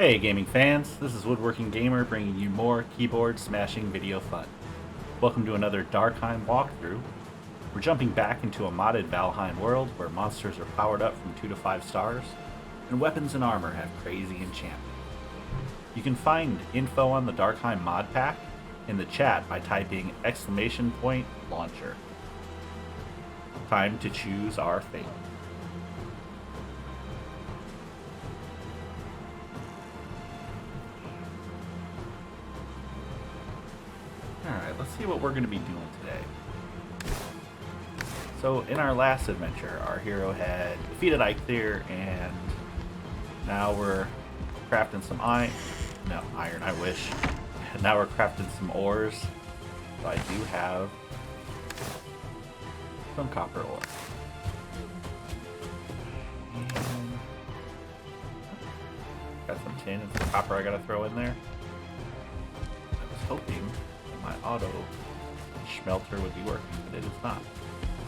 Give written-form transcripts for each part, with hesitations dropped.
Hey gaming fans, this is Woodworking Gamer bringing you more keyboard smashing video fun. Welcome to another Darkheim walkthrough. We're jumping back into a modded Valheim world where monsters are powered up from 2 to 5 stars, and weapons and armor have crazy enchantment. You can find info on the Darkheim mod pack in the chat by typing !launcher. Time to choose our fate. Alright, let's see what we're going to be doing today. So, in our last adventure, our hero had defeated Eikthyr, and now we're crafting some iron. No, iron, I wish. Now we're crafting some ores. So I do have some copper ore. And got some tin and some copper I gotta throw in there. I was hoping my auto smelter would be working, but it is not.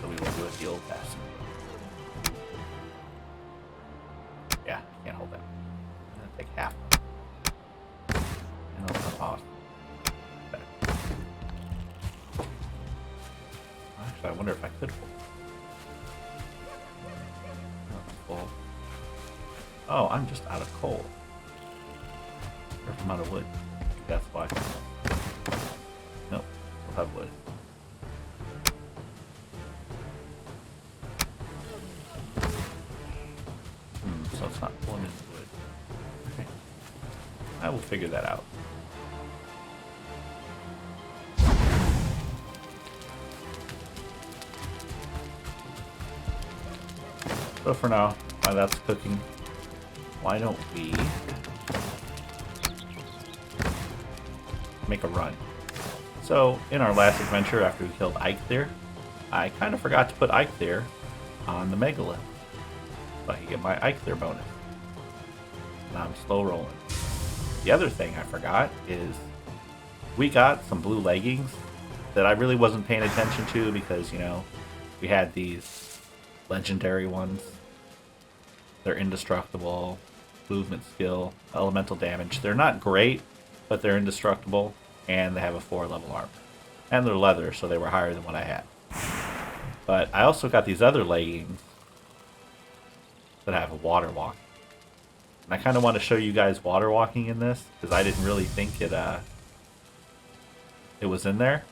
So we will do it the old fashioned way. Yeah, can't hold that. I'm gonna take half. And I'll come off. Actually, I wonder if I could hold. Full. Oh, I'm just out of coal. Or if I'm out of wood. That's why. Nope, we'll have wood. So it's not pulling into wood. Okay. I will figure that out. So for now, while that's cooking, why don't we make a run? So, in our last adventure after we killed Eikthyr, I kind of forgot to put Eikthyr on the megalith, so I can get my Eikthyr bonus. Now I'm slow rolling. The other thing I forgot is we got some blue leggings that I really wasn't paying attention to because, you know, we had these legendary ones. They're indestructible, movement skill, elemental damage. They're not great, but they're indestructible, and they have a 4-level armor. And they're leather, so they were higher than what I had. But I also got these other leggings that have a water walk. And I kind of want to show you guys water walking in this, because I didn't really think it was in there.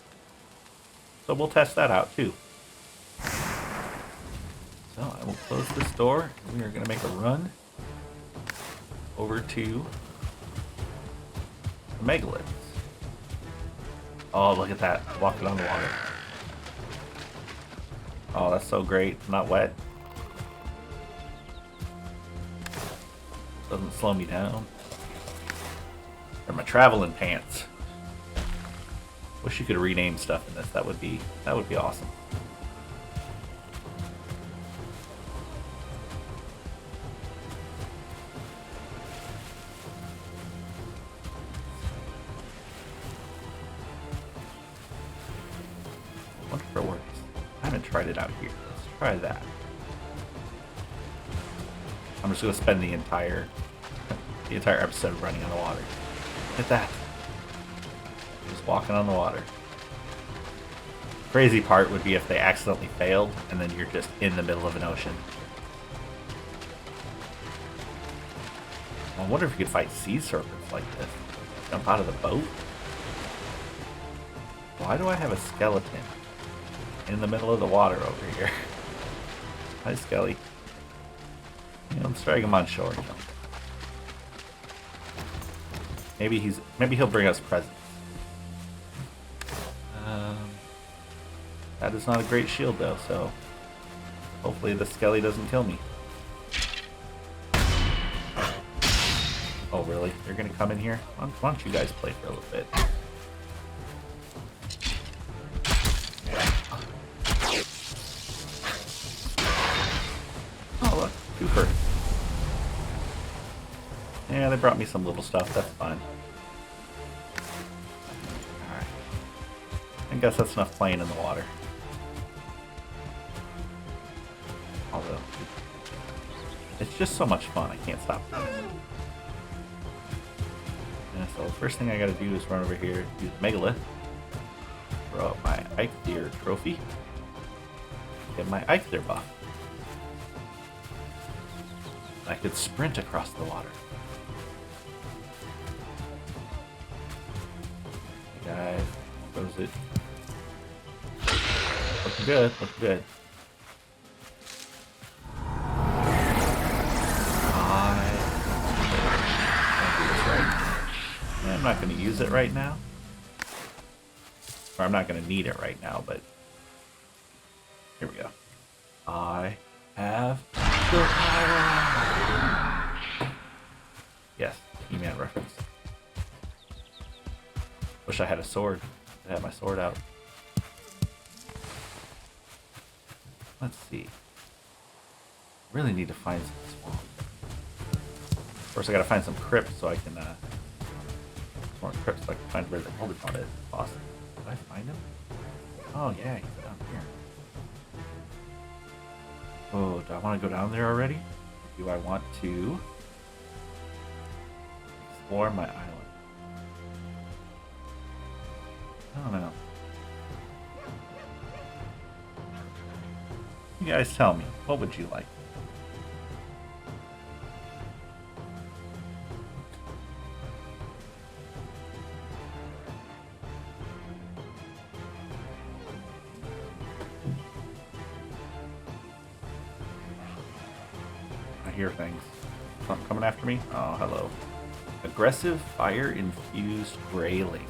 So we'll test that out too. So I will close this door, and we are going to make a run over to the megaliths. Oh, look at that, walking on the water. Oh, that's so great, not wet. Doesn't slow me down. They're my traveling pants. Wish you could rename stuff in this. That would be awesome. I wonder if it works. I haven't tried it out here. Let's try that. I'm just gonna spend the entire episode running on the water. Look at that. Just walking on the water. Crazy part would be if they accidentally failed and then you're just in the middle of an ocean. I wonder if you could fight sea serpents like this. Jump out of the boat? Why do I have a skeleton in the middle of the water over here? Hi, Skelly. Yeah, let's drag him on shore. Maybe he'll bring us presents. That is not a great shield though, so hopefully the Skelly doesn't kill me. Oh really? You're gonna come in here? Why don't you guys play for a little bit? Oh look, Cooper. Yeah, they brought me some little stuff, that's fine. Alright. I guess that's enough playing in the water. Although, it's just so much fun, I can't stop. so the first thing I gotta do is run over here, do the megalith, throw out my Eikthyr trophy, get my Eikthyr buff. I could sprint across the water. Hey guys, goes it. Looking good, looking good. I'm not going to use it right now. Or I'm not going to need it right now, but here we go. I have the power. Yes, He-Man reference. Wish I had a sword. I had my sword out. Let's see. Really need to find some swamp. Of course, I gotta find some crypts so I can more crypts so I can find where the elder bot is. Awesome. Did I find him? Oh yeah, he's down here. Oh, do I want to go down there already? Do I want to explore my island? I don't know. You guys tell me, what would you like? I hear things. Something coming after me? Oh, hello. Aggressive fire-infused grayling.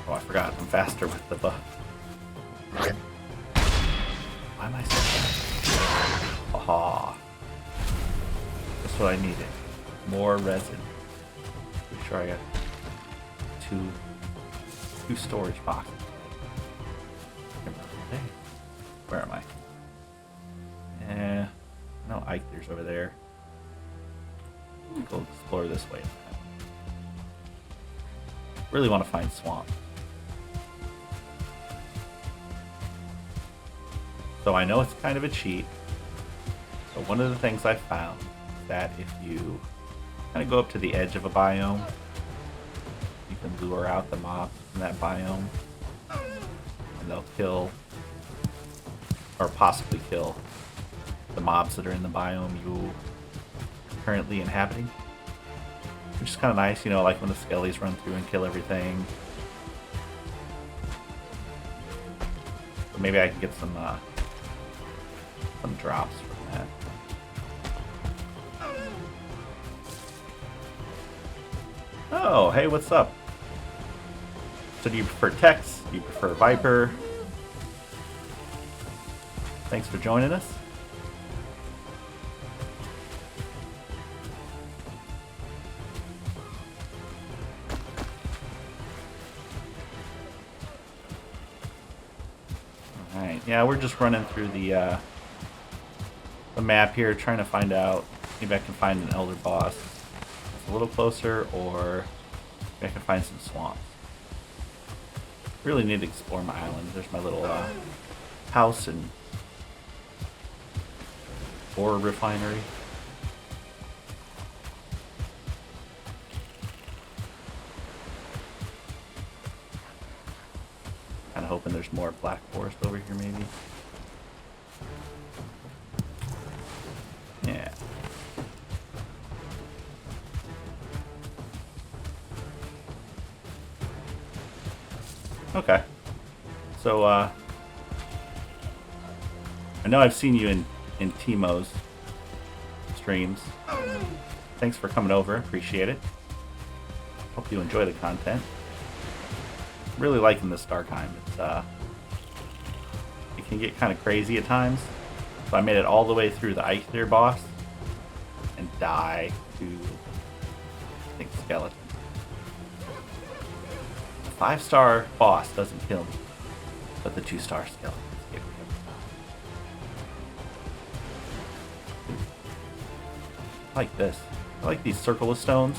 Oh, I forgot. I'm faster with the buff. Why am I so fast? Aha. That's what I needed. More resin. Pretty sure I got two storage boxes. Where am I? No, Eiktyr's over there. Go explore this way. Really want to find swamp. So I know it's kind of a cheat. So one of the things I found is that if you kind of go up to the edge of a biome, you can lure out the mobs from that biome, and they'll kill, or possibly kill, the mobs that are in the biome you currently inhabiting. Which is kind of nice, you know, like when the skellies run through and kill everything. But maybe I can get some drops from that. Oh, hey, what's up? So do you prefer Tex? Do you prefer Viper? Thanks for joining us. Alright, yeah, we're just running through the map here, trying to find out, maybe I can find an elder boss that's a little closer, or maybe I can find some swamps. Really need to explore my island. There's my little house and ore refinery. Kind of hoping there's more black forest over here, maybe. Yeah. Okay. So, I know I've seen you in Timo's streams. Thanks for coming over. Appreciate it. Hope you enjoy the content. Really liking this Darkheim. It's, it can get kind of crazy at times. So I made it all the way through the Eikthyr boss and die to, I think, skeletons. The 5-star boss doesn't kill me, but the 2-star skeletons get me. I like this. I like these circle of stones.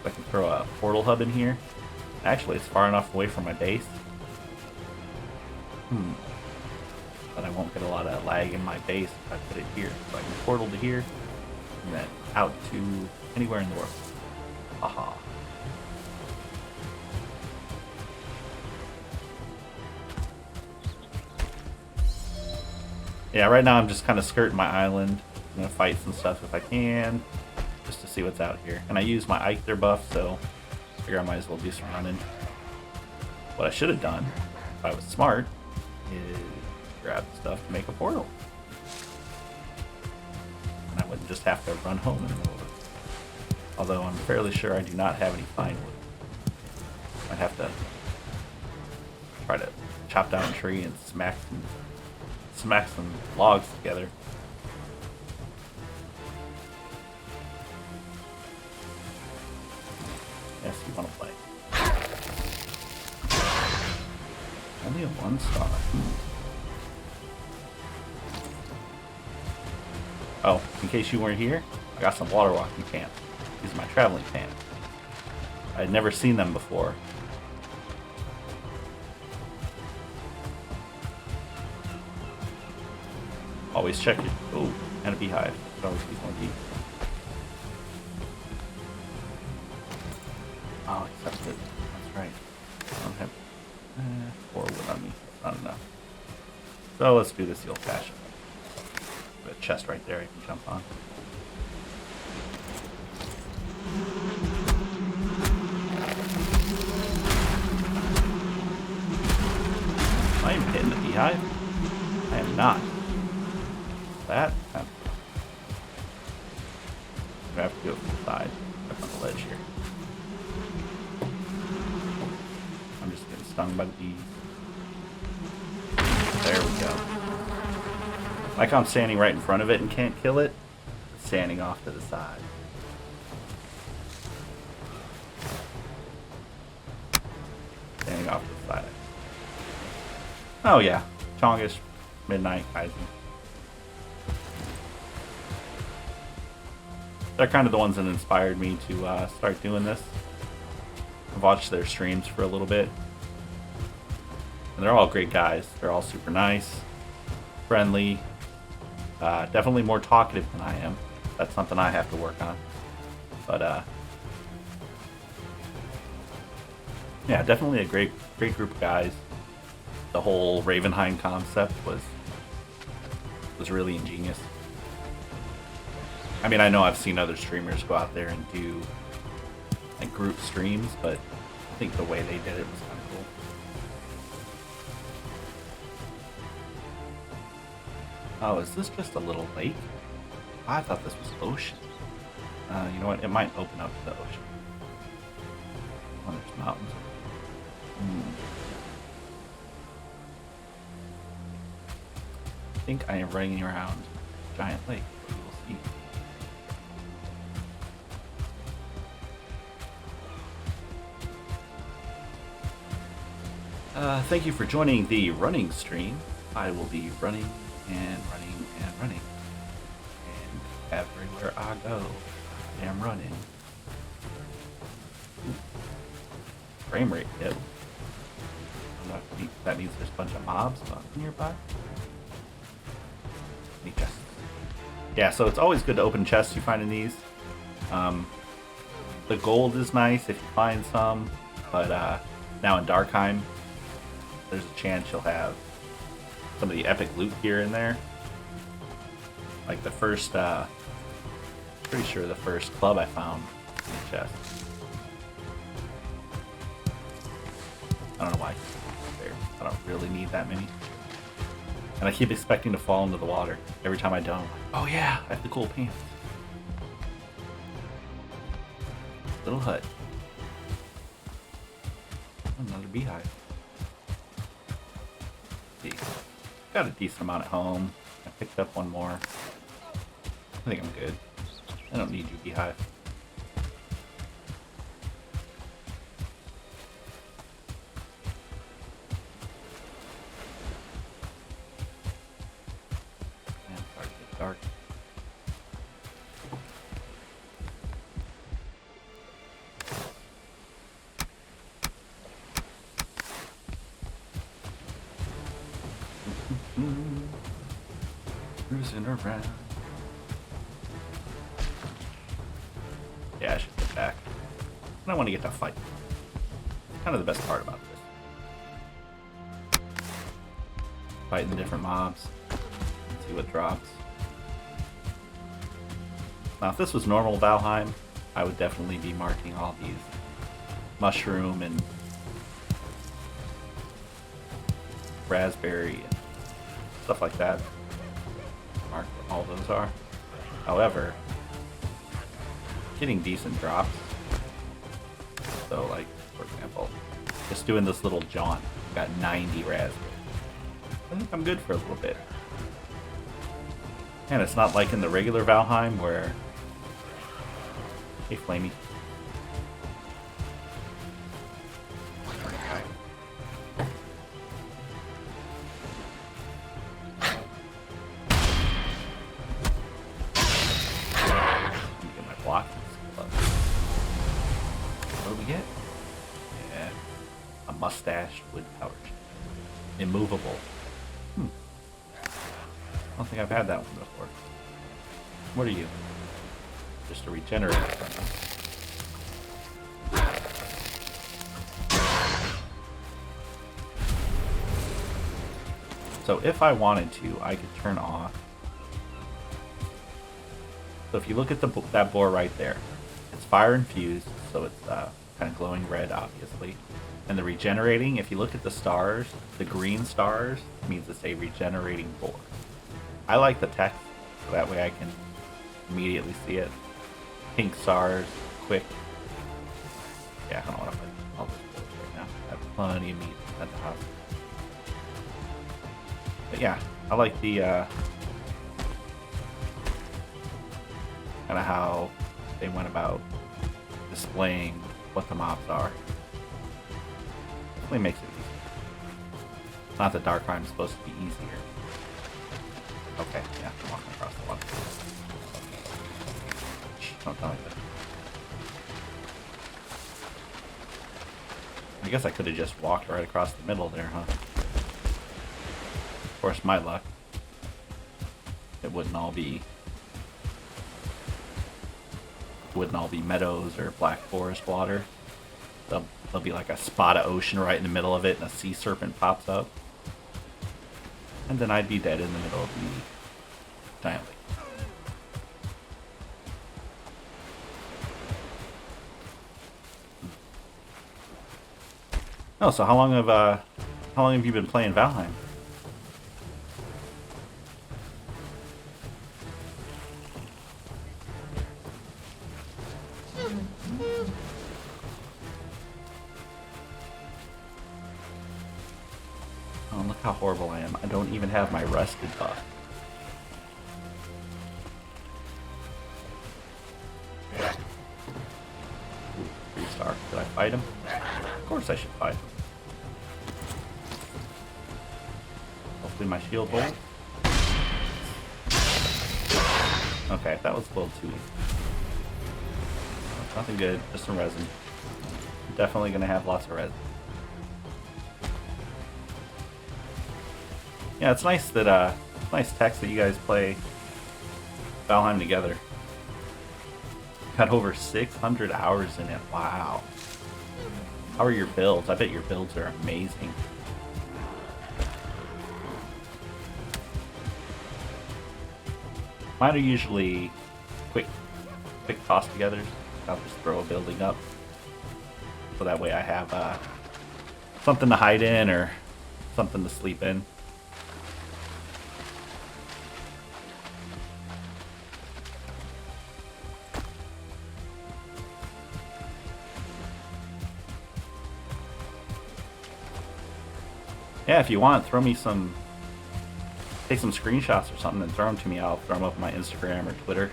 I can throw a portal hub in here. Actually, it's far enough away from my base. But I won't get a lot of lag in my base if I put it here. So I can portal to here, and then out to anywhere in the world. Haha. Yeah, right now I'm just kind of skirting my island. I'm gonna fight some stuff if I can, just to see what's out here. And I use my Eichler buff, so I figure I might as well do some running. What I should have done, if I was smart, is grab stuff to make a portal. And I wouldn't just have to run home in the middle of it. Although I'm fairly sure I do not have any fine wood. I'd have to try to chop down a tree and smack some logs together. Yes, you want to play. Only a 1 star. Oh, in case you weren't here, I got some water walking pants. These are my traveling pants. I'd never seen them before. Always check it. Oh, and a beehive. Could always be more bee. Oh, accepted. That's right. I don't have 4 wood on me. Not enough. So let's do this the old-fashioned. Got a chest right there I can jump on. Am I even hitting the beehive? I am not. That? I'm gonna have to go from the side. Up on the ledge here. I'm just getting stung by the bees. There we go. Like I'm standing right in front of it and can't kill it. It's standing off to the side. Standing off to the side. Oh yeah. Chongish Midnight Kaisen. They're kind of the ones that inspired me to start doing this. I've watched their streams for a little bit. And they're all great guys. They're all super nice, friendly, definitely more talkative than I am. That's something I have to work on. But yeah, definitely a great group of guys. The whole Ravenheim concept was really ingenious. I mean, I know I've seen other streamers go out there and do like group streams, but I think the way they did it was kind of cool. Oh, is this just a little lake? I thought this was ocean. You know what? It might open up to the ocean. Oh, there's mountains. I think I am running around a giant lake. We will see. Thank you for joining the running stream. I will be running and running and running. And everywhere I go, I am running. Ooh. Frame rate dip. That means there's a bunch of mobs nearby. Any chests? Yeah, so it's always good to open chests you find in these. The gold is nice if you find some, but now in Darkheim, there's a chance you'll have some of the epic loot here and there. Like the first, pretty sure the first club I found in the chest. I don't know why. There, I don't really need that many. And I keep expecting to fall into the water. Every time I don't, I'm like, oh yeah, I have the cool pants. Little hut. Another beehive. See, got a decent amount at home. I picked up one more. I think I'm good. I don't need you, beehive. Man, it's starting to get dark. Cruising around. Yeah, I should get back. I want to get to fight. Kind of the best part about this. Fighting the different mobs. See what drops. Now, if this was normal Valheim, I would definitely be marking all these mushroom and raspberry and stuff like that. Mark what all those are. However, getting decent drops. So, like, for example, just doing this little jaunt, got 90 raspberry. I think I'm good for a little bit. And it's not like in the regular Valheim where... Hey, Flamey. Get my block. What do we get? Yeah. A mustached wood power chain. Immovable. I don't think I've had that one before. What are you? Just a regenerator. So if I wanted to, I could turn off. So if you look at that boar right there, it's fire infused, so it's kind of glowing red, obviously. And the regenerating, if you look at the stars, the green stars means it's a regenerating boar. I like the text, so that way I can immediately see it. Pink stars, quick. Yeah, I don't want to fight all this bullshit right now. I have plenty of meat at the house. But yeah, I like the kind of how they went about displaying what the mobs are. Definitely makes it easier. Not that Darkheim is supposed to be easier. Okay, yeah, I'm walking across the water. Don't tell me that. I guess I could have just walked right across the middle there, huh? Of course, my luck. It wouldn't all be meadows or black forest water. There'll be like a spot of ocean right in the middle of it, and a sea serpent pops up. And then I'd be dead in the middle of the giant lake. Oh, so how long have you been playing Valheim? Oh, look how horrible I am. I don't even have my rusted buff. Ooh, 3-star. Did I fight him? Of course I should fight him. Hopefully my shield holds. Okay, that was a little too easy. Nothing good, just some resin. Definitely gonna have lots of resin. Yeah, it's nice that nice text that you guys play Valheim together. Got over 600 hours in it. Wow. How are your builds? I bet your builds are amazing. Mine are usually quick toss togethers. I'll just throw a building up. So that way I have something to hide in or something to sleep in. Yeah, if you want, throw me some... Take some screenshots or something and throw them to me. I'll throw them up on my Instagram or Twitter.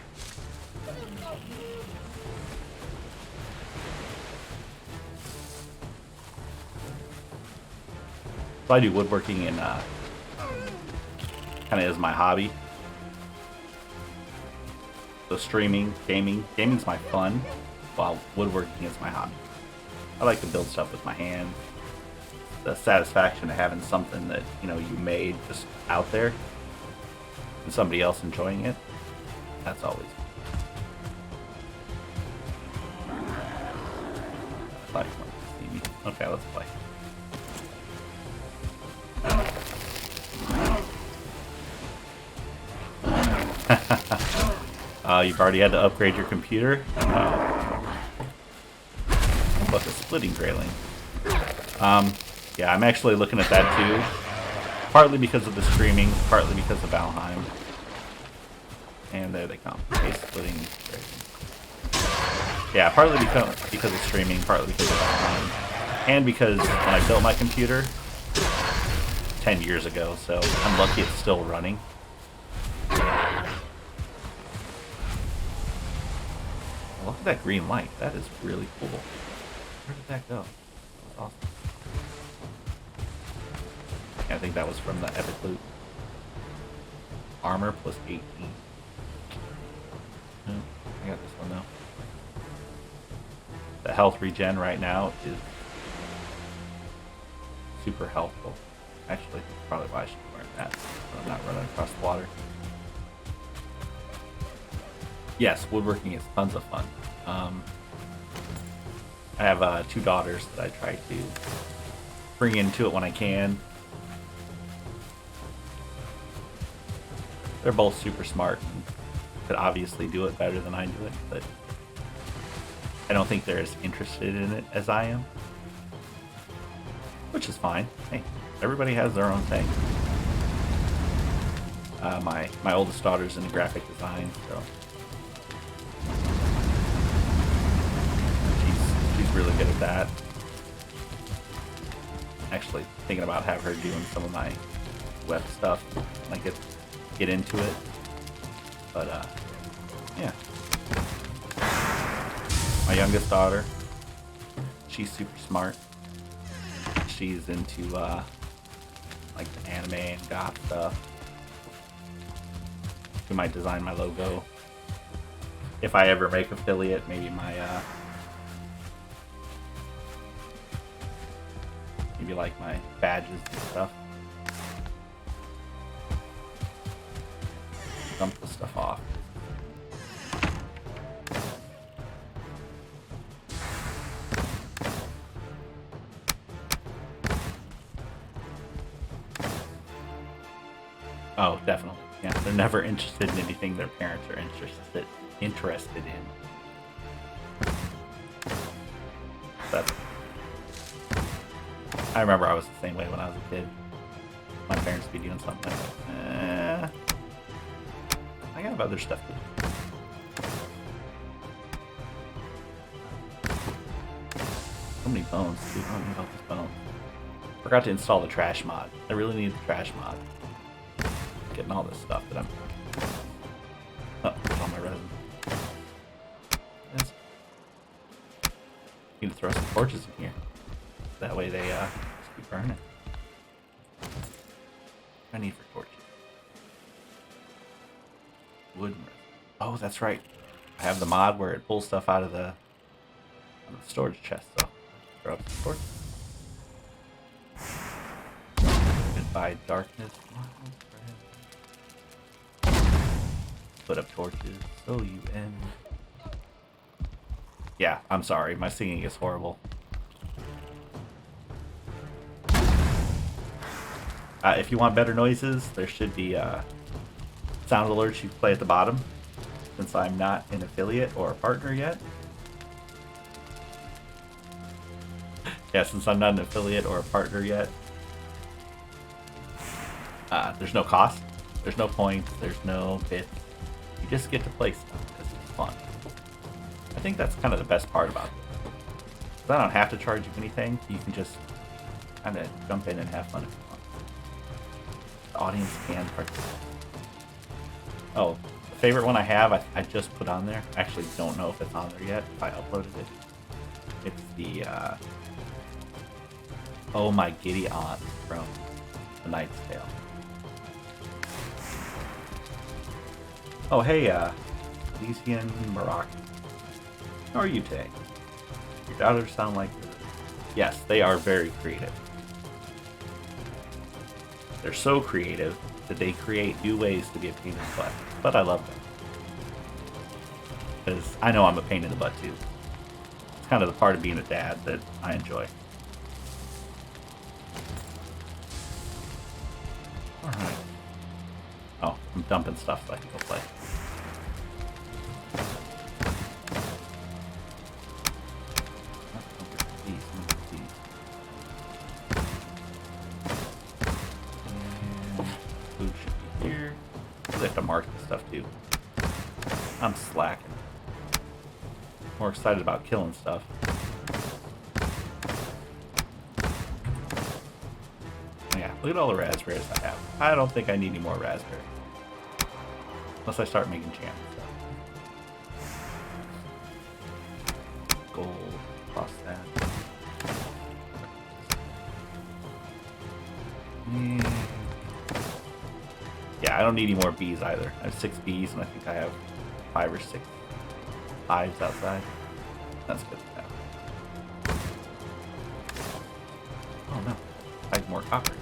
So I do woodworking and kind of is my hobby. So streaming, gaming's my fun, while woodworking is my hobby. I like to build stuff with my hands. The satisfaction of having something that, you know, you made just out there and somebody else enjoying it, that's always fun. thought you wanted to see me. Okay, let's play. You've already had to upgrade your computer? Plus a splitting grayling. Yeah, I'm actually looking at that too. Partly because of the streaming, partly because of Valheim. And there they come. A splitting grayling. Yeah, partly because of streaming, partly because of Valheim. And because when I built my computer 10 years ago, so I'm lucky it's still running. Look at that green light. That is really cool. Where did that go? That was awesome. Yeah, I think that was from the epic loot. Armor plus 18. Oh, I got this one though. The health regen right now is super helpful. Actually, that's probably why I should be wearing that, so I'm not running across the water. Yes, woodworking is tons of fun. I have 2 daughters that I try to bring into it when I can. They're both super smart and could obviously do it better than I do it, but I don't think they're as interested in it as I am. Which is fine. Hey, everybody has their own thing. My oldest daughter's into graphic design, so she's really good at that. Actually thinking about having her doing some of my web stuff when I get into it. But yeah. My youngest daughter, she's super smart. She's into like the anime and goth stuff. She might design my logo. If I ever make affiliate, maybe my maybe like my badges and stuff. Dump the stuff off. Oh, definitely. Yeah, they're never interested in anything their parents are interested in. But I remember I was the same way when I was a kid. My parents would be doing something like, I got other stuff to do. So many bones, dude. I don't know about this bone. Forgot to install the trash mod. I really need the trash mod. Getting all this stuff that I'm... Oh, there's all my resin. Yes. Need to throw some torches in here. That way they just keep burning. I need for torches. Wood and resin. Oh, that's right. I have the mod where it pulls stuff out of the storage chest, so throw up some torches. Goodbye, darkness. Put up torches so you end. Yeah, I'm sorry. My singing is horrible. If you want better noises, there should be sound alerts you play at the bottom. Since I'm not an affiliate or a partner yet. Yeah, since I'm not an affiliate or a partner yet. There's no cost. There's no points. There's no bits. You just get to play stuff because it's fun. I think that's kind of the best part about this. Because I don't have to charge you anything. You can just kind of jump in and have fun if you want. The audience can participate. Oh, the favorite one I have, I just put on there. I actually don't know if it's on there yet. If I uploaded it. It's the Oh My Giddy Aunt from The Knight's Tale. Oh, hey, Elysian Maraki. How are you today? Your daughters sound like... Yes, they are very creative. They're so creative that they create new ways to be a pain in the butt. But I love them. Because I know I'm a pain in the butt, too. It's kind of the part of being a dad that I enjoy. Alright. Oh, I'm dumping stuff so I can go play. Food should be here. I have to mark this stuff too. I'm slacking. More excited about killing stuff. Yeah, look at all the raspberries I have. I don't think I need any more raspberries. Unless I start making jam and stuff. Gold, plus that. Yeah, I don't need any more bees either. I have 6 bees and I think I have 5 or 6 hives outside. That's good to have. Oh no, I have more copper.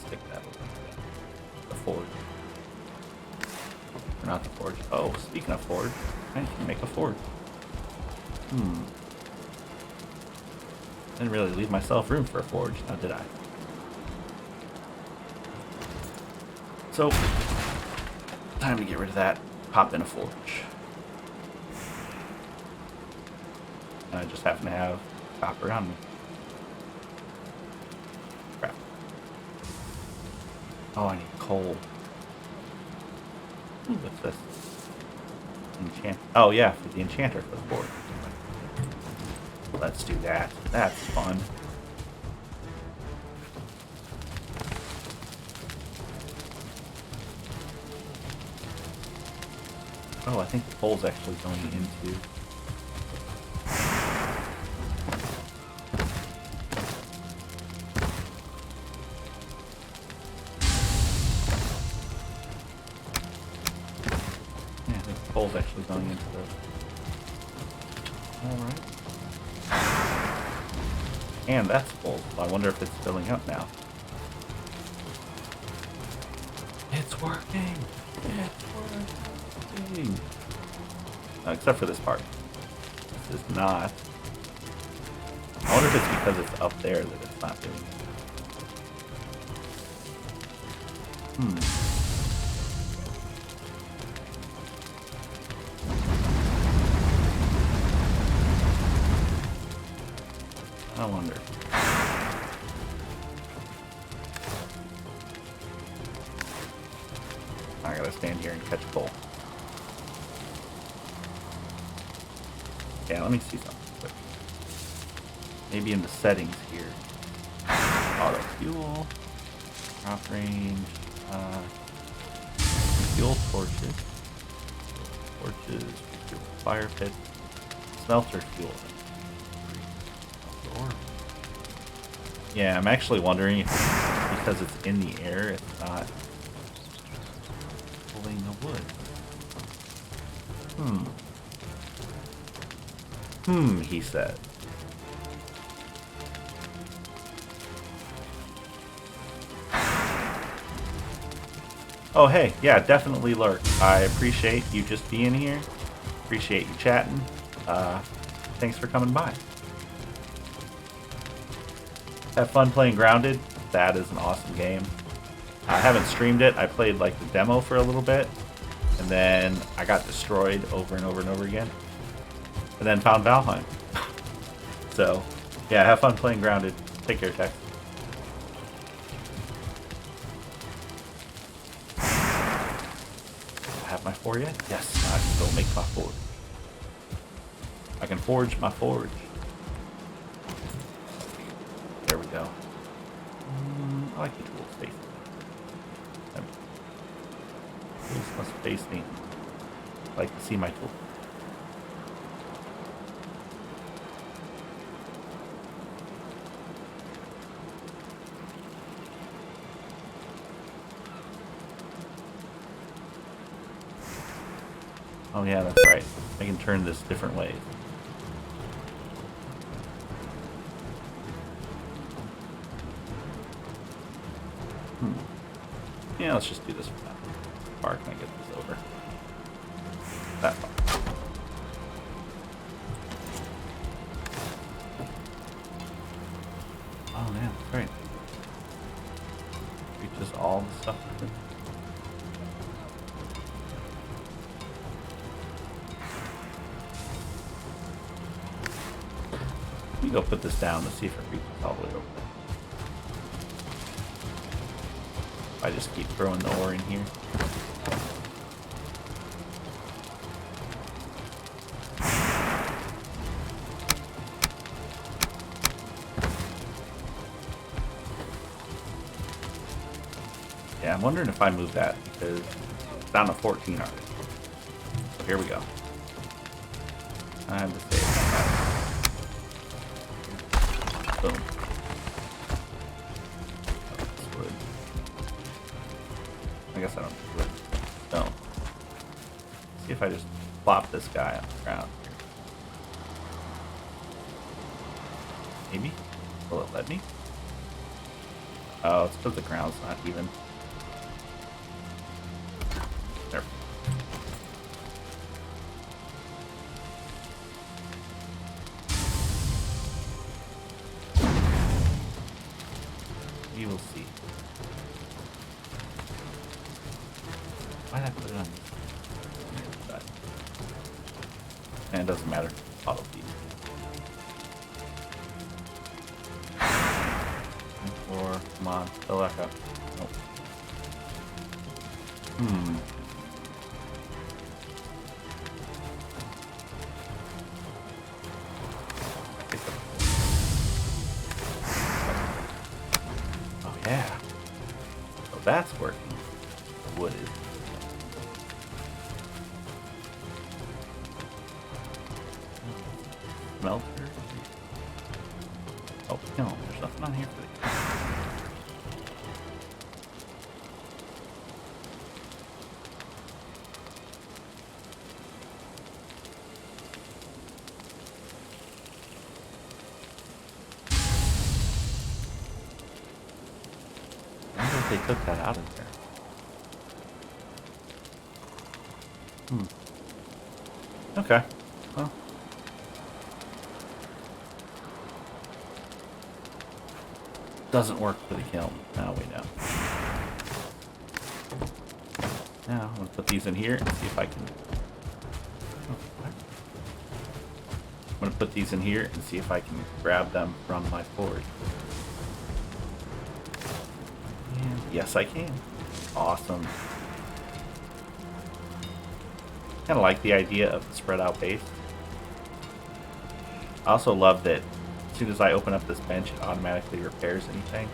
Stick that over there. The forge. Or not the forge. Oh, speaking of forge, I can make a forge. Didn't really leave myself room for a forge, now did I? So, time to get rid of that. Pop in a forge. And I just happen to have copper on me. Crap. Oh, I need coal. Ooh, what's this? Enchant. Oh yeah, for the enchanter for the forge. Let's do that. That's fun. Oh, I think the coal's actually going into... Yeah, I think the coal's actually going into the... Alright. And that's full, so I wonder if it's filling up now. It's working! It's working! Except for this part. This is not. I wonder if it's because it's up there that it's not doing it. I wonder. I gotta stand here and catch coal. Yeah, let me see something quick. Maybe in the settings here. Auto fuel, drop range, fuel torches, fuel fire pit, smelter fuel. Yeah, I'm actually wondering if because it's in the air, it's not pulling the wood. He said. Oh, hey, yeah, definitely lurk. I appreciate you just being here. Appreciate you chatting. Thanks for coming by. Have fun playing Grounded. That is an awesome game. I haven't streamed it. I played like the demo for a little bit, and then I got destroyed over and over and over again, and then found Valheim. So, yeah, have fun playing Grounded. Take care, Tex. Have my forge yet? Yes, I can go make my forge. I can forge my forge. There we go. I like the tools facing me. Tools must face me. I like to see my tool. Oh yeah, that's right. I can turn this different ways. Yeah, let's just do this for now. How far can I get this over? That far. Oh yeah, that's right. Reaches all the stuff with it. Let me go put this down to see if it reaches all the way over there. I just keep throwing the ore in here. Yeah, I'm wondering if I move that because it's down to 14 already. So here we go. Time to save. Boom. Oh, wood. I guess I don't need wood. Stone. See if I just plop this guy on the ground here. Maybe? Will it let me? Oh, it's because the ground's not even. There. We will see. Why did I put it on the side? And it doesn't matter. Auto feed. 4, come on, fill back up. Nope. Oh yeah. So that's working. Wood is. Smelter. Oh no, there's nothing on here for the. They took that out of there. Okay. Well. Doesn't work for the kiln. Now we know. Now I'm gonna put these in here and see if I can. I'm gonna put these in here and see if I can grab them from my forge. And yes, I can. Awesome. Kind of like the idea of the spread out base. I also love that as soon as I open up this bench, it automatically repairs anything.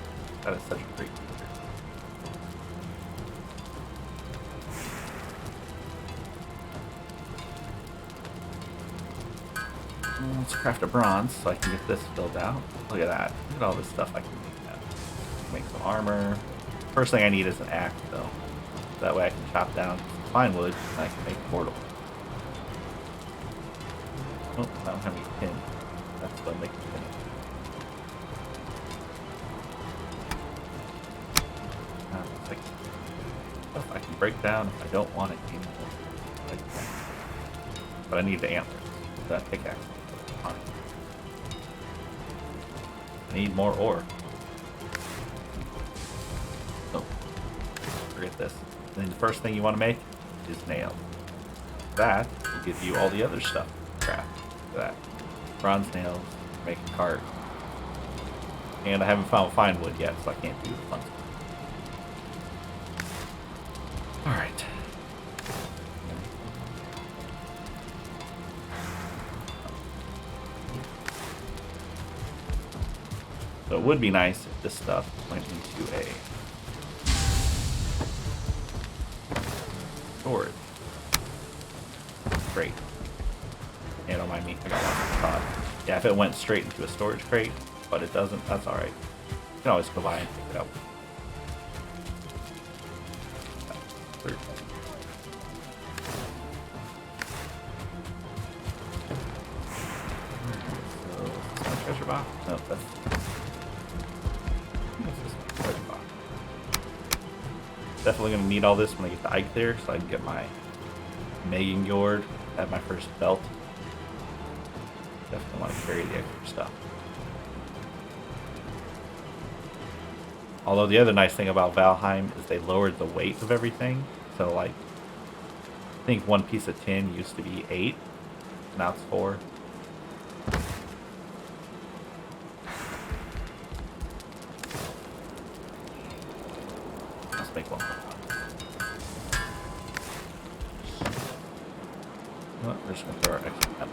That is such a great feature. Let's craft a bronze so I can get this filled out. Look at that. Look at all this stuff I can make now. Make some armor. First thing I need is an axe, though. That way I can chop down pine wood and I can make a portal. Oh, I don't have any tin. That's what I'm making tin. It's like stuff I can break down if I don't want it anymore. Like that. But I need the antlers. That pickaxe. I need more ore. Oh, forget this. And then the first thing you want to make is nails. That will give you all the other stuff. Craft. That. Bronze nails, make a cart. And I haven't found fine wood yet, so I can't do the fun stuff. Alright. So it would be nice if this stuff went into a storage. Great. Yeah, don't mind me. I got lots of thought. Yeah, if it went straight into a storage crate, but it doesn't, that's alright. You can always go by and pick it up. Third. So, is this my treasure box? No, that's... What's this my treasure box? Definitely going to need all this when I get to Ike there, so I can get my Megan Yord at my first belt. Definitely want to carry the extra stuff. Although the other nice thing about Valheim is they lowered the weight of everything. So like, I think one piece of tin used to be 8, now it's 4. Let's make one more. Well, we're just gonna throw our extra metal in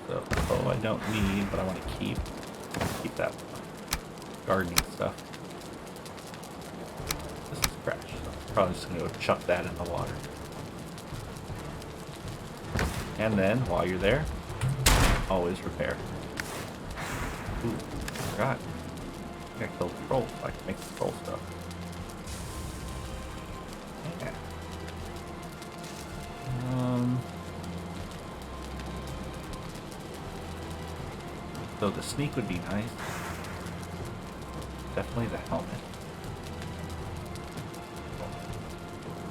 there. So, oh, I don't need, but I want to keep that gardening stuff. This is trash, so I'm probably just gonna go chuck that in the water. And then, while you're there, always repair. Ooh, forgot. I gotta kill the trolls so I can make the troll stuff. Yeah. So the sneak would be nice. Definitely the helmet.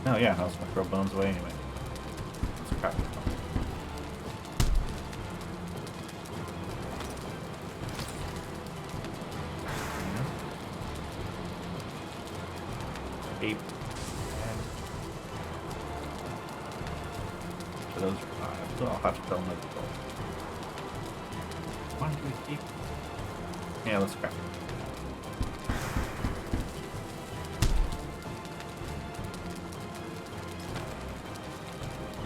Oh yeah, I was gonna throw bones away anyway. Let's craft it. Cape. So those are 5. So I'll have to fill them with gold. Why don't we keep? Yeah, let's craft it.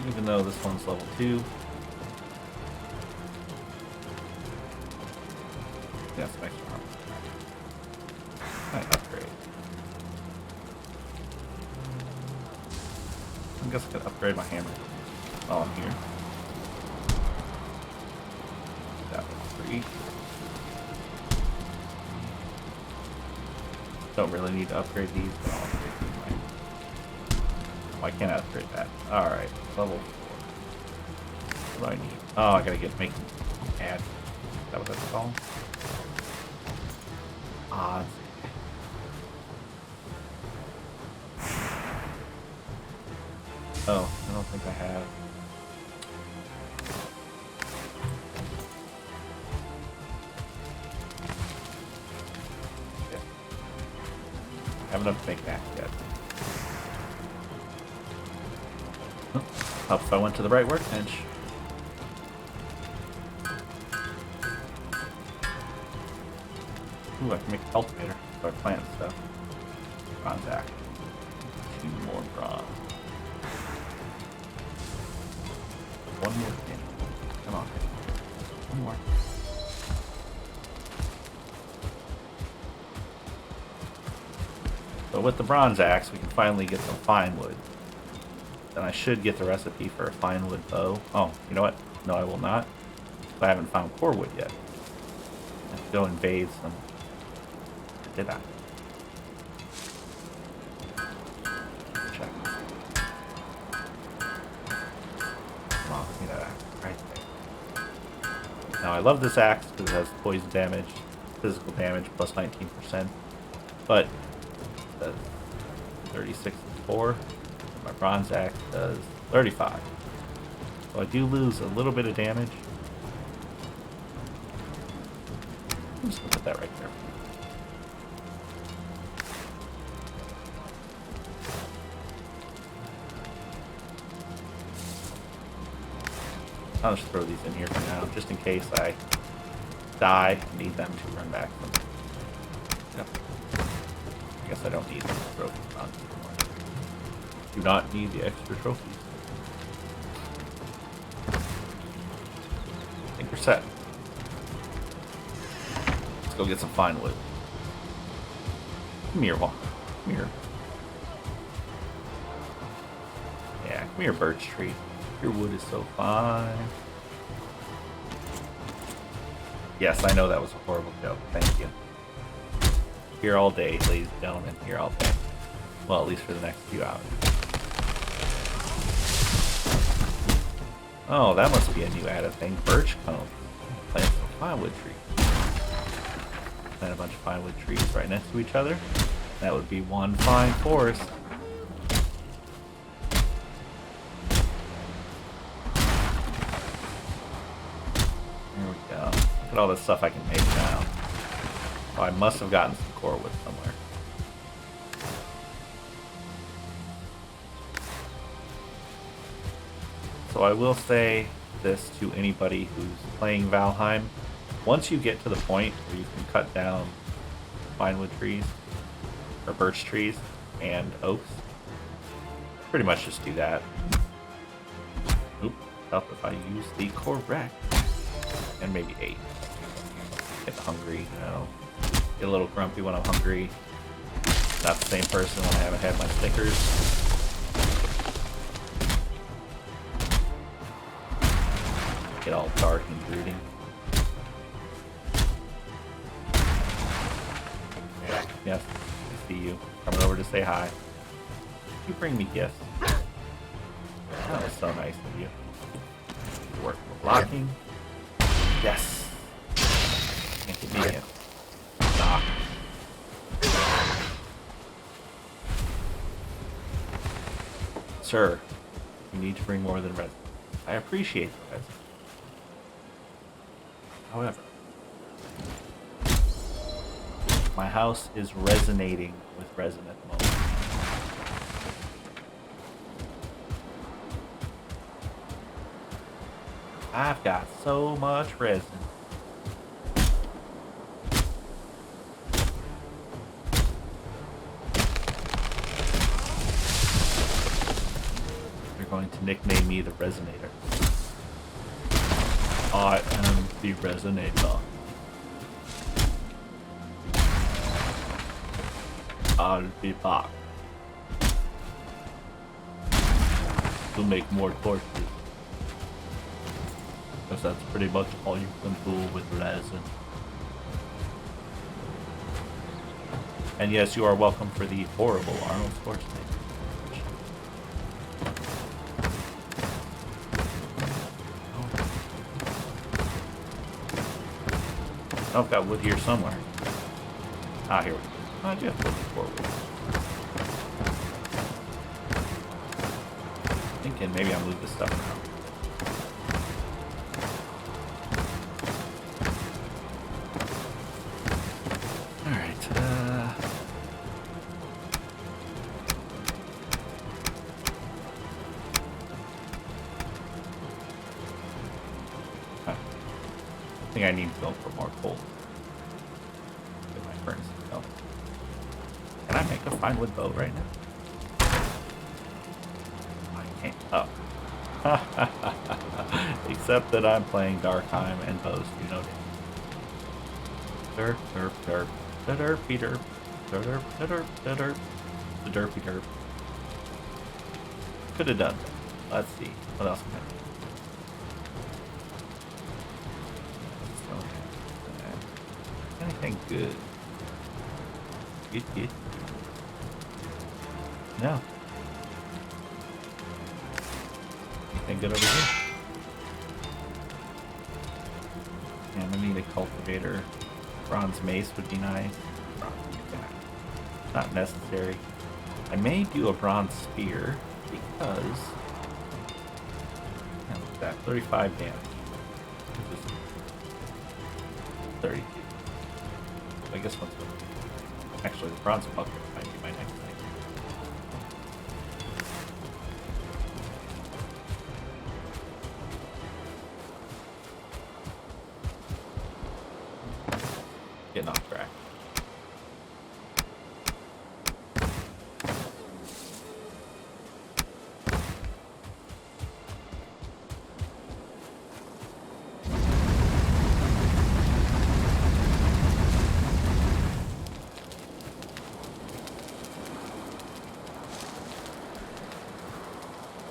Even though this one's level 2. Yeah, it's nice armor. Might upgrade. I guess I could upgrade my hammer while I'm here. That was free. Don't really need to upgrade these, but I'll upgrade these. Why can't I upgrade that? Alright, level 4. What do I need? Oh, I gotta make add. Is that what that's called? Odds. Oh, I don't think I have. Yeah. I have enough to make that yet. Helps if I went to the right workbench. Ooh, I can make a cultivator so I plant stuff. Bronze axe. 2 more bronze. One more thing. Come on. One more. So with the bronze axe, we can finally get some fine wood. Then I should get the recipe for a fine wood bow. Oh, you know what? No, I will not. I haven't found core wood yet. I have to go invade some. Did I? Check. Come on, give me that axe right there. Now I love this axe because it has poison damage, physical damage plus 19%, but it does 36 and 4. My bronze axe does 35. So I do lose a little bit of damage. I'm just gonna put that right there. I'll just throw these in here for now, just in case I die and need them to run back from. Yep. I guess I don't need them to throw these on anymore. Do not need the extra trophies. I think we're set. Let's go get some fine wood. Come here, Walk. Come here. Yeah, come here, birch tree. Your wood is so fine. Yes, I know that was a horrible joke. Thank you. Here all day, ladies and gentlemen. Here all day. Well, at least for the next few hours. Oh, that must be a new added thing. Birch cone. Plant some firewood trees. Plant a bunch of firewood trees right next to each other. That would be one fine forest. There we go. Look at all the stuff I can make now. So I must have gotten some core wood somewhere. So I will say this to anybody who's playing Valheim. Once you get to the point where you can cut down pinewood trees, or birch trees, and oaks, pretty much just do that. Oop, help if I use the correct. And maybe 8. Get hungry, you know. Get a little grumpy when I'm hungry. Not the same person when I haven't had my Snickers. Get all dark and brooding. Yes, I see you. Coming over to say hi. You bring me gifts. That was so nice of you. Work for blocking. Yes. Can't get me yet. Stop. Sir, you need to bring more than resin. I appreciate the resin. However, my house is resonating with resin at the moment. I've got so much resin. They're going to nickname me the Resonator. I am the Resonator. I'll be back to make more torches. Because that's pretty much all you can do with resin. And yes, you are welcome for the horrible Arnold Schwarzenegger. Oh, I've got wood here somewhere. Ah, here we go. I do have to look forward. Thinking maybe I'll move this stuff around. I think I need to go for more coal. Get my furnace going. Can I make a fine wood bow right now? I can't. Oh. Except that I'm playing Darkheim and bows, you know. Derp, derp, derp. The derpy derp. The derp, the derp, the derp. The derpy derp. Could have done that. Let's see. What else can I do? Anything good? Good. No. Anything good over here? Yeah, I'm gonna need a cultivator. Bronze mace would be nice. Not necessary. I may do a bronze spear because look at that, 35 damage. 32. I guess once actually the bronze bucket might be my next thing. Getting off track.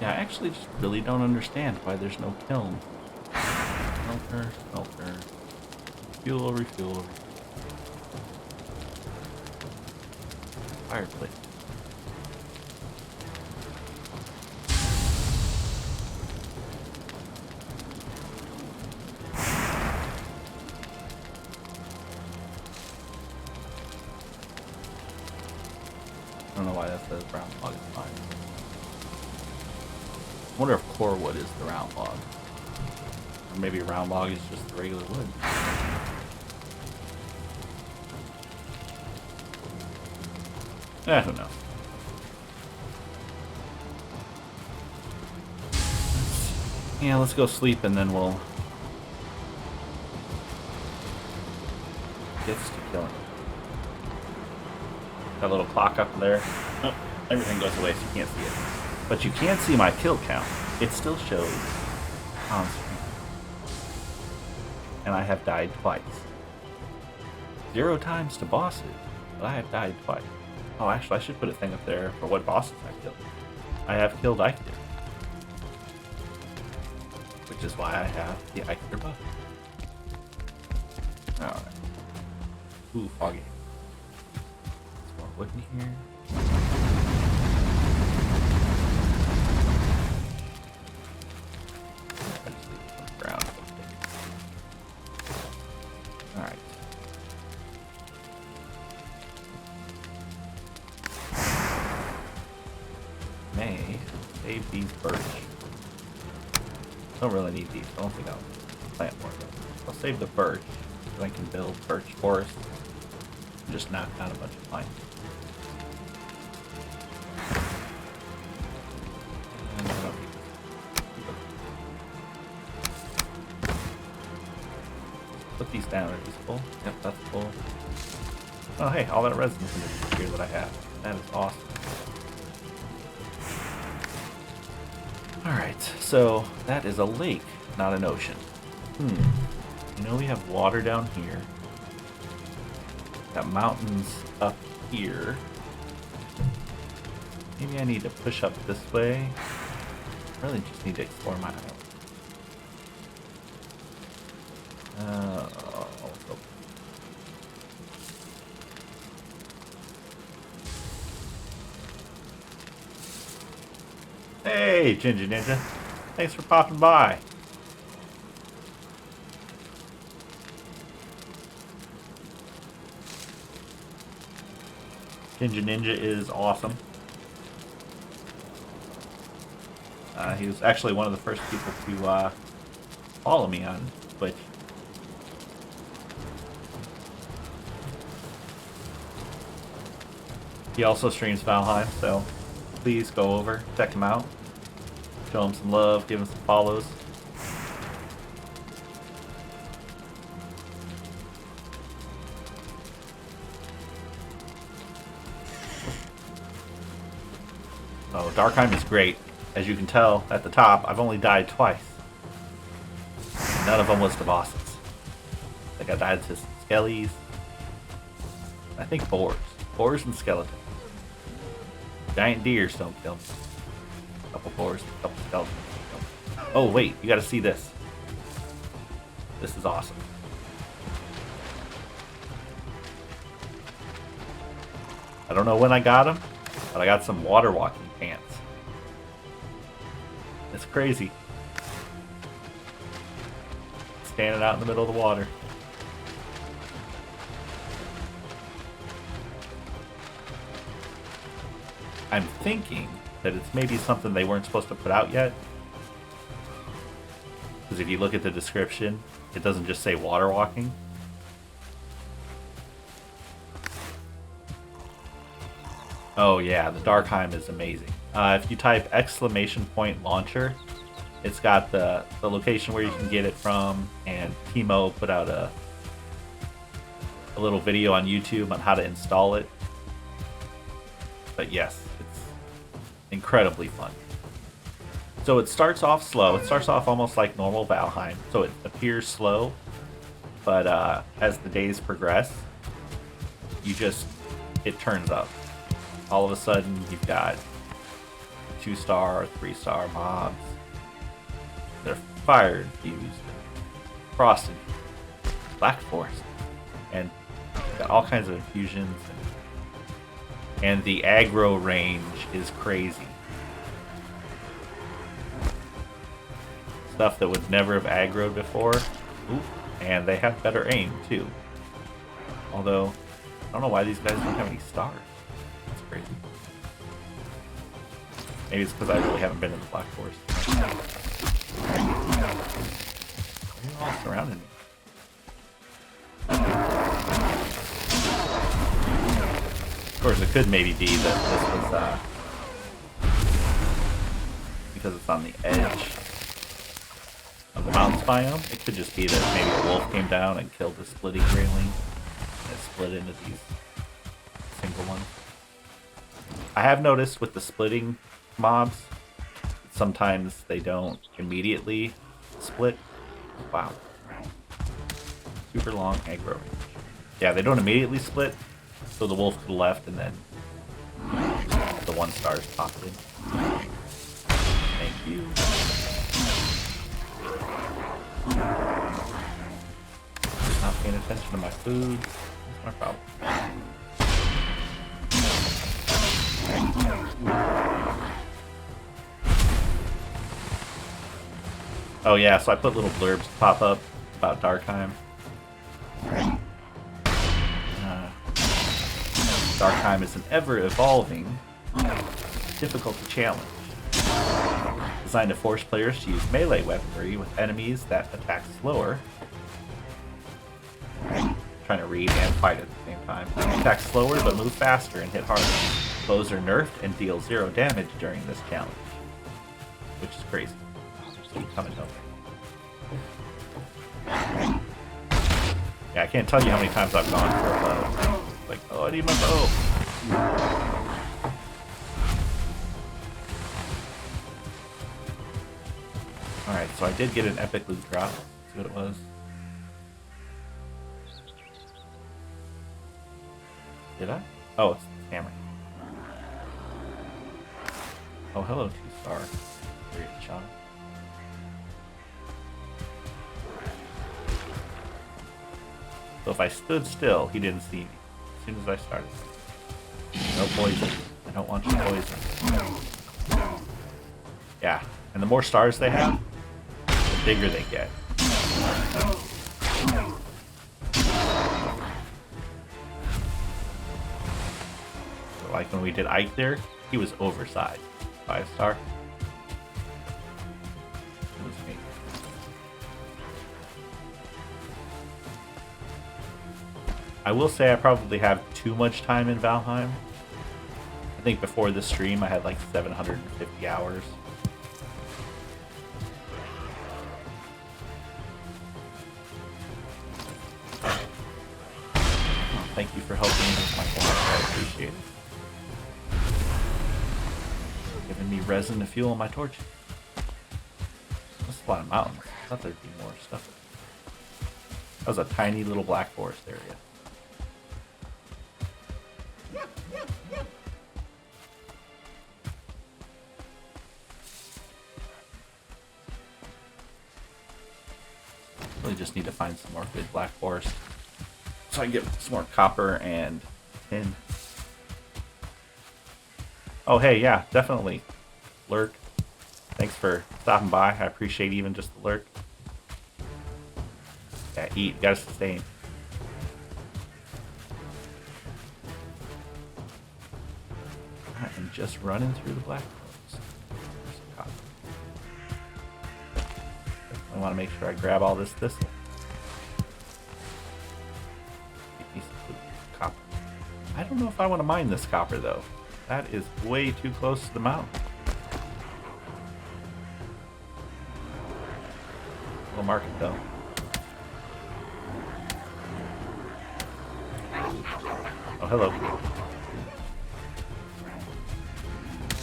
Yeah, I actually just really don't understand why there's no kiln. Smelter, smelter. Refuel, refuel. Fireplace. I don't know why that says brown log is fine. I wonder if core wood is the round log. Or maybe round log is just the regular wood. Who knows? Yeah, let's go sleep and then we'll get to killing. That little clock up there. Oh, everything goes away so you can't see it. But you can see my kill count. It still shows on screen. And I have died twice. 0 times to bosses, but I have died twice. Oh, actually, I should put a thing up there for what bosses I killed. I have killed Eikthyr. Which is why I have the Eikthyr buff. Alright. Ooh, foggy. There's more wood in here. I just leave it on the ground. Alright. May save these birch. Don't really need these. I don't think I'll plant more of them. I'll save the birch so I can build birch forest and just knock down a bunch of pine. And I don't need this. Put these down. Are these full? Yep, that's full. Oh hey, all that resin's in the here that I have. That is awesome. Alright, so that is a lake, not an ocean. You know we have water down here. Got mountains up here. Maybe I need to push up this way. I really just need to explore my island. Let's go. Hey, Ginger Ninja. Thanks for popping by. Ginger Ninja is awesome. He was actually one of the first people to follow me on Twitch. He also streams Valheim, so please go over, check him out. Show him some love, give him some follows. Oh, Darkheim is great. As you can tell at the top, I've only died twice. None of them was to bosses. Like I died to skellies. I think boars. Boars and skeletons. Giant deers don't kill me. A couple boars, a couple skeletons. Oh wait, you gotta see this. This is awesome. I don't know when I got them, but I got some water walking pants. It's crazy. Standing out in the middle of the water. I'm thinking that it's maybe something they weren't supposed to put out yet. Because if you look at the description, it doesn't just say water walking. Oh yeah, the Darkheim is amazing. If you type ! launcher, it's got the location where you can get it from, and Timo put out a little video on YouTube on how to install it. But yes, it's incredibly fun. So it starts off slow. It starts off almost like normal Valheim. So it appears slow, but as the days progress, it turns up. All of a sudden, you've got 2-star or 3-star mobs. They're fire infused, frosted, black forest, and got all kinds of infusions. And the aggro range is crazy. Stuff that would never have aggroed before. Ooh, and they have better aim too. Although, I don't know why these guys don't have any stars. That's crazy. Maybe it's because I really haven't been in the Black Forest. They're all surrounding me. Of course, it could maybe be that this was because it's on the edge of the mountains biome. It could just be that maybe a wolf came down and killed the splitting railing and it split into these single ones. I have noticed with the splitting mobs, sometimes they don't immediately split. Wow. Super long aggro. Yeah, they don't immediately split, so the wolf to the left and then the 1 stars pop in. Thank you. Not paying attention to my food. That's my problem. Oh yeah, so I put little blurbs to pop up about Darkheim. Darkheim is an ever-evolving, difficult to challenge. Designed to force players to use melee weaponry with enemies that attack slower. Trying to read and fight at the same time. Attack slower but move faster and hit harder. Bows are nerfed and deal 0 damage during this challenge. Which is crazy. Keep coming, don't they? Yeah, I can't tell you how many times I've gone for a bow. Like, oh, I need my bow. Alright, so I did get an epic loot drop. Let's see what it was. Did I? Oh, it's the hammer. Oh, hello, 2-star. Great shot. So if I stood still, he didn't see me as soon as I started. No poison. I don't want your poison. Yeah, and the more stars they have, the bigger they get. So like when we did Ike there, he was oversized. 5-star. It was me. I will say I probably have too much time in Valheim. I think before this stream I had like 750 hours. Oh, thank you for helping me with my horse. I appreciate it. Giving me resin to fuel my torches. That's a lot of mountains. I thought there'd be more stuff. That was a tiny little black forest area. Really just need to find some more good black forest so I can get some more copper and tin. Oh hey, yeah, definitely. Lurk. Thanks for stopping by. I appreciate even just the lurk. Yeah, eat. You gotta sustain. Alright, I'm just running through the black forest. There's some copper. I want to make sure I grab all this thistle. Piece of copper. I don't know if I want to mine this copper though. That is way too close to the mountain. We'll mark it though. Oh, hello.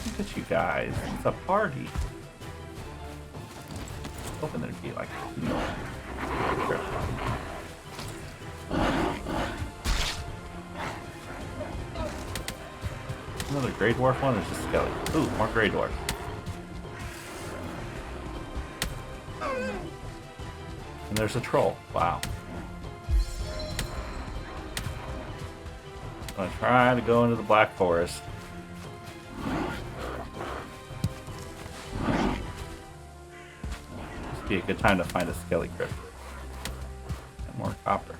Look at you guys. It's a party. Hoping there'd be like another Grey Dwarf one, or just skeleton? Ooh, more Grey Dwarfs. And there's a troll. Wow. I'm gonna try to go into the Black Forest. This would be a good time to find a skelly crypt. And more copper.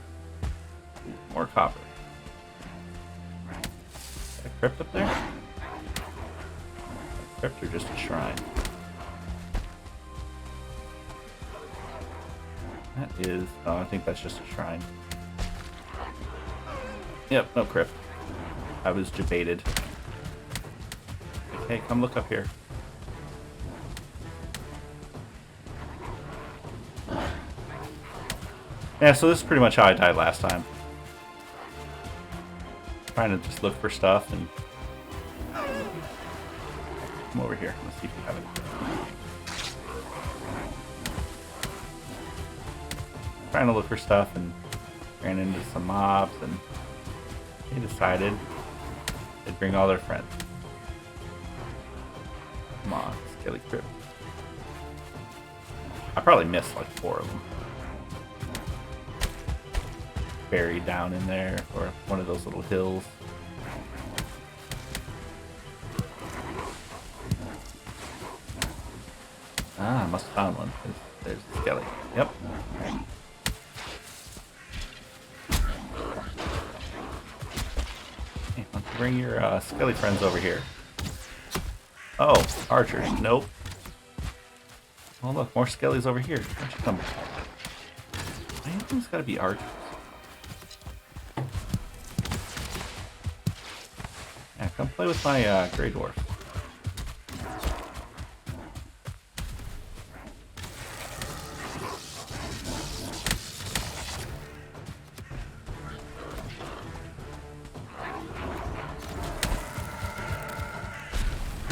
Ooh, more copper. Is that a crypt up there? A crypt or just a shrine? That is... oh, I think that's just a shrine. Yep, no crypt. I was debated. Hey, come look up here. Yeah, so this is pretty much how I died last time. Trying to just look for stuff and... Come over here. Let's see if we have it. Trying to look for stuff and ran into some mobs, and they decided they'd bring all their friends. Come on, Skelly Crypt. I probably missed like 4 of them. Buried down in there, or one of those little hills. Ah, I must have found one. There's the Skelly. Yep. Hey, why don't you bring your Skelly friends over here? Oh, archers. Nope. Oh, look, more Skellies over here. Why don't you come? Everything's got to be archers. Yeah, come play with my Grey Dwarf.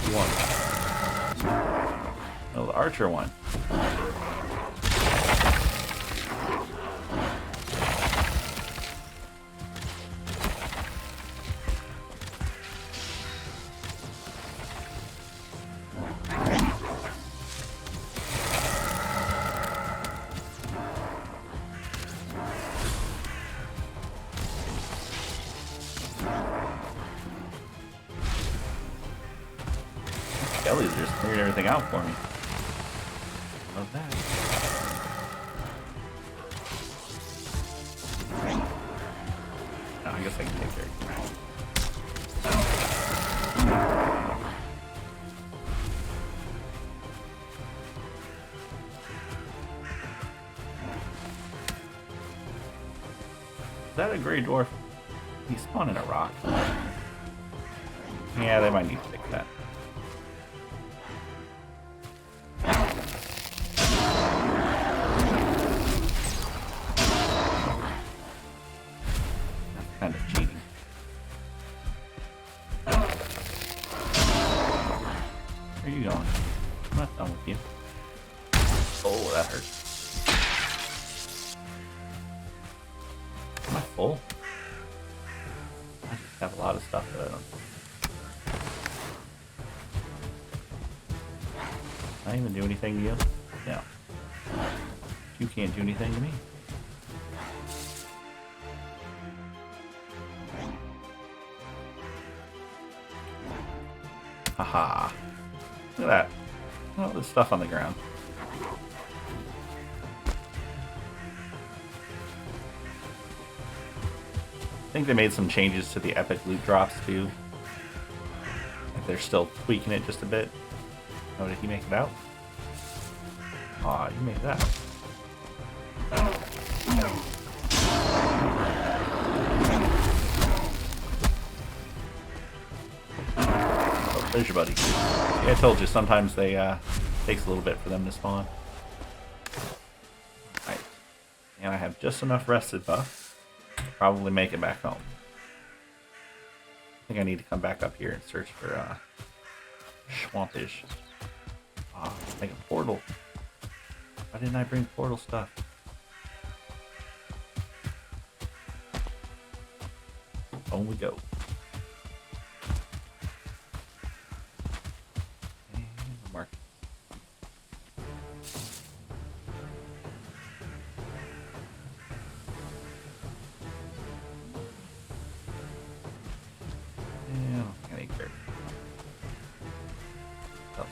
Who won? Oh, the archer won. Skellies are just clearing everything out for me. Love that. No, I guess I can take care of you. Is that a Grey Dwarf? He spawned in a rock. Yeah, they might need to fix that. Kind of cheating. Where are you going? I'm not done with you. Oh, that hurts. Am I full? I just have a lot of stuff that I don't... I didn't even do anything to you? No. You can't do anything to me. Haha. Look at that. All this stuff on the ground. I think they made some changes to the epic loot drops too. Like they're still tweaking it just a bit. Oh, did he make it out? Aw, you made that. Oh, there's your buddy. Yeah, I told you, sometimes they takes a little bit for them to spawn. Alright. And I have just enough rested buff. Probably make it back home. I think I need to come back up here and search for Schwampish. Oh, make a portal. Why didn't I bring portal stuff? On we go. And mark.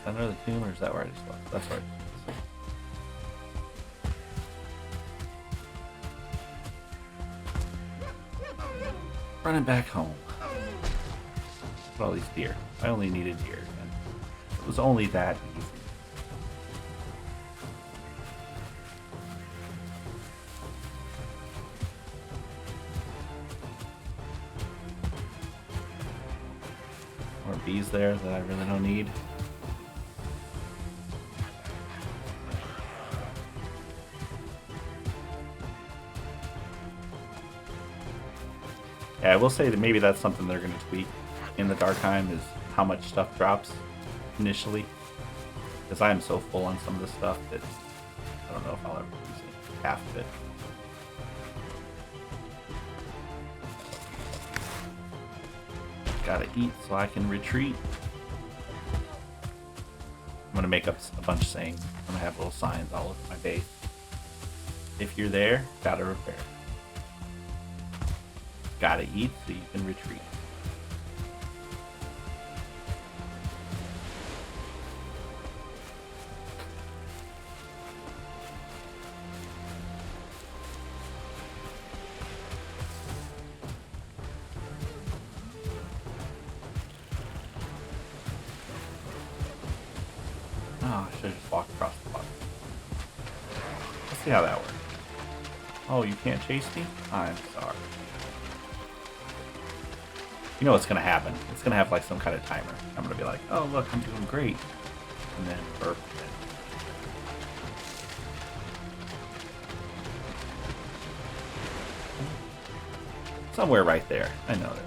Center of the tomb, or is that where I just left? That's right. Running back home. Look at all these deer. I only needed deer. And it was only that easy. bees there that I really don't need. Yeah, I will say that maybe that's something they're going to tweak in the Darkheim, is how much stuff drops initially. Because I am so full on some of this stuff that I don't know if I'll ever use it, half of it. Gotta eat so I can retreat. I'm gonna make up a bunch of sayings. I'm gonna have little signs all over my base. If you're there, gotta repair. Gotta eat so you can retreat. Oh, I should have just walked across the bottom. Let's see how that works. Oh, you can't chase me? I'm sorry. You know what's gonna happen? It's gonna have like some kind of timer. I'm gonna be like, oh look, I'm doing great. And then burp. Somewhere right there. I know that.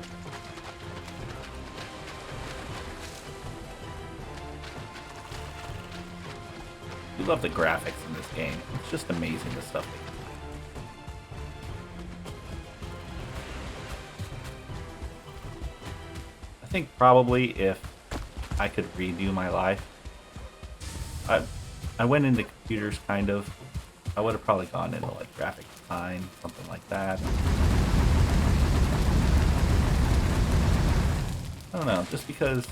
I love the graphics in this game. It's just amazing the stuff they can do. I think probably if I could redo my life, I went into computers kind of. I would have probably gone into like graphic design, something like that. I don't know, just because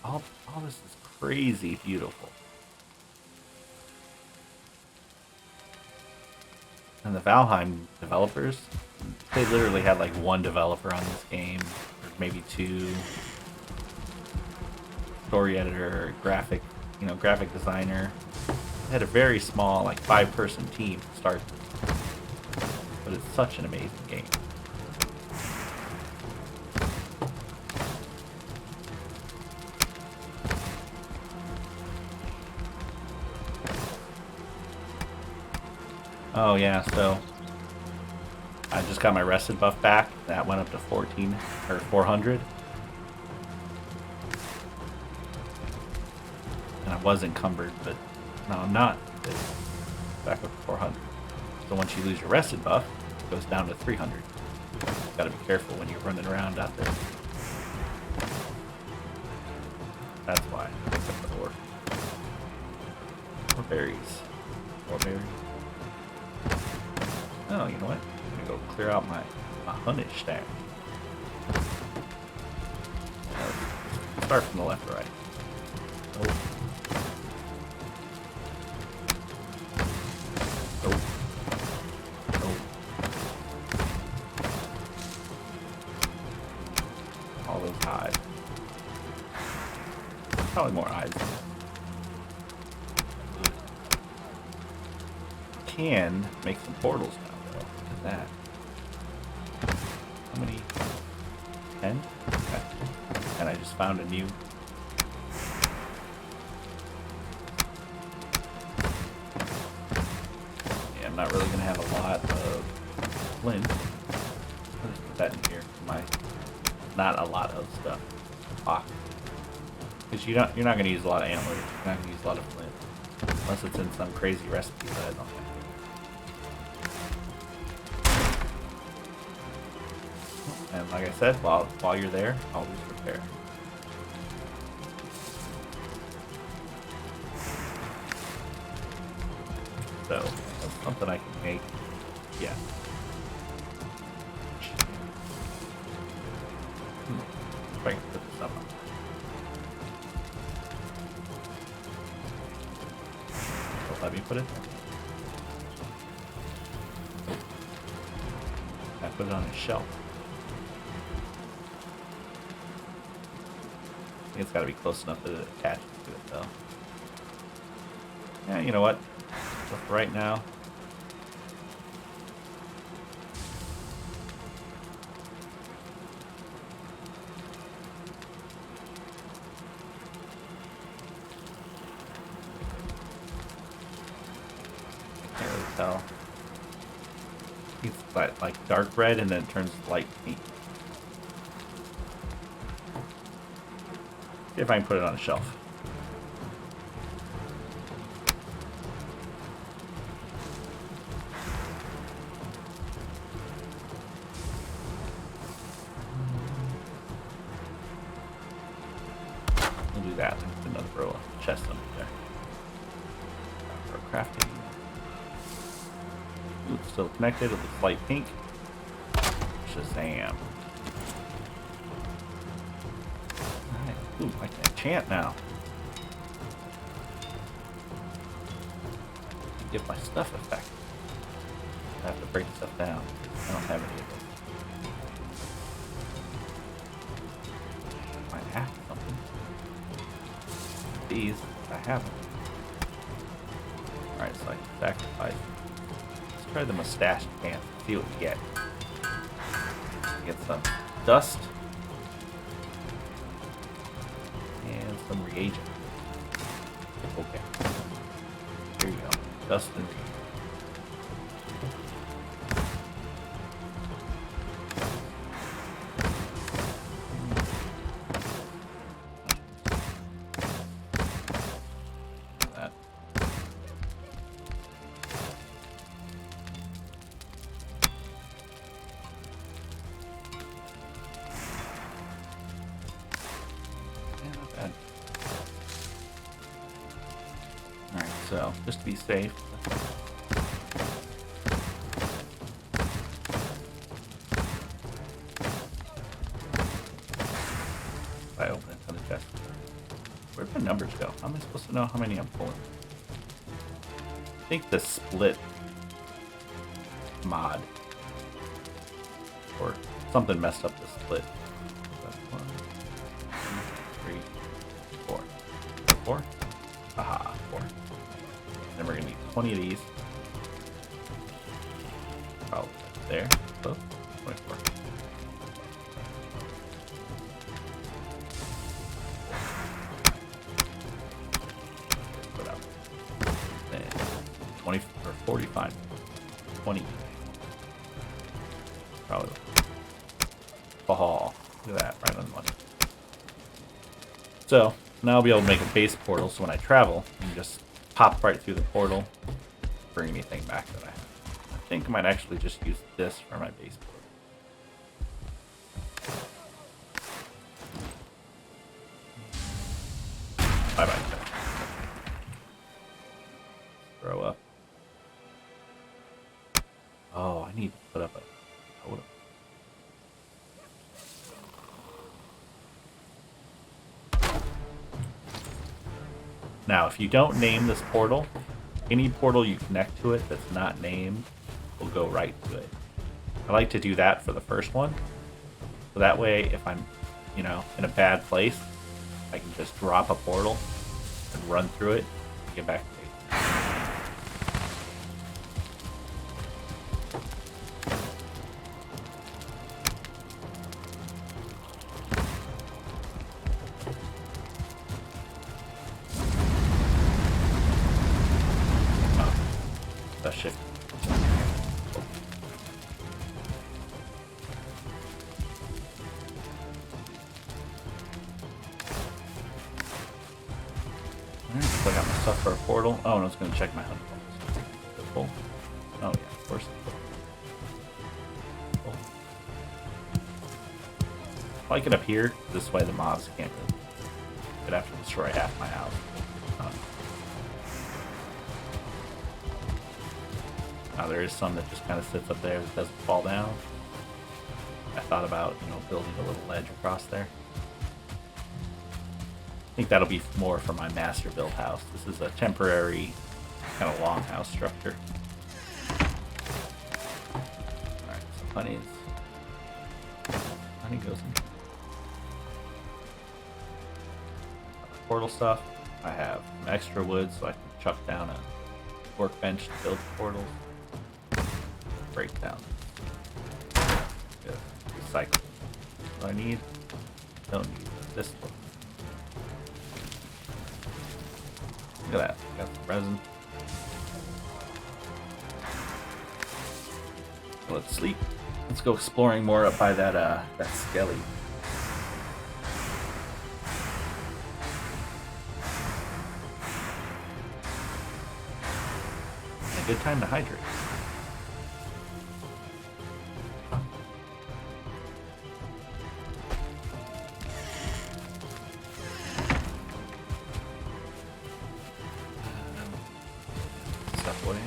all this is crazy beautiful. And the Valheim developers, they literally had like one developer on this game, or maybe two. Story editor, graphic designer. They had a very small, like 5-person team to start this. But it's such an amazing game. Oh yeah, so I just got my rested buff back. That went up to 400. And I was encumbered, but no, I'm not. It's back up to 400. So once you lose your rested buff, it goes down to 300. Gotta be careful when you're running around out there. That's why I picked up the ore. More berries. More berries. Oh, you know what? I'm gonna go clear out my hunnish stack. Start from the left to right. Oh. Oh. Oh. All those hides. Probably more hides. Can make some portals now. Look at that. How many? 10? Okay. And I just found a new. Yeah, I'm not really gonna have a lot of flint. I'll just put that in here. Not a lot of stuff. Because you're not gonna use a lot of antlers. You're not gonna use a lot of flint. Unless it's in some crazy recipe that I don't have. And like I said, while you're there, always repair. So that's something I can make. Yeah. If I can put this up. Let me put it there. I put it on a shelf. I think it's got to be close enough to attach to it, though. Yeah, you know what? So for right now, like dark red and then it turns light pink. See if I can put it on a shelf. We'll do that. Another row of chest under there. For crafting. Ooh, it's still connected. It looks light pink. Shazam. Alright. Ooh, I can enchant now. Give my stuff effect. I have to break stuff down. I don't have any of those. Might have something. These, I haven't. Alright, so I can sacrifice. Let's try the mustache pants. See what we get. Get some dust. And some reagent. Okay. Here you go. Dust and reagent. So, just to be safe. I open it to the chest. Where'd my numbers go? How am I supposed to know how many I'm pulling? I think the split mod. Or something messed up the split. That's 1, 2, 3, 4. 4? Aha, 4. Then we're gonna need 20 of these. Oh, there. Oh, 24. Put up. And 20 or 45. 20. Probably. Oh, look at that, right on the money. So now I'll be able to make a base portal, so when I travel, I can just pop right through the portal, bring anything back that I have. I think I might actually just use this for my base portal. Bye-bye. Throw up. Oh, I need to put up a totem. Now, if you don't name this portal, any portal you connect to it that's not named will go right to it. I like to do that for the first one. So that way, if I'm, in a bad place, I can just drop a portal and run through it and get back to base. Shift. Alright, so I got my stuff for a portal. Oh, and I was going to check my hunt bonus. Is it full? Oh, yeah, of course it's full. If I get up here, this way the mobs can't go. I'd have to destroy half my house. Now there is some that just kind of sits up there that doesn't fall down. I thought about, building a little ledge across there. I think that'll be more for my master build house. This is a temporary kind of longhouse structure. Alright, so honey goes in. Portal stuff. I have some extra wood so I can chuck down a workbench to build portals. Breakdown. Good. Recycle. What do I need? Don't need this one. Look at that. Got some resin. Let's sleep. Let's go exploring more up by that skelly. A good time to hydrate. Stuff away.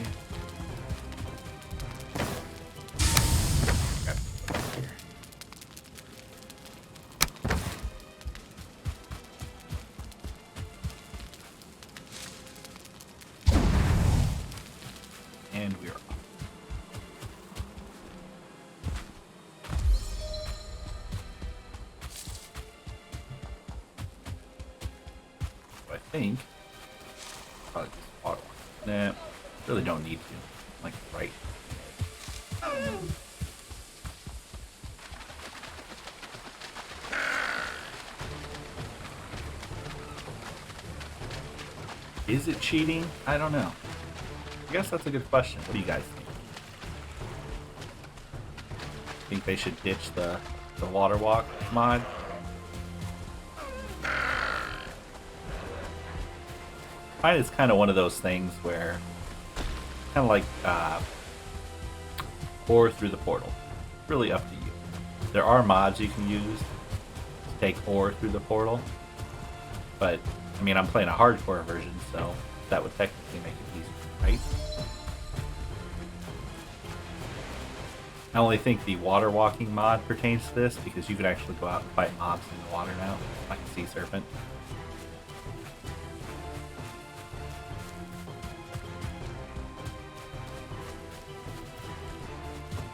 And we are off. I think probably just water. Nah, really don't need to. Like right. Is it cheating? I don't know. I guess that's a good question. What do you guys think? Think they should ditch the water walk mod? Mine is kind of one of those things where, kind of like ore through the portal. Really up to you. There are mods you can use to take ore through the portal, but I mean I'm playing a hardcore version, so that would technically make it easier, right? I only think the water walking mod pertains to this because you can actually go out and fight mobs in the water now, like a sea serpent.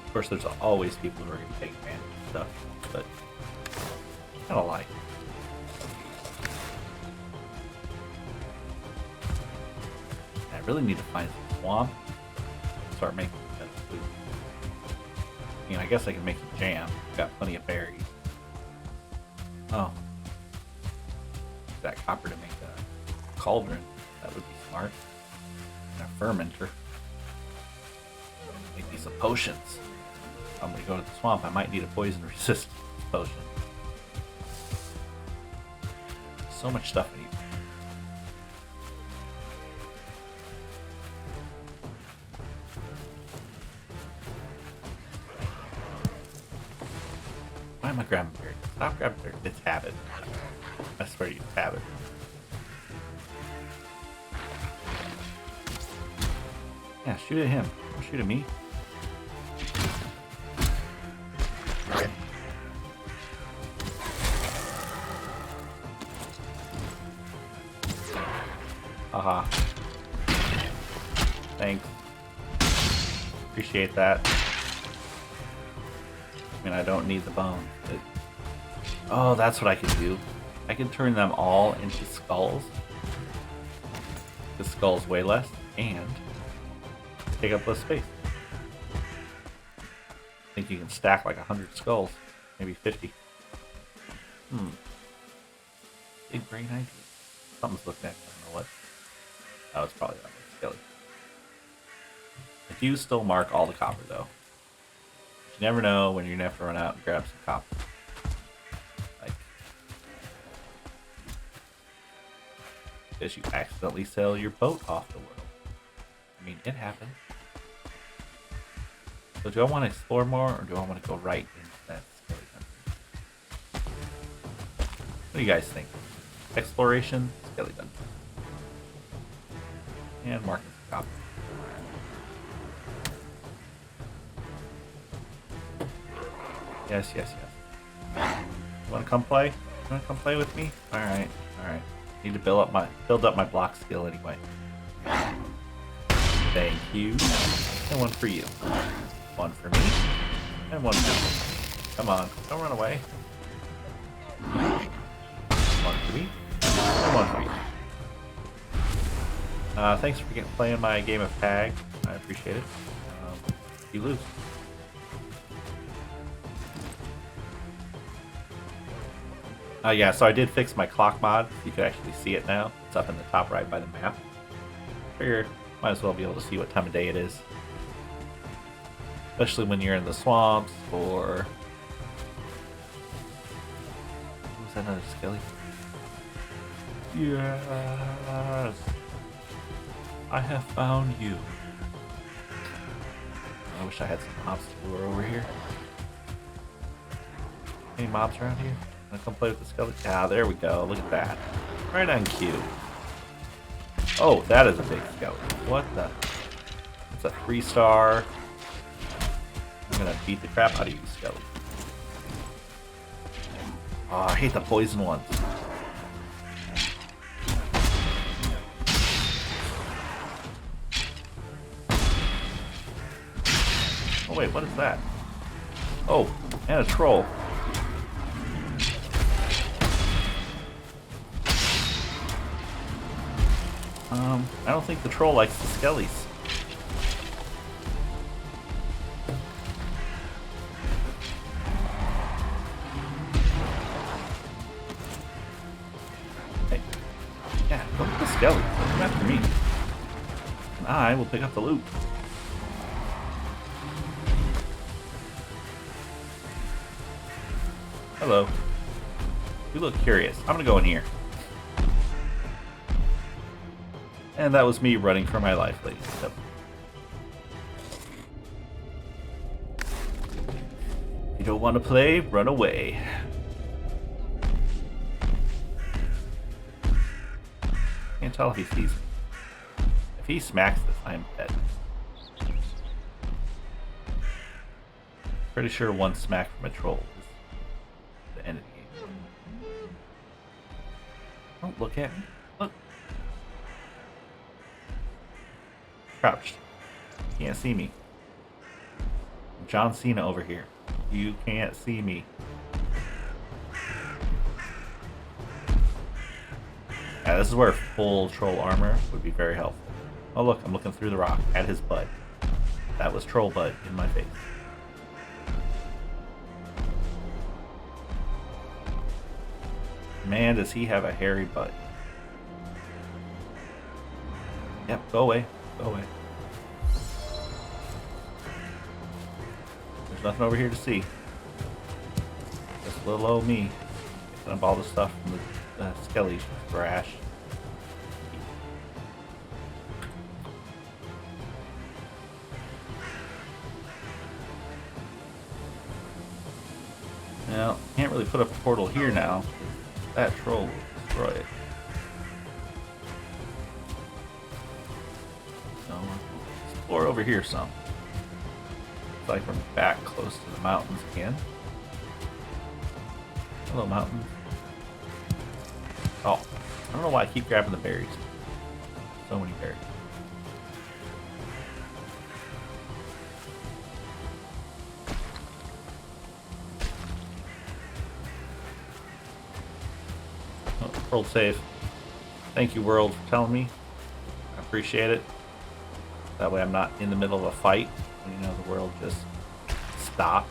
Of course, there's always people who are going to take advantage of stuff, but I don't like. I really need to find some swamp. Start making better food. I mean, I guess I can make some jam. Got plenty of berries. Oh. That copper to make a cauldron. That would be smart. And a fermenter. Make me some potions. I'm gonna go to the swamp. I might need a poison resistance potion. So much stuff I need. Why am I grabbing berries? Stop grabbing berries. It's habit. I swear to you, it's habit. Yeah, shoot at him. Don't shoot at me. Haha. Thanks. Appreciate that. I mean, I don't need the bone. Oh, that's what I could do. I can turn them all into skulls. The skulls weigh less and take up less space. I think you can stack like 100 skulls, maybe 50. Big brain idea. Something's looking at me. I don't know what. Oh, it's probably that one. Skelly. I do still mark all the copper though. You never know when you're gonna have to run out and grab some copper. Like, because you accidentally sell your boat off the world. I mean, it happens. So do I want to explore more, or do I want to go right into that skelly country? What do you guys think? Exploration, skelly country. And marking some copper. Yes, yes, yes. You wanna come play? You wanna come play with me? Alright, alright. Need to build up my block skill anyway. Thank you. And one for you. One for me. And one for you. Come on, don't run away. One for me. And one for you. Thanks for playing my game of tag. I appreciate it. You lose. Yeah, so I did fix my clock mod. You can actually see it now. It's up in the top right by the map. Figured might as well be able to see what time of day it is. Especially when you're in the swamps or... Was that another skelly? Yes! I have found you. I wish I had some mobs to lure over here. Any mobs around here? Wanna come play with the skeleton? Ah, there we go. Look at that. Right on cue. Oh, that is a big skeleton. What the? It's a 3-star. I'm gonna beat the crap out of you, skeleton. Oh, I hate the poison ones. Oh wait, what is that? Oh, and a troll. I don't think the troll likes the skellies. Hey, yeah, look at the skelly. Come after me. And I will pick up the loot. Hello. You look curious. I'm gonna go in here. And that was me running for my life, ladies and gentlemen. If you don't want to play, run away. Can't tell if he sees me. If he smacks this, I'm dead. Pretty sure one smack from a troll is the end of the game. Don't look at me. Look. Crouched. You can't see me. John Cena over here. You can't see me. Yeah, this is where full troll armor would be very helpful. Oh look, I'm looking through the rock at his butt. That was troll butt in my face. Man, does he have a hairy butt. Yep, go away. Go away. There's nothing over here to see. Just little old me. Picking up all the stuff from the skelly trash. Now, can't really put up a portal here now. That troll will destroy it. So, explore over here some. Looks like we're back close to the mountains again. Hello, mountains. Oh, I don't know why I keep grabbing the berries. So many berries. Oh, world save. Thank you, world, for telling me. I appreciate it. That way I'm not in the middle of a fight. You know, the world just stops.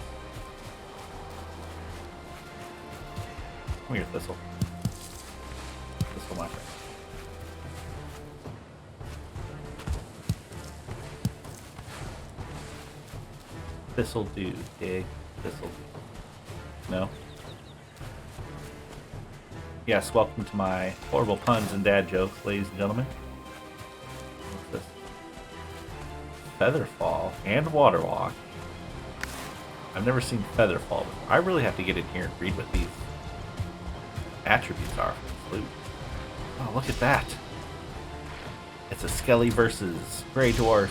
Come here, Thistle. Thistle, my friend. Thistle dude, dig. Thistle dude. No? Yes, welcome to my horrible puns and dad jokes, ladies and gentlemen. What's this? Featherfall and Waterwalk. I've never seen Featherfall before. I really have to get in here and read what these attributes are for this loot. Oh, look at that. It's a Skelly versus Grey Dwarf.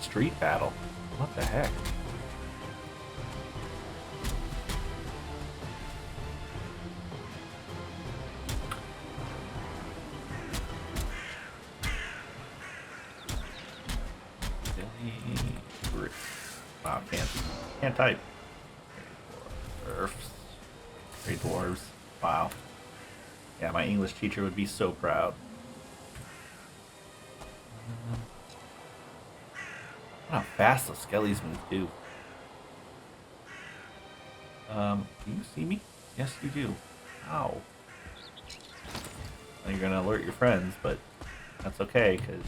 Street battle. What the heck? Wow, can't type. Grey dwarves. Wow. Yeah, my English teacher would be so proud. How fast those skellies move too. Do you see me? Yes, you do. Ow. Well, you're gonna alert your friends, but that's okay, because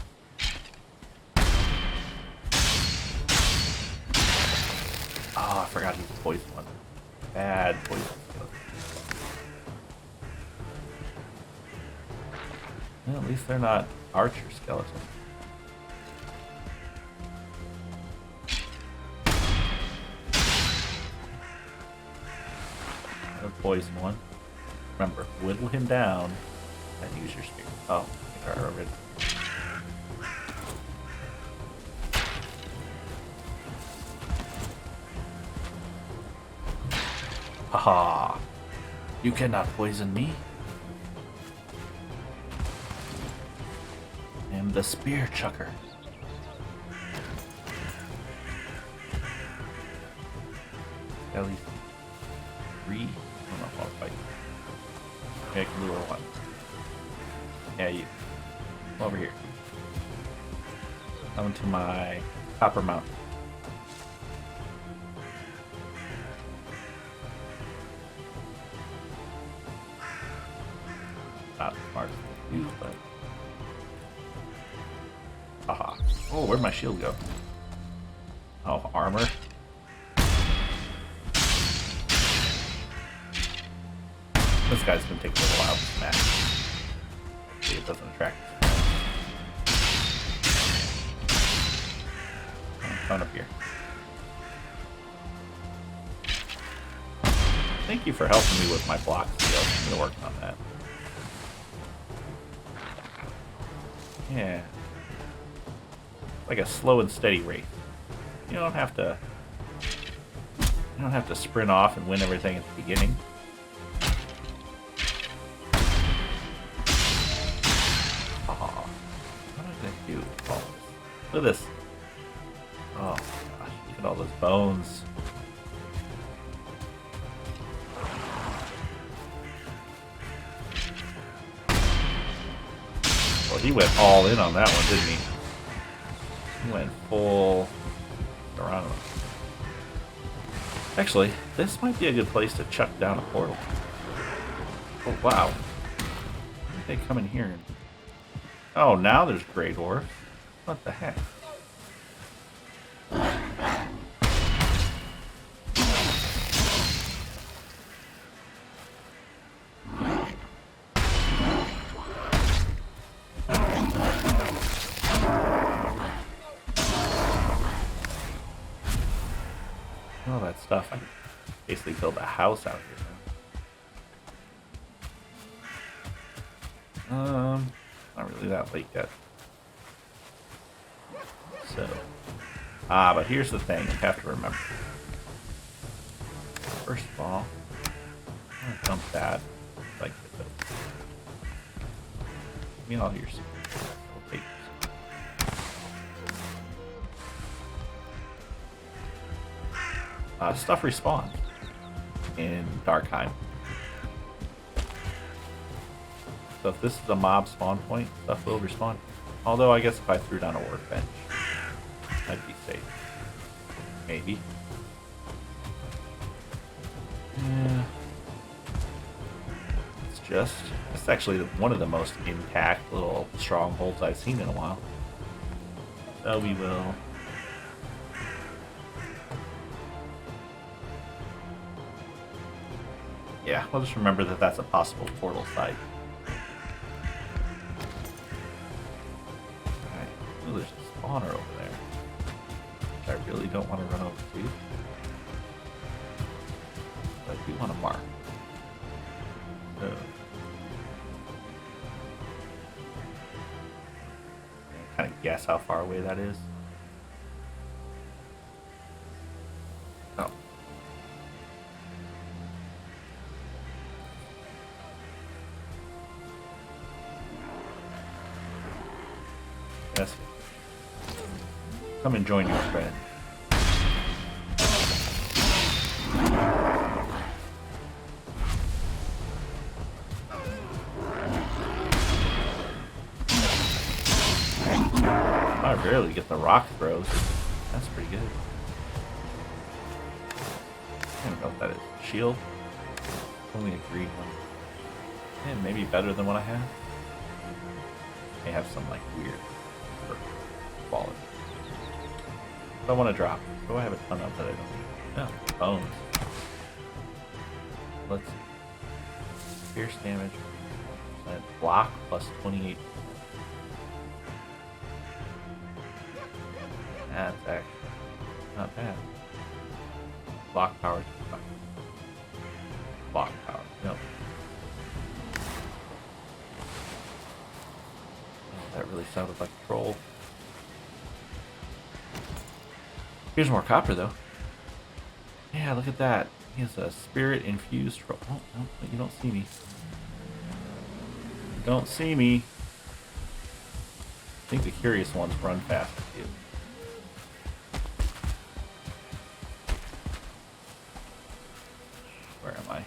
forgot he's a poison one. Bad poison. Well, at least they're not archer skeletons. Another poison one. Remember, whittle him down and use your spear. Oh, I think I already. Haha! You cannot poison me. I am the spear chucker. At least 3. I don't know if I'll fight. Maybe I can lure 1. Yeah, you. Come over here. Come to my copper mountain. Not the smartest thing to do, but. Haha. Oh, where'd my shield go? Oh, armor. This guy's gonna take a little while to smash. See, it doesn't attract. Come up here. Thank you for helping me with my blocks. I'm gonna work on that. Yeah. Like a slow and steady race. You don't have to sprint off and win everything at the beginning. Look at this. Oh gosh, look at all those bones. Well, he went all in on that one, didn't he? He went full around. Actually, this might be a good place to chuck down a portal. Oh wow. They come in here. Oh, now there's Grey Dwarfs. What the heck? All that stuff. I basically built a house out here. Not really that late yet. So, but here's the thing you have to remember. First of all, I'm gonna dump that like this. Give me all your stuff. I'll take this. Stuff respawns in Darkheim. So if this is a mob spawn point, stuff will respawn. Although I guess if I threw down a workbench, I'd be safe. Maybe. Yeah. It's actually one of the most intact little strongholds I've seen in a while. So we will. Yeah, we'll just remember that that's a possible portal site. Alright, ooh, there's a spawner over there. Which I really don't want to run over to. But I do want to mark. So. Kind of guess how far away that is. Oh. Yes. Come and join your friend. I rarely get the rock throws. That's pretty good. I don't know what that is. Shield? Only a green one. And maybe better than what I have. May have some like weird quality. What do I want to drop? What do I have a ton of that I don't need? Oh, bones. Let's see. Pierce damage. Block plus 28. That's actually not bad. Block power. Block power. No. Oh, that really sounded like a troll. Here's more copper, though. Yeah, look at that. He has a spirit-infused troll. Oh, no, you don't see me. You don't see me. I think the curious ones run faster, too. Where am I?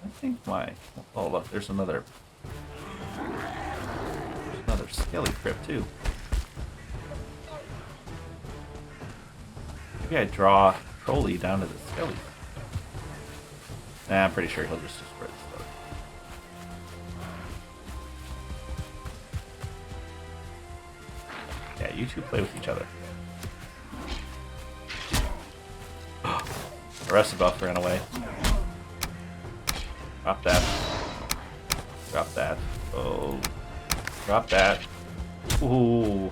I think my... Oh, look, there's another skelly crypt, too. Maybe I draw Trolley down to the skelly. Nah, I'm pretty sure he'll just destroy the stuff. Yeah, you two play with each other. The rest of the buff ran away. Drop that. Drop that. Oh. Drop that. Ooh.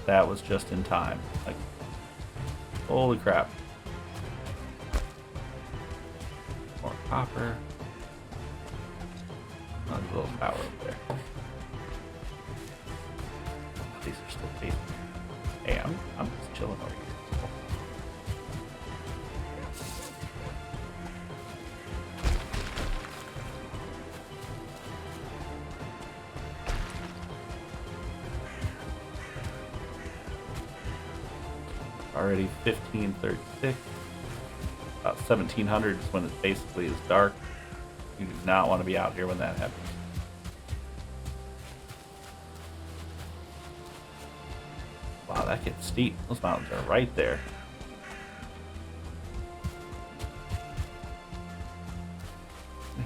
That was just in time. Like, holy crap. More copper. Another little power over there. These are still tasty. Hey, I'm just chilling over here. Already 1536. About 1700 is when it basically is dark. You do not want to be out here when that happens. Wow, that gets steep. Those mountains are right there.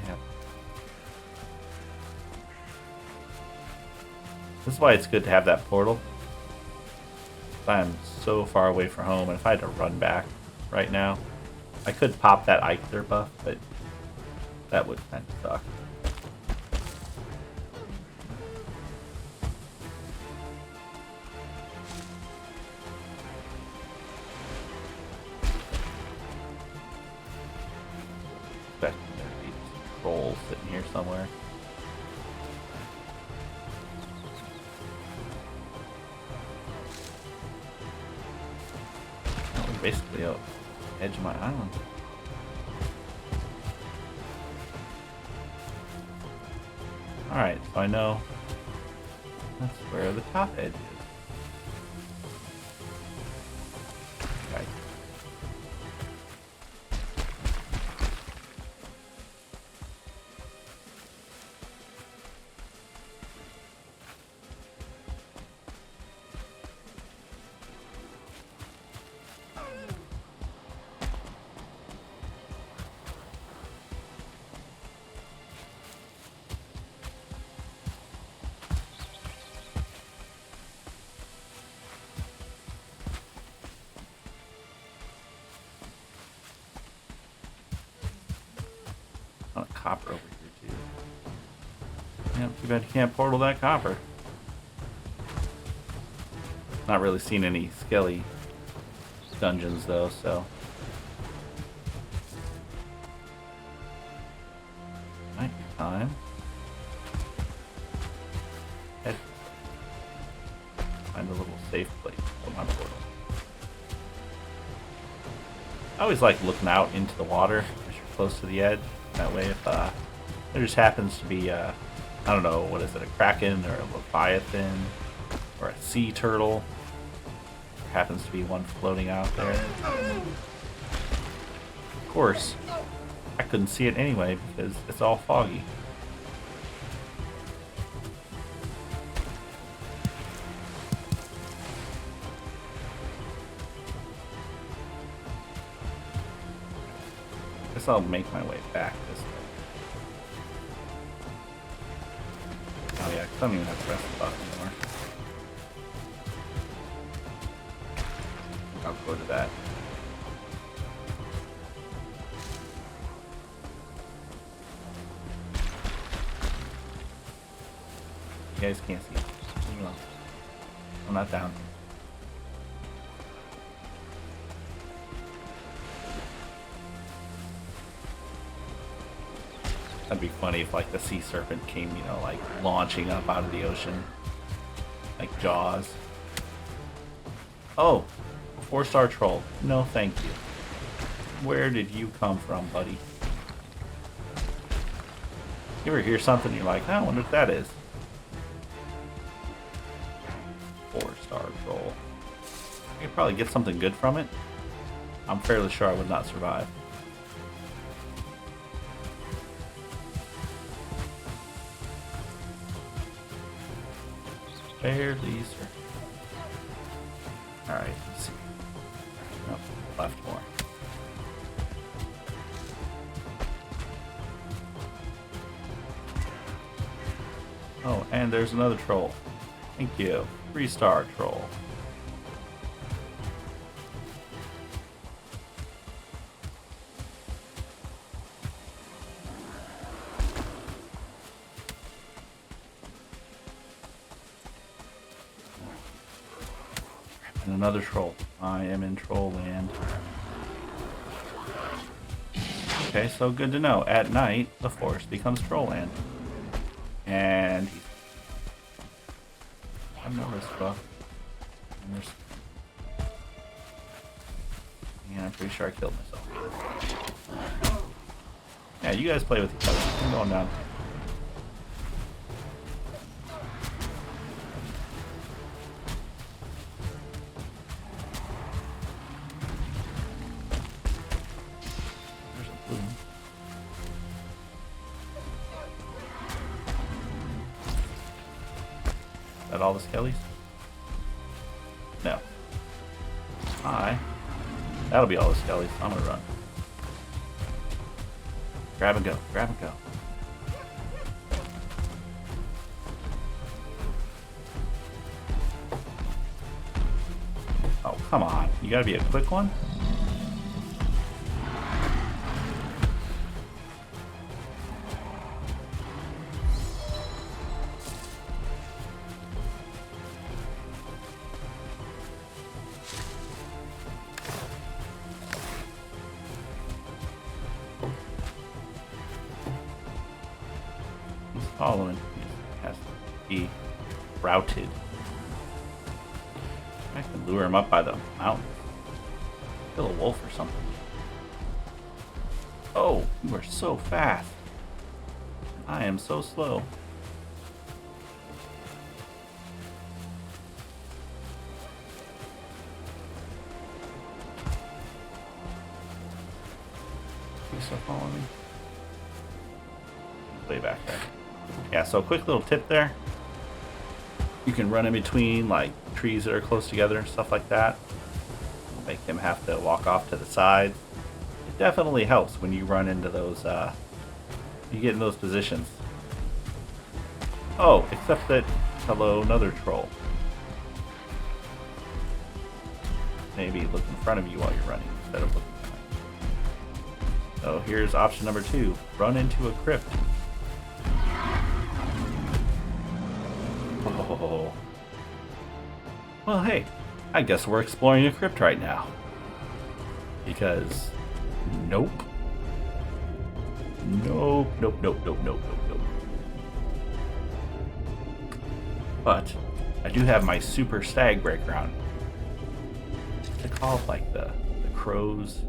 Yeah. This is why it's good to have that portal. I'm so far away from home, and if I had to run back right now, I could pop that Eichler buff, but that would kind of suck. Expecting there to be just trolls sitting here somewhere. Basically out the edge of my island. Alright, so I know that's where the top edge is. Okay. Copper over here too. Yeah, too bad you can't portal that copper. Not really seen any skelly dungeons though, so. Might be time. Head. Find a little safe place. Oh, my portal. I always like looking out into the water as you're close to the edge. That way, if there just happens to be, I don't know, what is it, a kraken or a leviathan or a sea turtle, there happens to be one floating out there. Of course, I couldn't see it anyway because it's all foggy. Guess I'll make my way back this way. Oh yeah, 'cause I don't even have to press the button anymore. I'll go to that. You guys can't see. Leave me alone. I'm not down. That'd be funny if like the sea serpent came, you know, like launching up out of the ocean. Like Jaws. Oh, 4-star troll. No thank you. Where did you come from, buddy? You ever hear something you're like, I wonder what that is. 4-star troll. You could probably get something good from it. I'm fairly sure I would not survive. Fairly certain. Alright, let's see. Nope, left more. Oh, and there's another troll. Thank you. 3-star troll. And another troll. I am in troll land. Okay, so good to know. At night, the forest becomes troll land. And I know this stuff. And I'm pretty sure I killed myself. Yeah, you guys play with each other. I'm going down. There's a blue. Is that all the skellies? No. Hi. That'll be all the skellies. I'm gonna run. Grab and go. Grab and go. Oh, come on. You gotta be a quick one? Following. He has to be routed. I can lure him up by the mountain. Kill a wolf or something. Oh, you are so fast. I am so slow. You still following me? Way back there. Yeah, so quick little tip there. You can run in between like trees that are close together and stuff like that. Make him have to walk off to the side. It definitely helps when you run into those, you get in those positions. Oh, except that, hello, another troll. Maybe look in front of you while you're running instead of looking behind. So here's option number 2. Run into a crypt. Oh. Well, hey, I guess we're exploring a crypt right now. Because, nope. Nope, nope, nope, nope, nope, nope, nope. But, I do have my super stag breaker on. What's it called? Like the crows?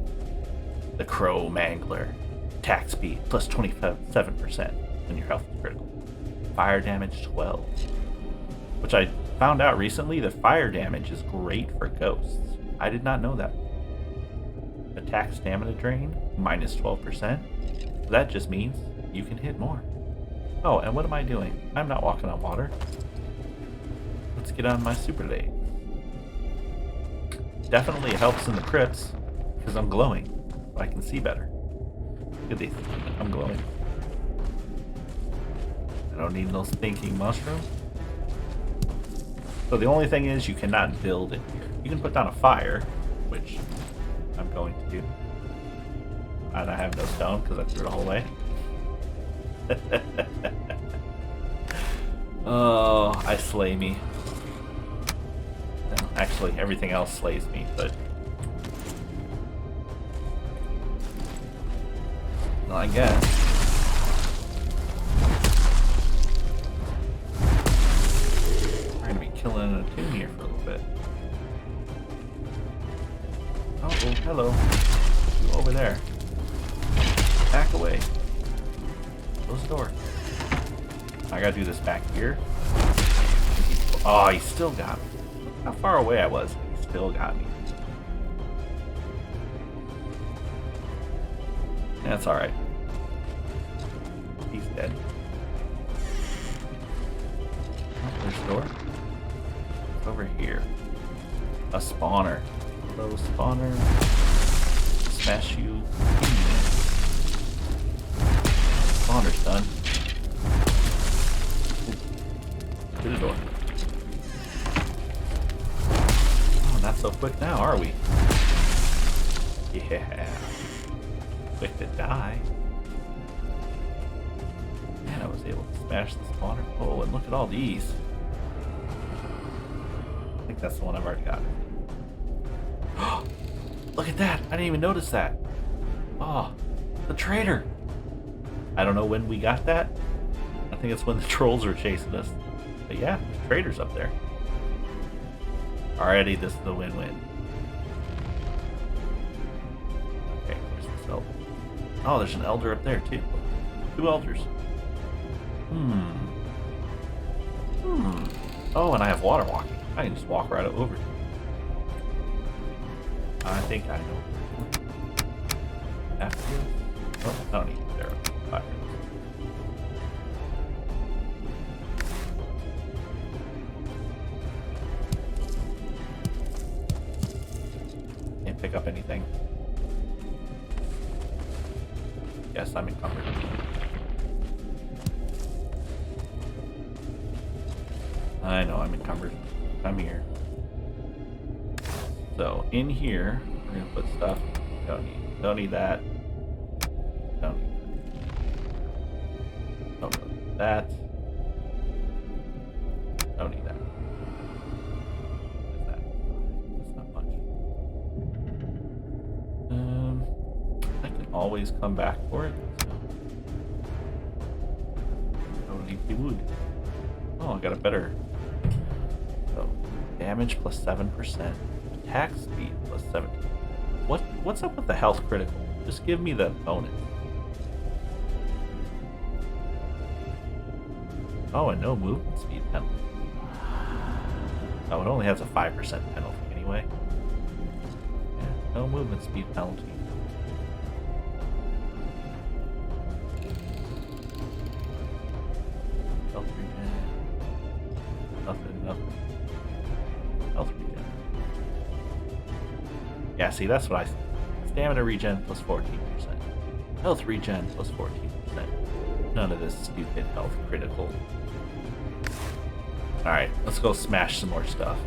The crow mangler. Attack speed plus 27% when your health is critical. Fire damage 12. Which I found out recently that fire damage is great for ghosts. I did not know that. Attack stamina drain, minus 12%. That just means you can hit more. Oh, and what am I doing? I'm not walking on water. Let's get on my super legs. Definitely helps in the crypts, because I'm glowing. I can see better. Look at these. I'm glowing. I don't need no stinking mushroom. So the only thing is you cannot build in here. You can put down a fire, which I'm going to do. And I have no stone because I threw it all away. Oh, I slay me. No, actually, everything else slays me, but... Well, I guess. We're gonna be killing a tune here for a little bit. Oh, hello. You over there. Back away. Close the door. I gotta do this back here. Oh, he still got me. Look how far away I was. He still got me. That's alright. He's dead. Oh, there's the door. Over here. A spawner. Hello, spawner. Smash you. Spawner's done. To the door. Oh, not so quick now, are we? Yeah. Quick to die. Man, I was able to smash the spawner. Oh, and look at all these. I think that's the one I've already got. Look at that! I didn't even notice that. Oh, the traitor. I don't know when we got that. I think it's when the trolls were chasing us. But yeah, there's traders up there. Already, this is the win-win. Okay, where's this elder? Oh, there's an elder up there, too. 2 elders. Oh, and I have water walking. I can just walk right over. I think I know. After this? Oh, I don't need to arrow. Fire. Can't pick up anything. Yes, I'm encumbered. I know I'm encumbered. I'm here. So in here, we're gonna put stuff. Don't need that. Don't need that. Don't need that. What's that? That's not much. I can always come back for it. Don't need the wood. Oh, I got a better. So damage plus 7%. Attack speed plus 17. What's up with the health critical? Just give me the bonus. Oh, and no movement speed penalty. Oh, it only has a 5% penalty anyway. Yeah, no movement speed penalty. Health regen. Nothing. Health regen. Yeah, see, that's what I said. Stamina regen plus 14%. Health regen plus 14%. None of this stupid health critical. Alright, let's go smash some more stuff.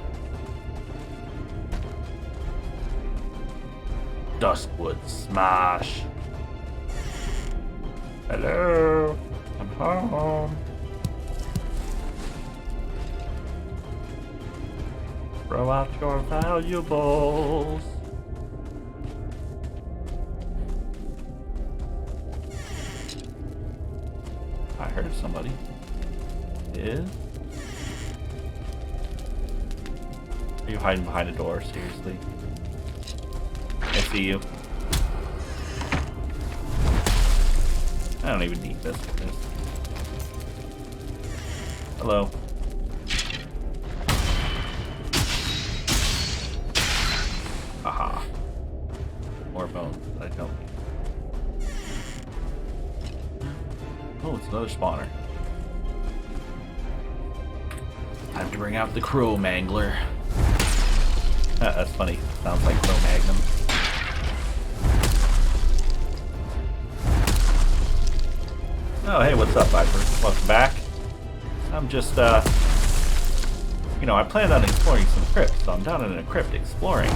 Duskwood smash. Hello, I'm home. Throw out your valuables. I heard somebody. Is? Are you hiding behind a door? Seriously? I see you. I don't even need this. Hello. Haha. More bones that I don't need. Oh, it's another spawner. Time to bring out the Crow Mangler. That's funny. Sounds like Crow Magnum. Oh, hey, what's up, Viper? Welcome back. I'm just, you know, I planned on exploring some crypts, so I'm down in a crypt exploring.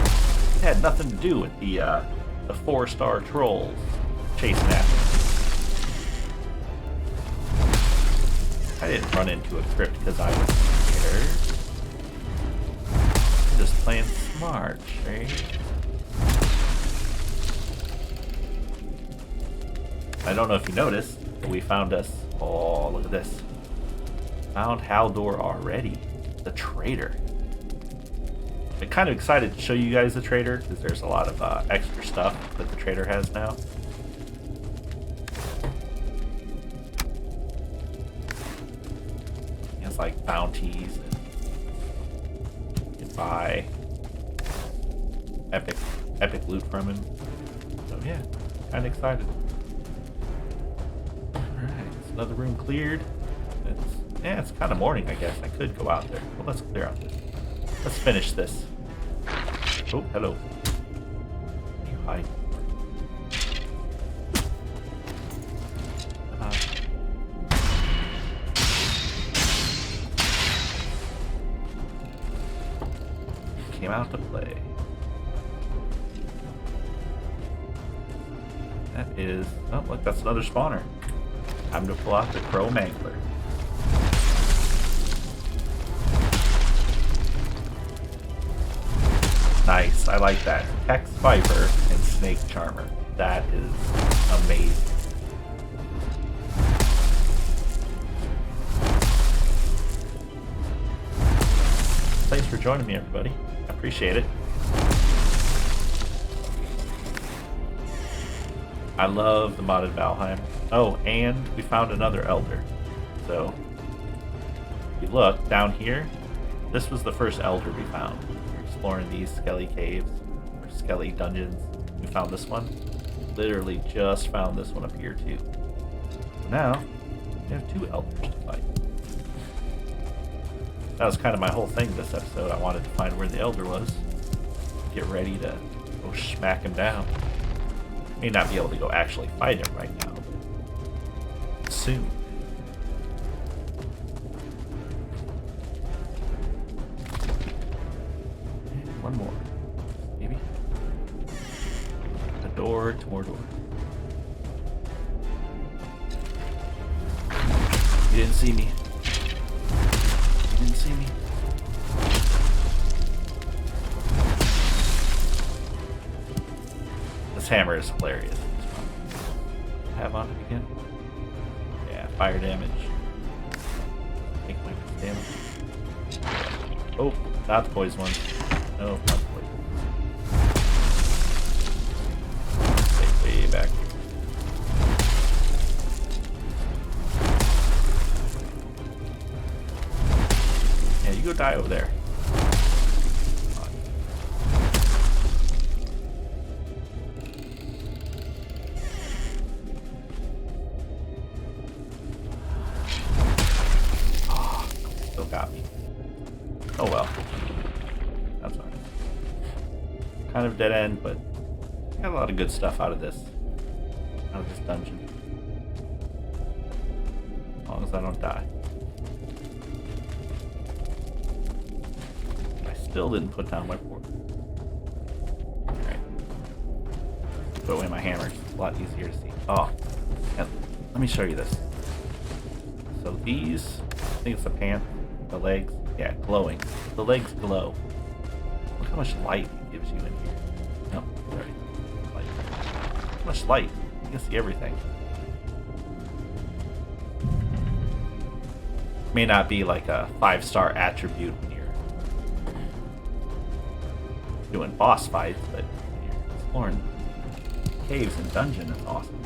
It had nothing to do with the 4-star trolls chasing after me. I didn't run into a crypt because I was scared. I'm just playing smart, right? I don't know if you noticed, but we found us. Oh, look at this. Found Haldor already. The traitor. I'm kind of excited to show you guys the trader because there's a lot of extra stuff that the trader has now. He has like bounties and you can buy epic loot from him. So yeah, kind of excited. Alright, it's another room cleared. It's kind of morning, I guess. I could go out there. Well, let's clear out this. Let's finish this. Oh, hello. You hide. Came out to play. That is... Oh, look, that's another spawner. Time to pull out the Crow Mangler. Nice, I like that. Hex Viper and Snake Charmer. That is amazing. Thanks for joining me, everybody. I appreciate it. I love the modded Valheim. Oh, and we found another Elder. So, if you look down here, this was the first Elder we found. Exploring these Skelly caves or Skelly dungeons. We found this one. Literally just found this one up here too. So now we have 2 elders to fight. That was kind of my whole thing this episode. I wanted to find where the elder was. Get ready to go smack him down. May not be able to go actually fight him right now, but soon. One more. Maybe. A door to more doors. You didn't see me. You didn't see me. This hammer is hilarious. Have on it again. Yeah, fire damage. Take my damage. Oh, not the poison one. No, not the poison. Stay way back. Yeah, you go die over there. Got me. Oh well. That's fine. Kind of dead end, but got a lot of good stuff out of this. Out of this dungeon. As long as I don't die. I still didn't put down my portal. Alright. Put away my hammer. It's a lot easier to see. Oh. And let me show you this. So these, I think it's the pants. The legs, yeah, glowing. The legs glow. Look how much light it gives you in here. No, sorry. Light. How much light? You can see everything. May not be like a 5-star attribute when you're doing boss fights, but when you're exploring caves and dungeon, it's awesome.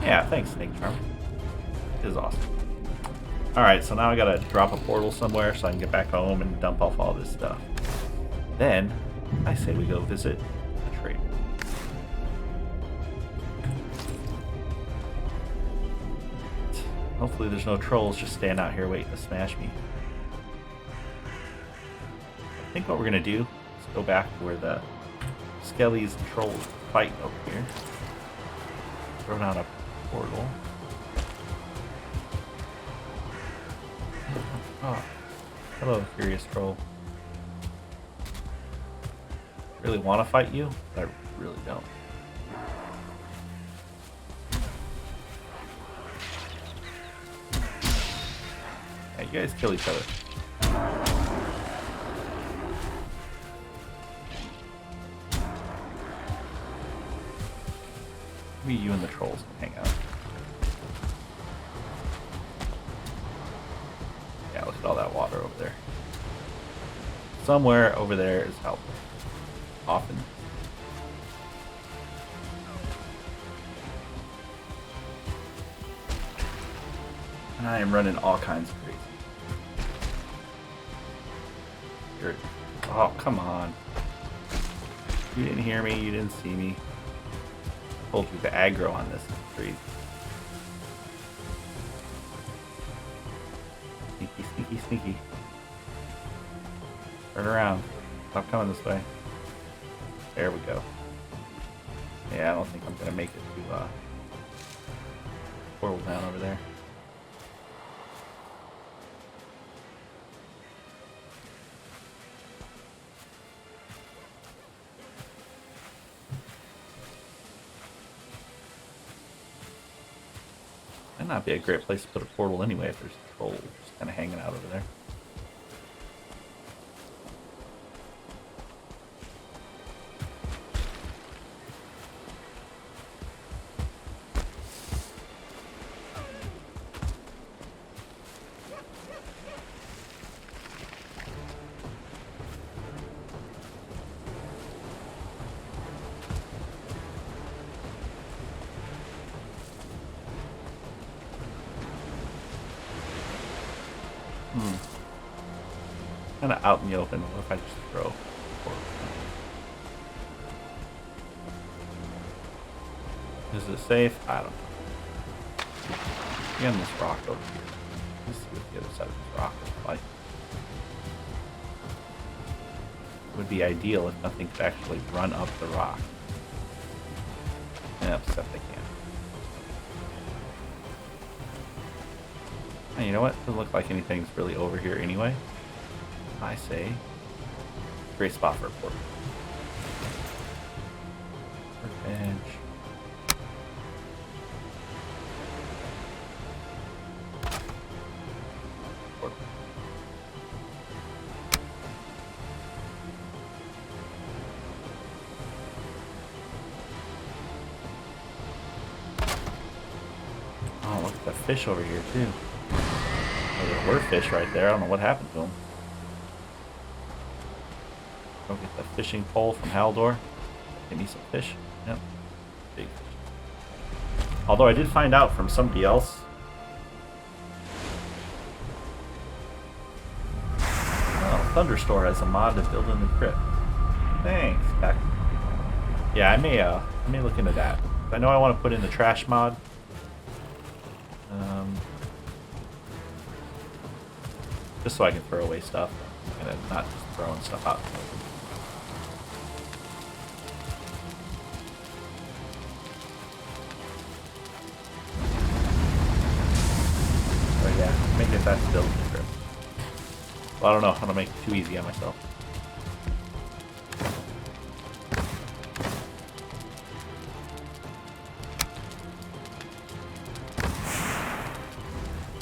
Yeah, thanks, Snake Charmer. Is awesome. Alright, so now I gotta drop a portal somewhere so I can get back home and dump off all this stuff. Then, I say we go visit the trader. Hopefully there's no trolls just standing out here waiting to smash me. I think what we're gonna do is go back to where the Skellies and trolls fight over here. Throw down a portal. Oh, hello, Curious Troll. Really want to fight you, but I really don't. Yeah, you guys kill each other. Maybe you and the trolls can hang out. Yeah, look at all that water over there. Somewhere over there is help. Often. And I am running all kinds of crazy. Oh, come on. You didn't hear me, you didn't see me. I told you the aggro on this is crazy. Sneaky, sneaky, sneaky. Turn around. Stop coming this way. There we go. Yeah, I don't think I'm gonna make it to portal down over there. Might not be a great place to put a portal anyway if there's trolls just kind of hanging out over there. Kind of out in the open. What if I just throw? Is it safe? I don't know. Be on this rock over here. Let's see what the other side of this rock is like. It would be ideal if nothing could actually run up the rock. Yeah, except they can. And you know what? Doesn't look like anything's really over here anyway. I say, great spot for a portal. Bench. Portal. Oh, look at that fish over here too. Oh, there were fish right there. I don't know what happened to them. Go get the fishing pole from Haldor. Give me some fish. Yep. Big fish. Although I did find out from somebody else. Oh, Thunderstore has a mod to build in the crypt. Thanks. Back. Yeah, I may look into that. I know I want to put in the trash mod. Just so I can throw away stuff and not just throwing stuff out. Oh yeah, maybe if that's built in the crypt. Well, I don't know. I don't make it too easy on myself.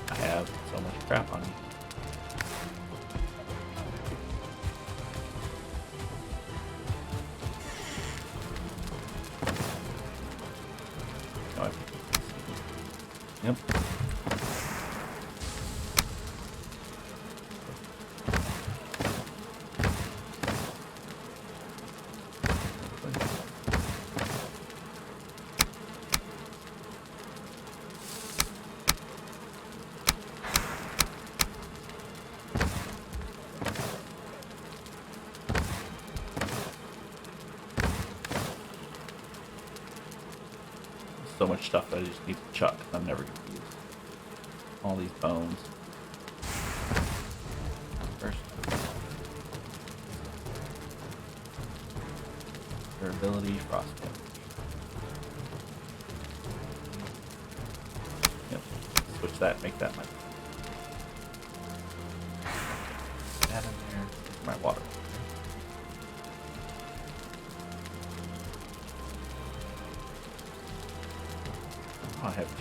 I have so much crap on me. Yep. So much stuff that I just need to chuck. I'm never going to use all these bones. First, durability, frost damage. Yep. Switch that. Make that my. That in there. My water.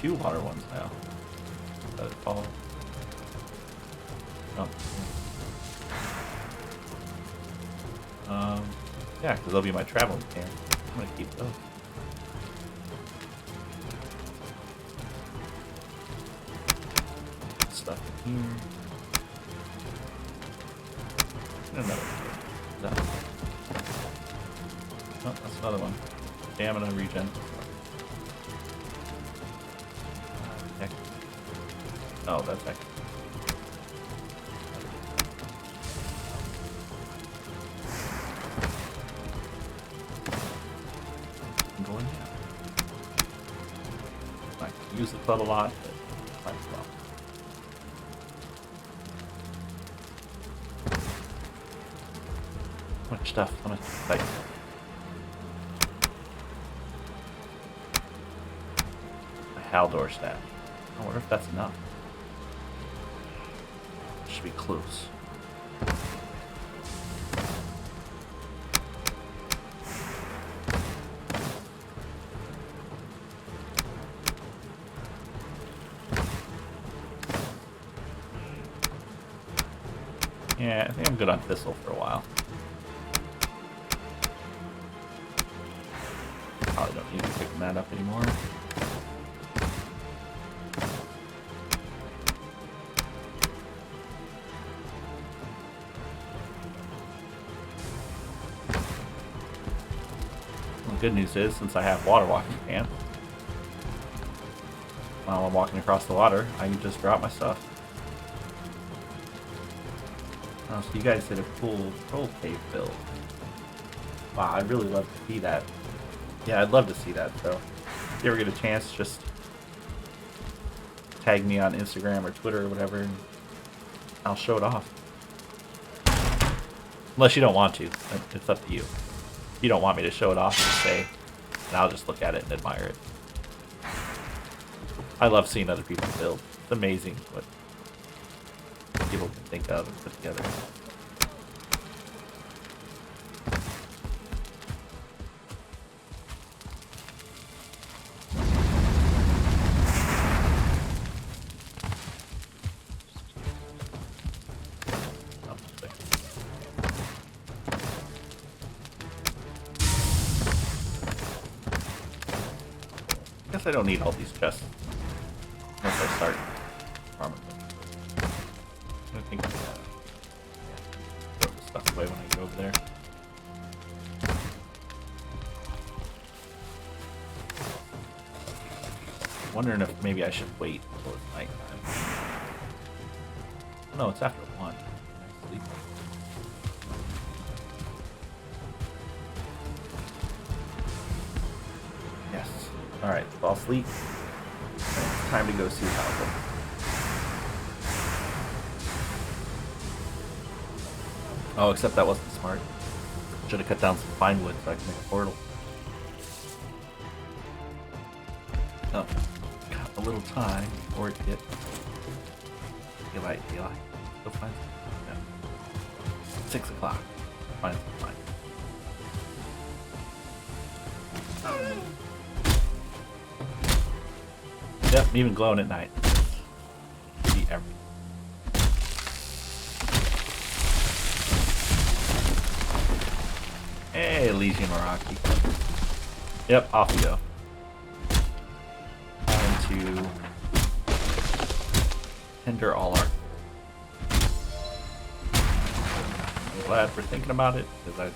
2 water ones now. Let it fall. Oh. Yeah, because they'll be my traveling can. I'm gonna keep those. Stuff in here. And another one. No. Oh, that's another one. Damn it, I regen. Heck. Oh, that's heck. I'm going down. I can use the club a lot, but might as well. So much stuff, so much fight. Haldor staff. I wonder if that's enough. Should be close. Yeah, I think I'm good on Thistle for a while. Probably don't need to pick that up anymore. Good news is, since I have water walking camp, while I'm walking across the water, I can just drop my stuff. Oh, so you guys did a cool troll cave build. Wow, I'd really love to see that. Yeah, I'd love to see that, so if you ever get a chance, just tag me on Instagram or Twitter or whatever, and I'll show it off. Unless you don't want to. It's up to you. If you don't want me to show it off, just say, and I'll just look at it and admire it. I love seeing other people build. It's amazing what people can think of and put together. I don't need all these chests once I start farming them. I think throw the stuff away when I go over there. I'm wondering if maybe I should wait until it's nighttime. No, it's after 1. I sleep. Yes. Alright, fall asleep. It's time to go see Valheim. Oh, except that wasn't smart. Should have cut down some pine wood so I can make a portal. Oh, got a little time before it gets daylight. Go find some. Yeah. 6 o'clock. Find some pine. Yep, even glowing at night. See everything. Hey, Elysian Meraki. Yep, off we go. Time to tender all our. I'm glad we're thinking about it because I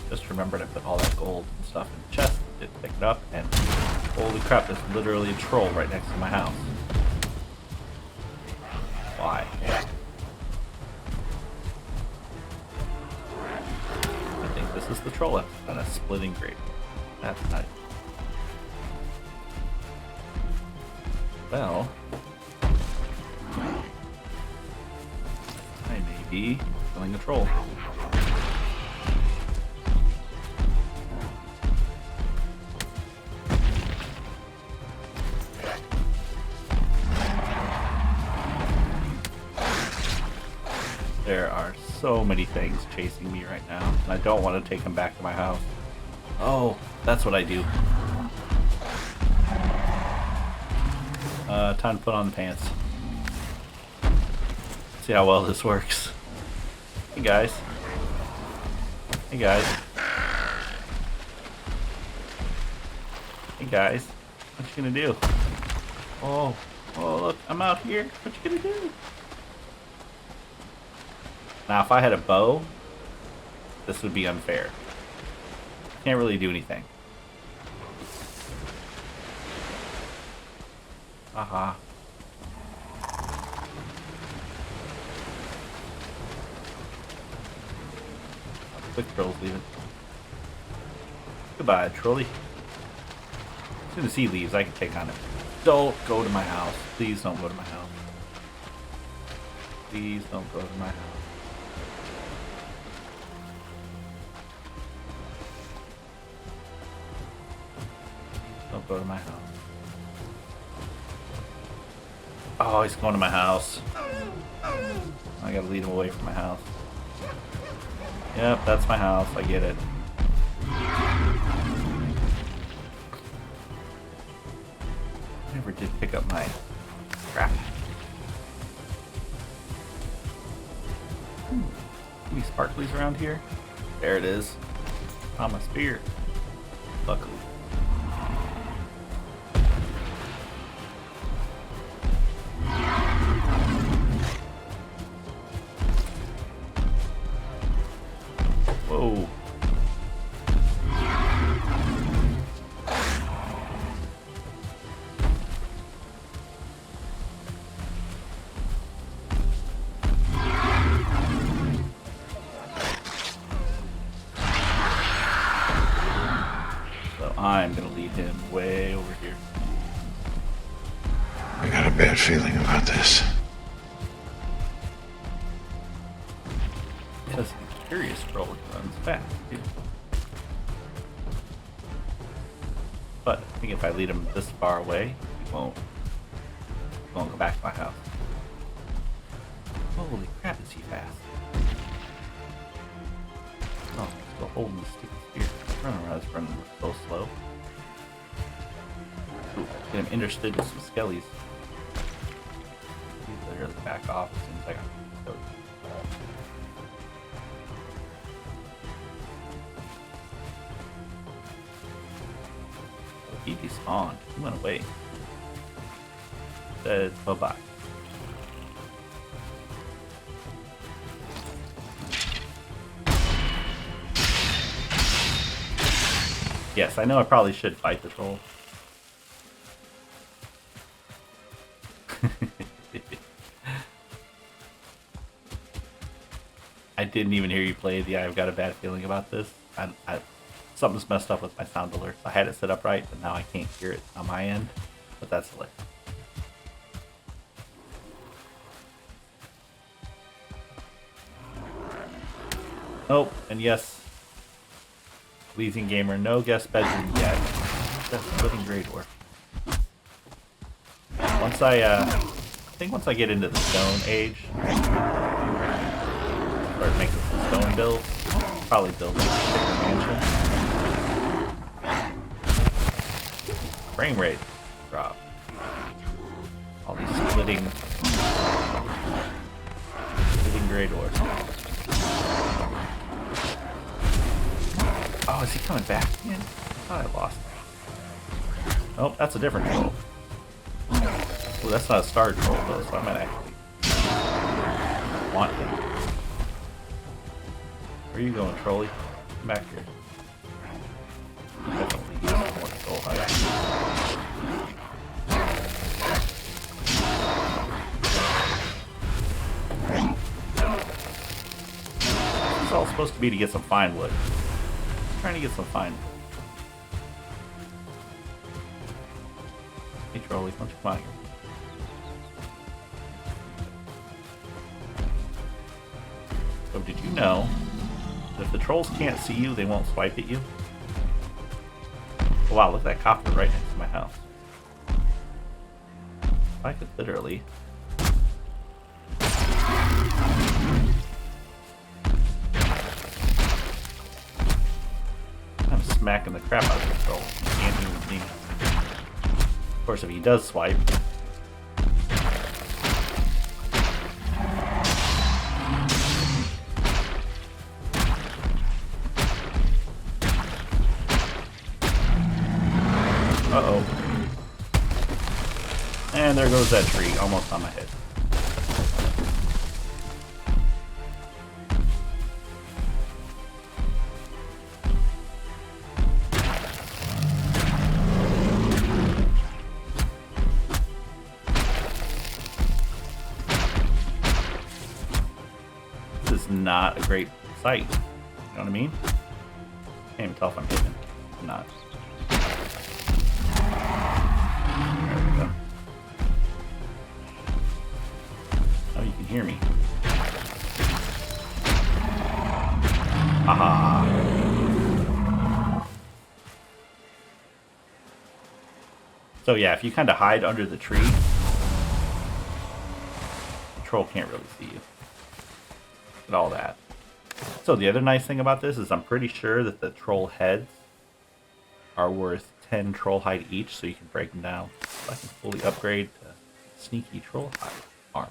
just remembered I put all that gold and stuff in the chest. Didn't pick it up, and holy crap, there's literally a troll right next to my house. Why? I think this is the troll episode and a splitting grate. That's nice. Well, I may be killing a troll. There are so many things chasing me right now, and I don't want to take them back to my house. Oh, that's what I do. Time to put on the pants. See how well this works. Hey guys. Hey guys. Hey guys. What you gonna do? Oh, look, I'm out here. What you gonna do? Now, if I had a bow, this would be unfair. Can't really do anything. Aha. Quick troll's leaving. Goodbye, trolley. As soon as he leaves, I can take on him. Don't go to my house. Please don't go to my house. Please don't go to my house. Don't go to my house. Oh, he's going to my house. I gotta lead him away from my house. Yep, that's my house. I get it. Never did pick up my crap. Any sparklies around here? There it is. On my spear. Luckily. Whoa. So I'm gonna lead him way over here. I got a bad feeling about this. Because curious troll runs fast, too. But I think if I lead him this far away, he won't go back to my house. Holy crap, is he fast? Oh, he's still holding the stupid spear. Running around, he's running so slow. Ooh, get him interested with some skellies. He's literally back off as soon as I got him. He despawned. He went away. Says bye-bye. Yes, I know I probably should fight the troll. I didn't even hear you play the I've got a bad feeling about this. Something's messed up with my sound alerts. I had it set up right, but now I can't hear it on my end. But that's hilarious. Oh, and yes, Leasing Gamer, no guest bedroom yet. Just living Grey Dwarf. Once I think once I get into the Stone Age, start making some stone builds, probably build a bigger mansion. Frame rate drop. All these splitting Grey Dwarfs. Oh, is he coming back again? I thought I lost him. Oh, that's a different troll. Oh, that's not a star troll though, so I might actually want him. Where are you going, trolley? Come back here. Definitely use more troll hide. It's all supposed to be to get some fine wood. I'm trying to get some fine wood. Hey trolley, why don't you come out here? So did you know that if the trolls can't see you, they won't swipe at you? Oh, wow, look at that copper right next to my house. I could literally... I'm smacking the crap out of this troll. He can't even see me. Of course, if he does swipe, there goes that tree, almost on my head. This is not a great sight. You know what I mean? Can't even tell if I'm hitting. I'm not. There we go. Oh, you can hear me. Aha. So yeah, if you kind of hide under the tree, the troll can't really see you. And all that. So the other nice thing about this is I'm pretty sure that the troll heads are worth 10 troll hide each, so you can break them down. So I can fully upgrade to sneaky troll hide armor.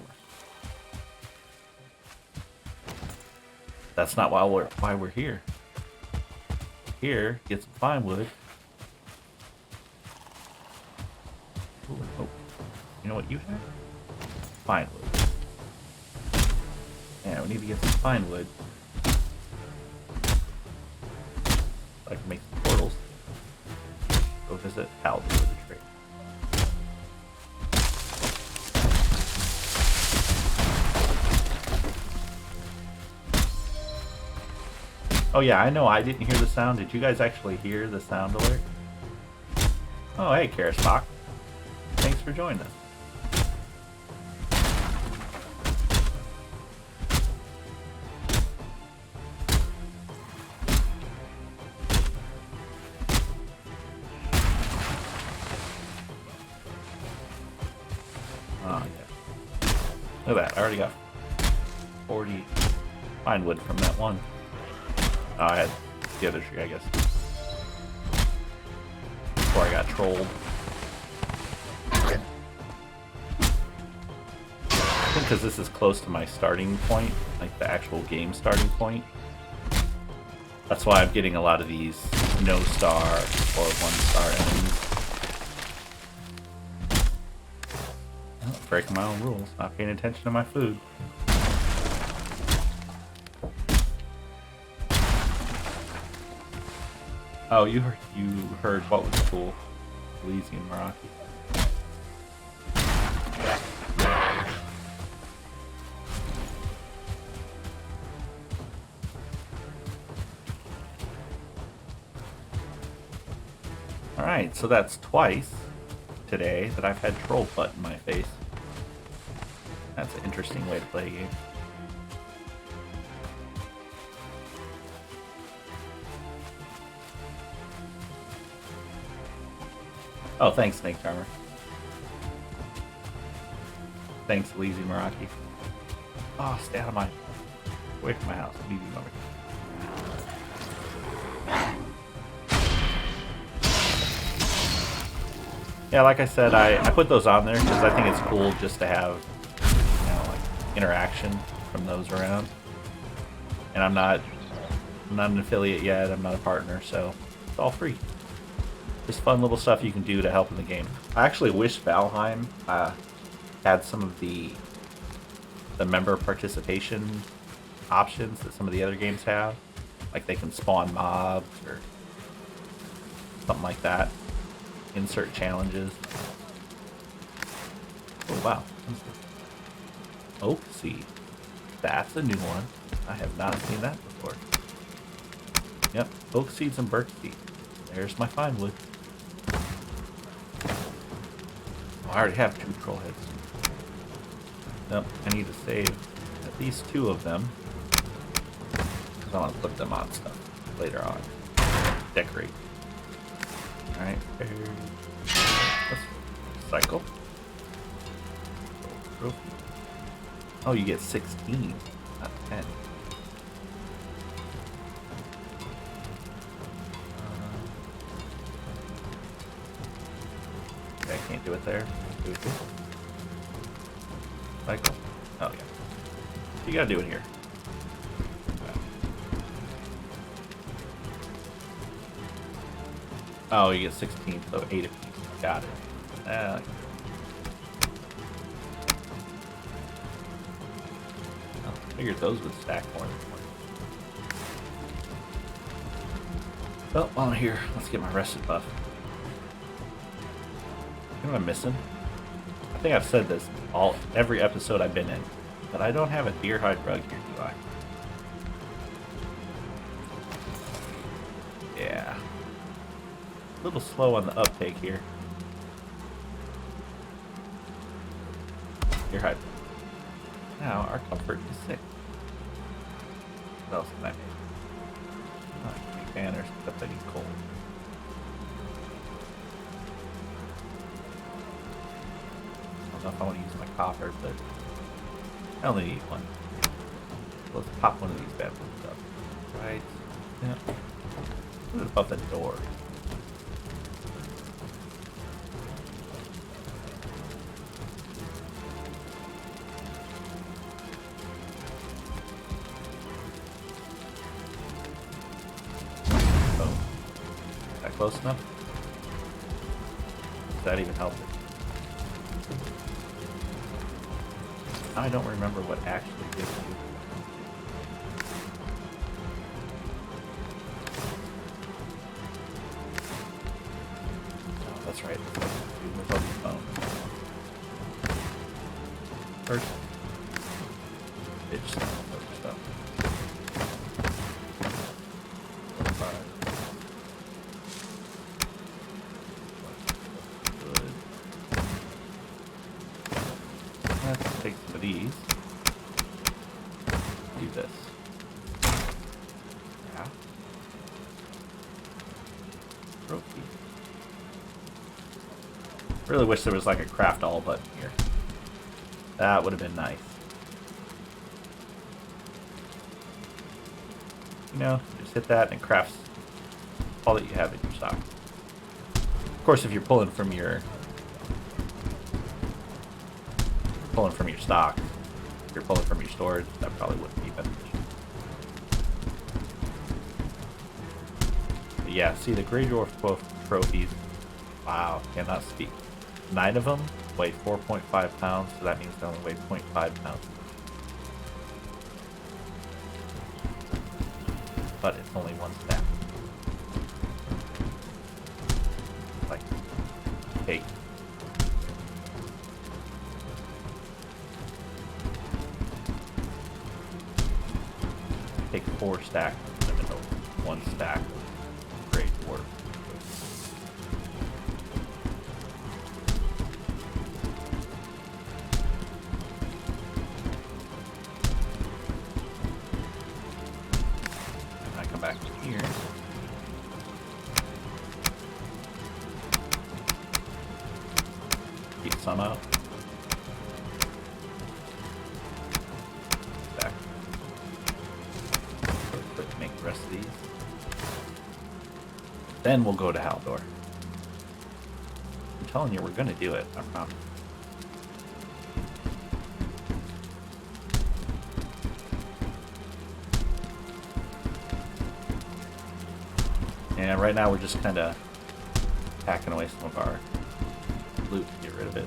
That's not why we're here. Here, get some fine wood. Ooh, oh. You know what you have? Fine wood. Yeah, we need to get some fine wood. I can make some portals. Go visit Hal with the trade. Oh yeah, I know I didn't hear the sound. Did you guys actually hear the sound alert? Oh hey, Karasbach. Thanks for joining us. Oh yeah. Look at that, I already got 40 pine wood from that one. Oh, I had the other tree, I guess. Before I got trolled. I think because this is close to my starting point, like the actual game starting point. That's why I'm getting a lot of these no star or 1-star enemies. Oh, breaking my own rules, not paying attention to my food. Oh, you heard what was cool? Elysian Meraki. Alright, so that's twice today that I've had troll butt in my face. That's an interesting way to play a game. Oh, thanks, Snake Charmer. Thanks, Elysian Meraki. Oh, stay out of my... away from my house. Leave you over. Yeah, like I said, I put those on there because I think it's cool just to have, you know, like, interaction from those around. And I'm not an affiliate yet, I'm not a partner, so it's all free. Just fun little stuff you can do to help in the game. I actually wish Valheim had some of the member participation options that some of the other games have. Like they can spawn mobs or something like that. Insert challenges. Oh wow. Oak seed. That's a new one. I have not seen that before. Yep, oak seeds and birch seeds. There's my fine wood. Oh, I already have 2 troll heads. Nope, I need to save at least 2 of them. Because I want to put them on stuff later on. Decorate. Alright, let's cycle. Oh, you get 16, not 10. Okay, I can't do it there. Do it here. Cycle. Oh, yeah. You gotta do it here. Oh, you get 16, so 8 apiece. Got it. Figured those would stack more than one. Well, while I'm here, let's get my rested buff. You know what I'm missing? I think I've said this every episode I've been in, but I don't have a deer hide rug here, do I? Yeah. A little slow on the uptake here. Deer hide. Now our comfort is 6. What else can I make? Oh, I can make banners, except I need coal. I don't know if I want to use my copper, but I only need one. Let's pop one of these bad boys up. Right. Yeah. Put it above the door. Boom. Is that close enough? Does that even help it? I don't remember what actually gives you. Oh, that's right. Move up the phone. First, bitch stuff. Good. Let's take some of these. Do this. Yeah. Trophy. Really wish there was like a craft all button here. That would have been nice. You know, just hit that and it crafts all that you have in your stock. Of course, if you're pulling from your stock, if you're pulling from your storage, that probably wouldn't be beneficial. But yeah, see the Grey Dwarf trophies. Wow, cannot speak. 9 of them weigh 4.5 pounds, so that means they only weigh 0.5 pounds. But it's only one stack. Like cake. Take 4 stacks and put them into 1 stack of Grey Dwarf. I come back to here. Keep some out. Back. Quick, make the rest of these. Then we'll go to Haldor. I'm telling you, we're gonna do it. I promise. And right now we're just kind of packing away some of our loot to get rid of it.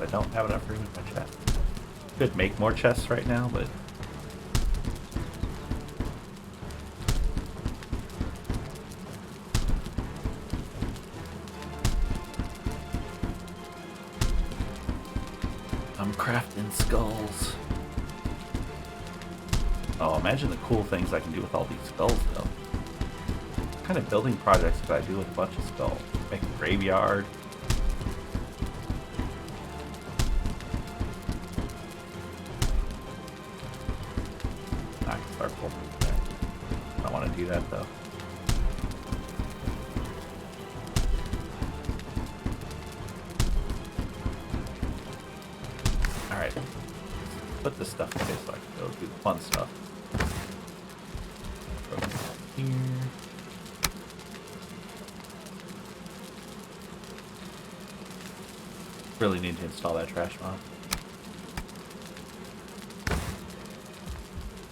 I don't have enough room in my chest. Could make more chests right now, but I'm crafting skulls. Oh, imagine the cool things I can do with all these skulls, though. What kind of building projects could I do with a bunch of skulls? Make a graveyard. I can start pulling there. I don't want to do that, though. Alright. Put this stuff away so I can go do the fun stuff. Here. Really need to install that trash mod.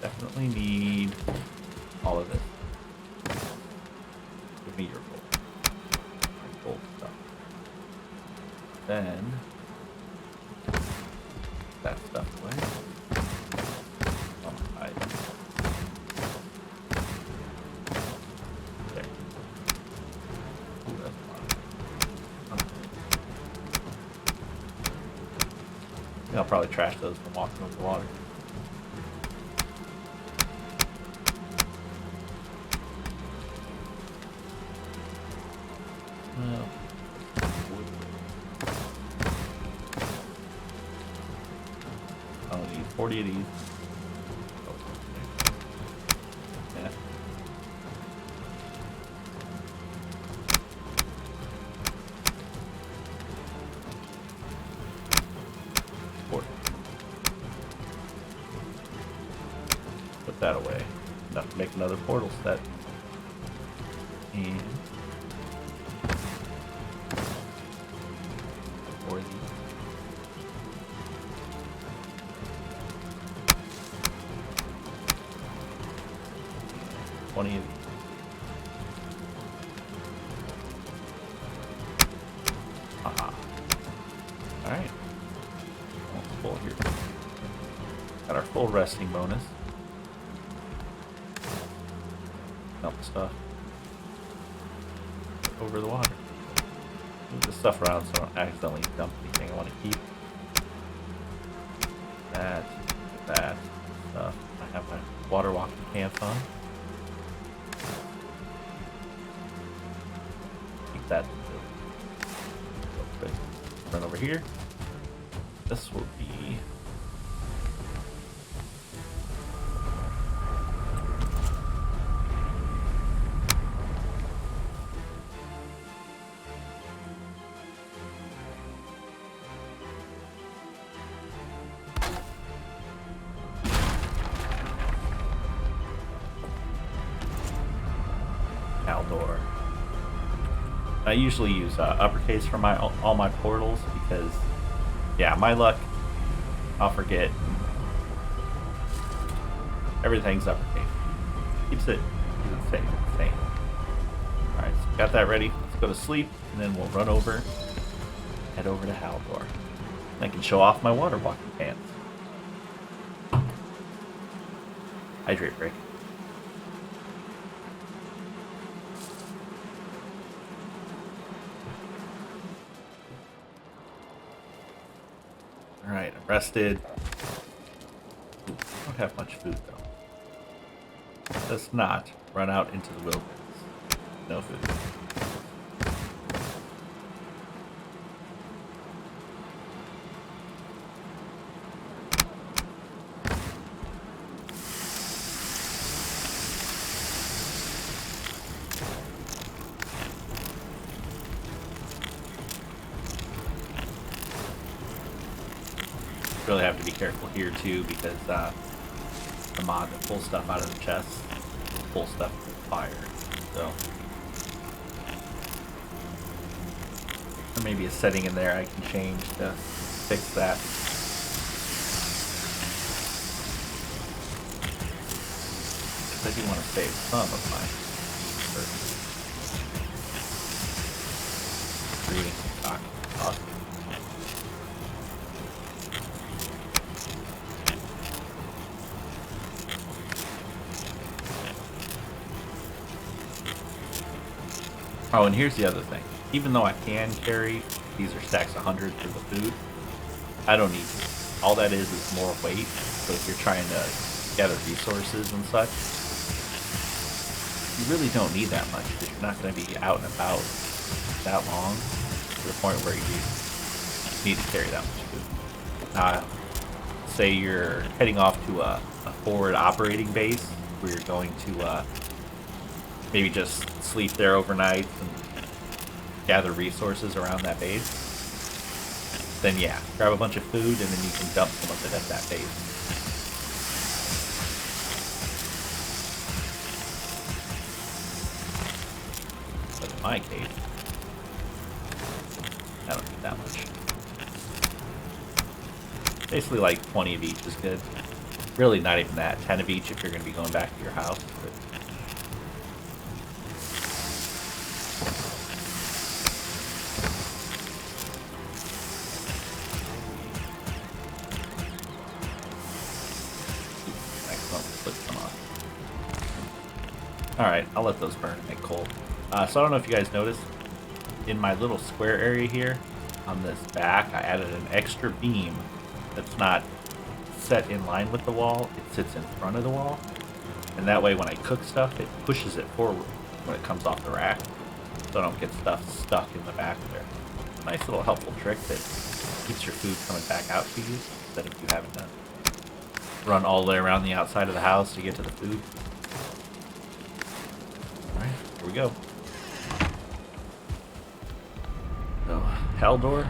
Definitely need all of this. Give me your gold. Gold stuff. Then I'll probably trash those when walking over the water. Well, I don't need 40 of these. Yeah. Put that away. Enough to make another portal set. And 40. Of these. Aha. Alright. Almost full here. Got our full resting bonus. Dump stuff over the water. Move the stuff around so I don't accidentally dump anything I want to keep. That stuff. I have my water walking pants on. Keep that. Run over here. This will be Door. I usually use uppercase for all my portals because, yeah, my luck, I'll forget. Everything's uppercase. Keeps it safe. Alright, so got that ready. Let's go to sleep, and then we'll run over, head over to Haldor. I can show off my water walking pants. Hydrate break. Alright, I'm rested. Ooh, I don't have much food though. Let's not run out into the wilderness. No food. Really have to be careful here too because the mod that pulls stuff out of the chest will pull stuff with fire. So there may be a setting in there I can change to fix that. Because I do want to save some of my breeding stock. Awesome. Oh, and here's the other thing. Even though I can carry, these are stacks 100 for the food, I don't need to. All that is more weight. So if you're trying to gather resources and such, you really don't need that much because you're not going to be out and about that long to the point where you need to carry that much food. Now, say you're heading off to a forward operating base where you're going to maybe just sleep there overnight and gather resources around that base, then yeah, grab a bunch of food and then you can dump some of it at that base. But in my case, I don't need that much. Basically like 20 of each is good. Really not even that, 10 of each if you're going to be going back to your house. But alright, I'll let those burn and make coal. So I don't know if you guys noticed, in my little square area here, on this back, I added an extra beam that's not set in line with the wall. It sits in front of the wall. And that way when I cook stuff, it pushes it forward when it comes off the rack. So I don't get stuff stuck in the back there. Nice little helpful trick that keeps your food coming back out to you instead of you having to run all the way around the outside of the house to get to the food. Alright, here we go. So, Haldor.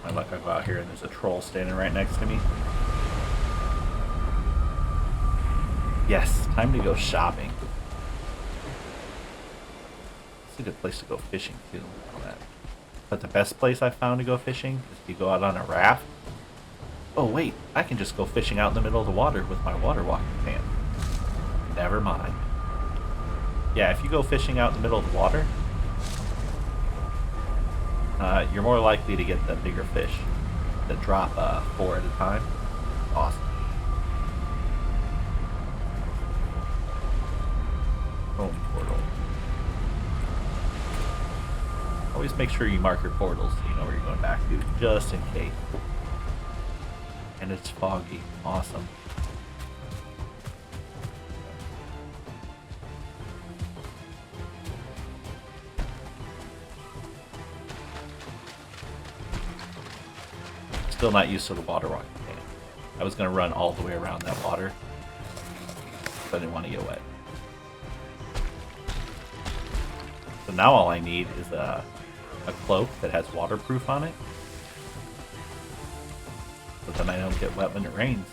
My luck, I go out here and there's a troll standing right next to me. Yes, time to go shopping. It's a good place to go fishing too. But the best place I found to go fishing is if you go out on a raft. Oh wait, I can just go fishing out in the middle of the water with my water walking pan. Never mind. Yeah, if you go fishing out in the middle of the water, you're more likely to get the bigger fish that drop 4 at a time. Awesome. Home portal. Always make sure you mark your portals so you know where you're going back to, just in case. And it's foggy. Awesome. Still not used to the water walking pan. I was going to run all the way around that water, but I didn't want to get wet. So now all I need is a cloak that has waterproof on it, so then I don't get wet when it rains.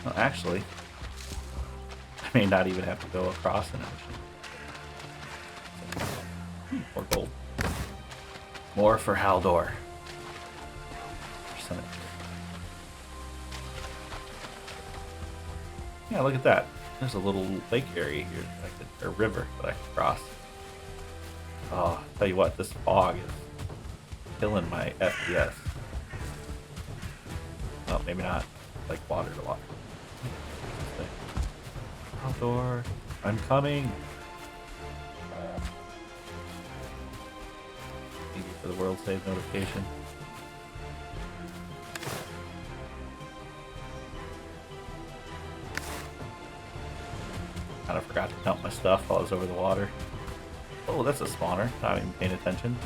Well, actually, I may not even have to go across an ocean. More gold. More for Haldor. Yeah, look at that. There's a little lake area here, or river that I can cross. Oh, I'll tell you what, this fog is killing my FPS. Oh, maybe not. Like water to water. Outdoor. I'm coming. Thank you for the world save notification. Kind of forgot to count my stuff while I was over the water. Oh, that's a spawner. Not even paying attention.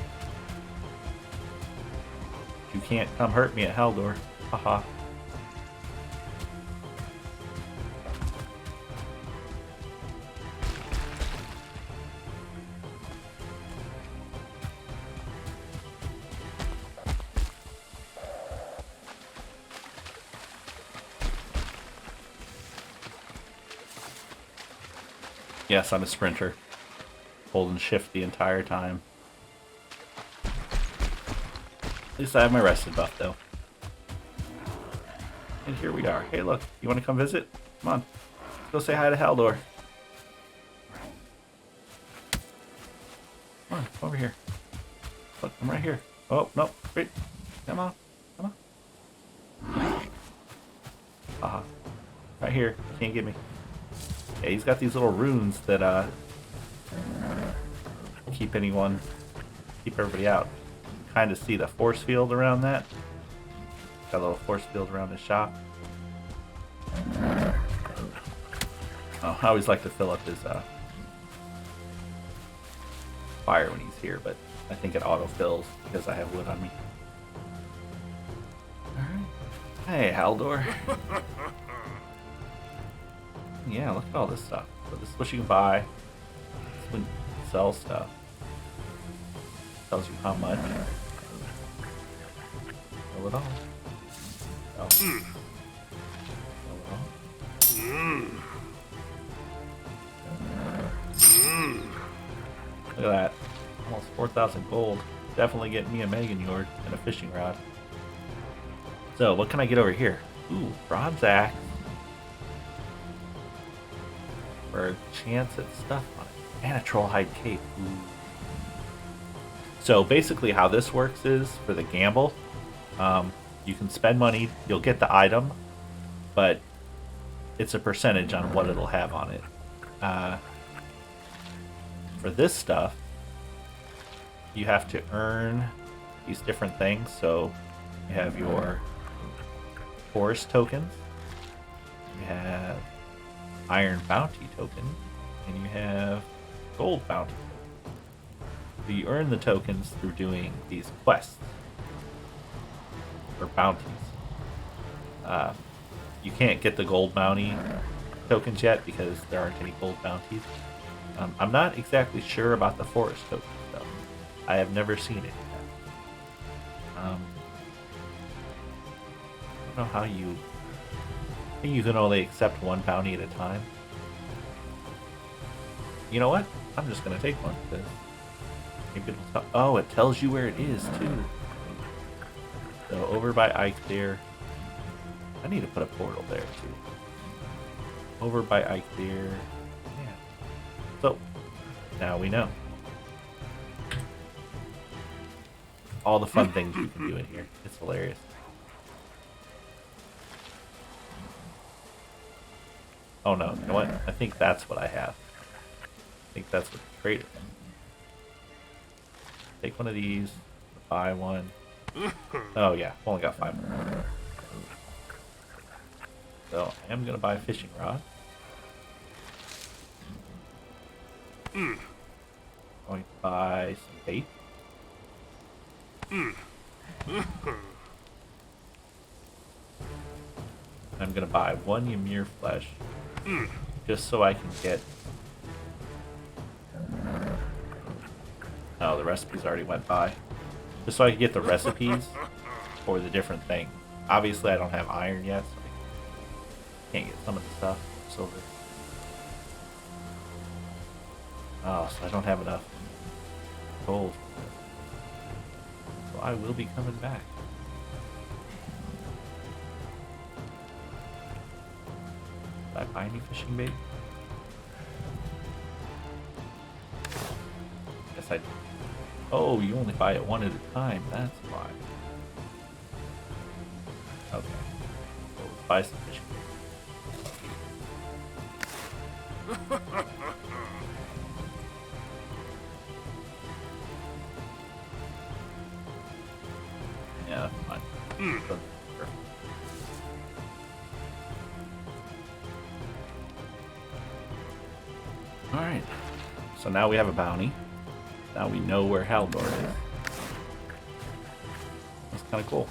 You can't come hurt me at Haldor. Haha. Yes, I'm a sprinter. Holding shift the entire time. At least I have my rested buff, though. And here we are. Hey, look. You want to come visit? Come on. Go say hi to Haldor. Come on. Come over here. Look, I'm right here. Oh, no. Wait. Come on. Come on. Haha. Right here. Can't get me. Yeah, he's got these little runes that keep everybody out. Kind of see the force field around that. Got a little force field around his shop. Oh, I always like to fill up his fire when he's here, but I think it auto-fills because I have wood on me. Alright. Hey, Haldor. Yeah, look at all this stuff. So this is what you can buy. This is when you sell stuff. Tells you how much. Sell it all. Oh. Sell it all. Look at that. Almost 4,000 gold. Definitely getting me a Megan Yord and a fishing rod. So, what can I get over here? Ooh, bronze axe. For a chance at stuff on it. And a troll hide cape. Ooh. So basically how this works is, for the gamble, You can spend money, you'll get the item, but it's a percentage on what it'll have on it. For this stuff, you have to earn these different things. So you have your forest tokens, you have iron bounty tokens, and you have gold bounty tokens. So you earn the tokens through doing these quests or bounties. You can't get the gold bounty tokens yet because there aren't any gold bounties. I'm not exactly sure about the forest tokens though. I have never seen it yet. I don't know how you. I think you can only accept one bounty at a time. You know what? I'm just gonna take one because maybe it'll tell. Oh, it tells you where it is too. So over by Ike there. I need to put a portal there too. Over by Ike there. Yeah. So now we know. All the fun things you can do in here. It's hilarious. Oh no, you know what? I think that's what I have. I think that's what the crate is. Take one of these, buy one. Oh yeah, only got 5 more. So I am gonna buy a fishing rod. Going to buy some bait. I'm gonna buy 1 Ymir flesh, just so I can get. Oh, the recipes already went by. Just so I can get the recipes for the different things. Obviously, I don't have iron yet, so I can't get some of the stuff. Silver. Oh, so I don't have enough gold. So I will be coming back. Did I buy any fishing bait? Yes, I did. Oh, you only buy it one at a time. That's why. Okay. So let's buy some fishing bait. Yeah, that's fine. Perfect. Alright. So now we have a bounty. Now we know where Haldor is. That's kind of cool.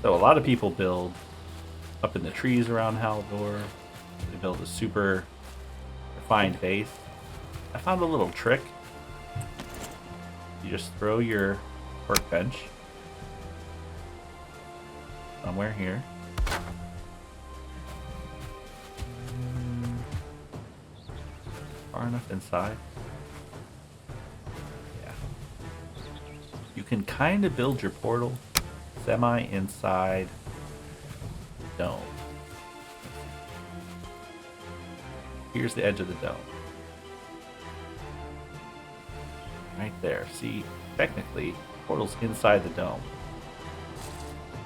So a lot of people build up in the trees around Haldor. They build a super refined base. I found a little trick. You just throw your workbench somewhere here. Far enough inside. Yeah. You can kind of build your portal semi inside the dome. Here's the edge of the dome. Right there. See, technically, portal's inside the dome.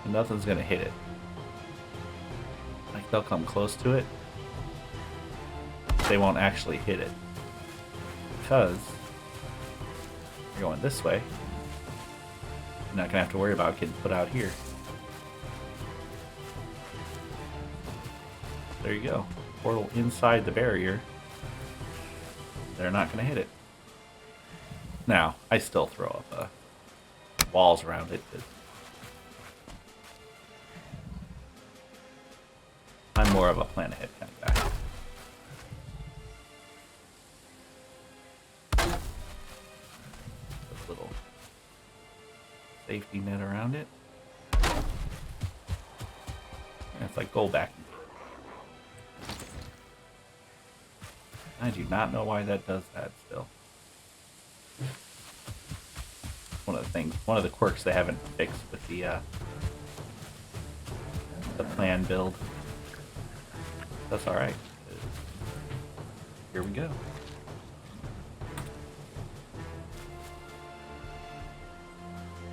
And nothing's gonna hit it. Like, they'll come close to it. They won't actually hit it. Because you're going this way. You're not gonna have to worry about getting put out here. There you go. Portal inside the barrier. They're not gonna hit it. Now, I still throw up walls around it. I'm more of a plan ahead kind of guy. Put a little safety net around it. And it's like go back. I do not know why that does that still. One of the quirks they haven't fixed with the plan build. That's all right. Here we go.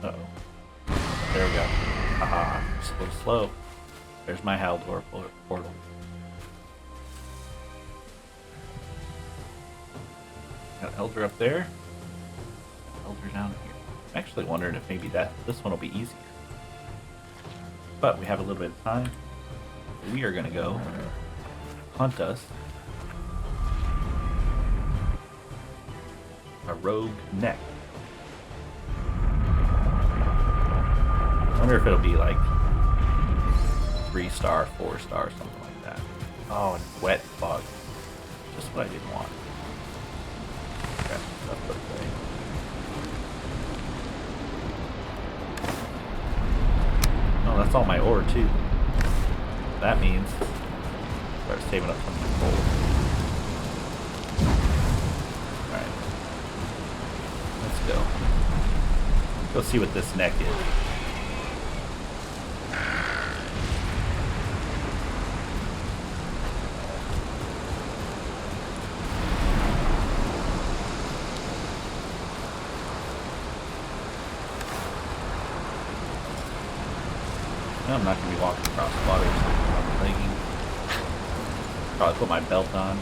Uh-oh. There we go. Haha, just a little slow. There's my Haldor portal. Got Elder up there. Elder down here. I'm actually wondering if maybe this one will be easier. But we have a little bit of time. We are gonna go hunt us a rogue neck. I wonder if it'll be like 3-star, 4-star, something like that. Oh, and it's wet fog. Just what I didn't want. Okay, stuff put away. Oh, that's all my ore too. That means start saving up some gold. Alright. Let's go. Go see what this neck is. I'm not going to be walking across water, so I'm thinking. Probably put my belt on.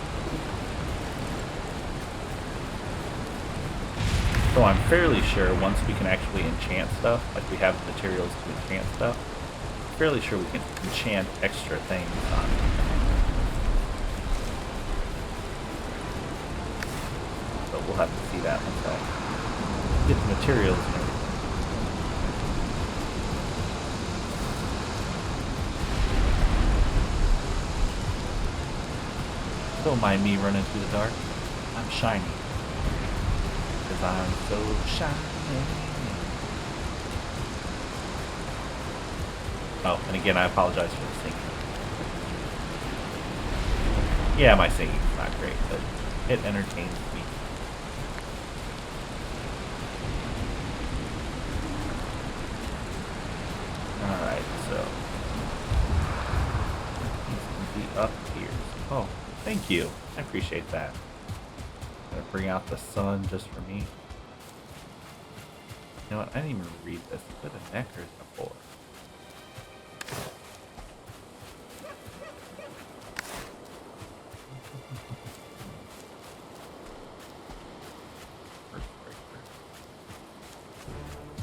So I'm fairly sure once we can actually enchant stuff, like we have the materials to enchant stuff, I'm fairly sure we can enchant extra things on it. So we'll have to see that once I get the materials and everything. Don't mind me running through the dark. I'm shiny. Because I'm so shiny. Oh, and again, I apologize for the singing. Yeah, my singing's not great, but it entertains me. Alright, so. He's going to be up here. Oh. Thank you. I appreciate that. Gonna bring out the sun just for me. You know what? I didn't even read this. Is it a neck or is it a 4?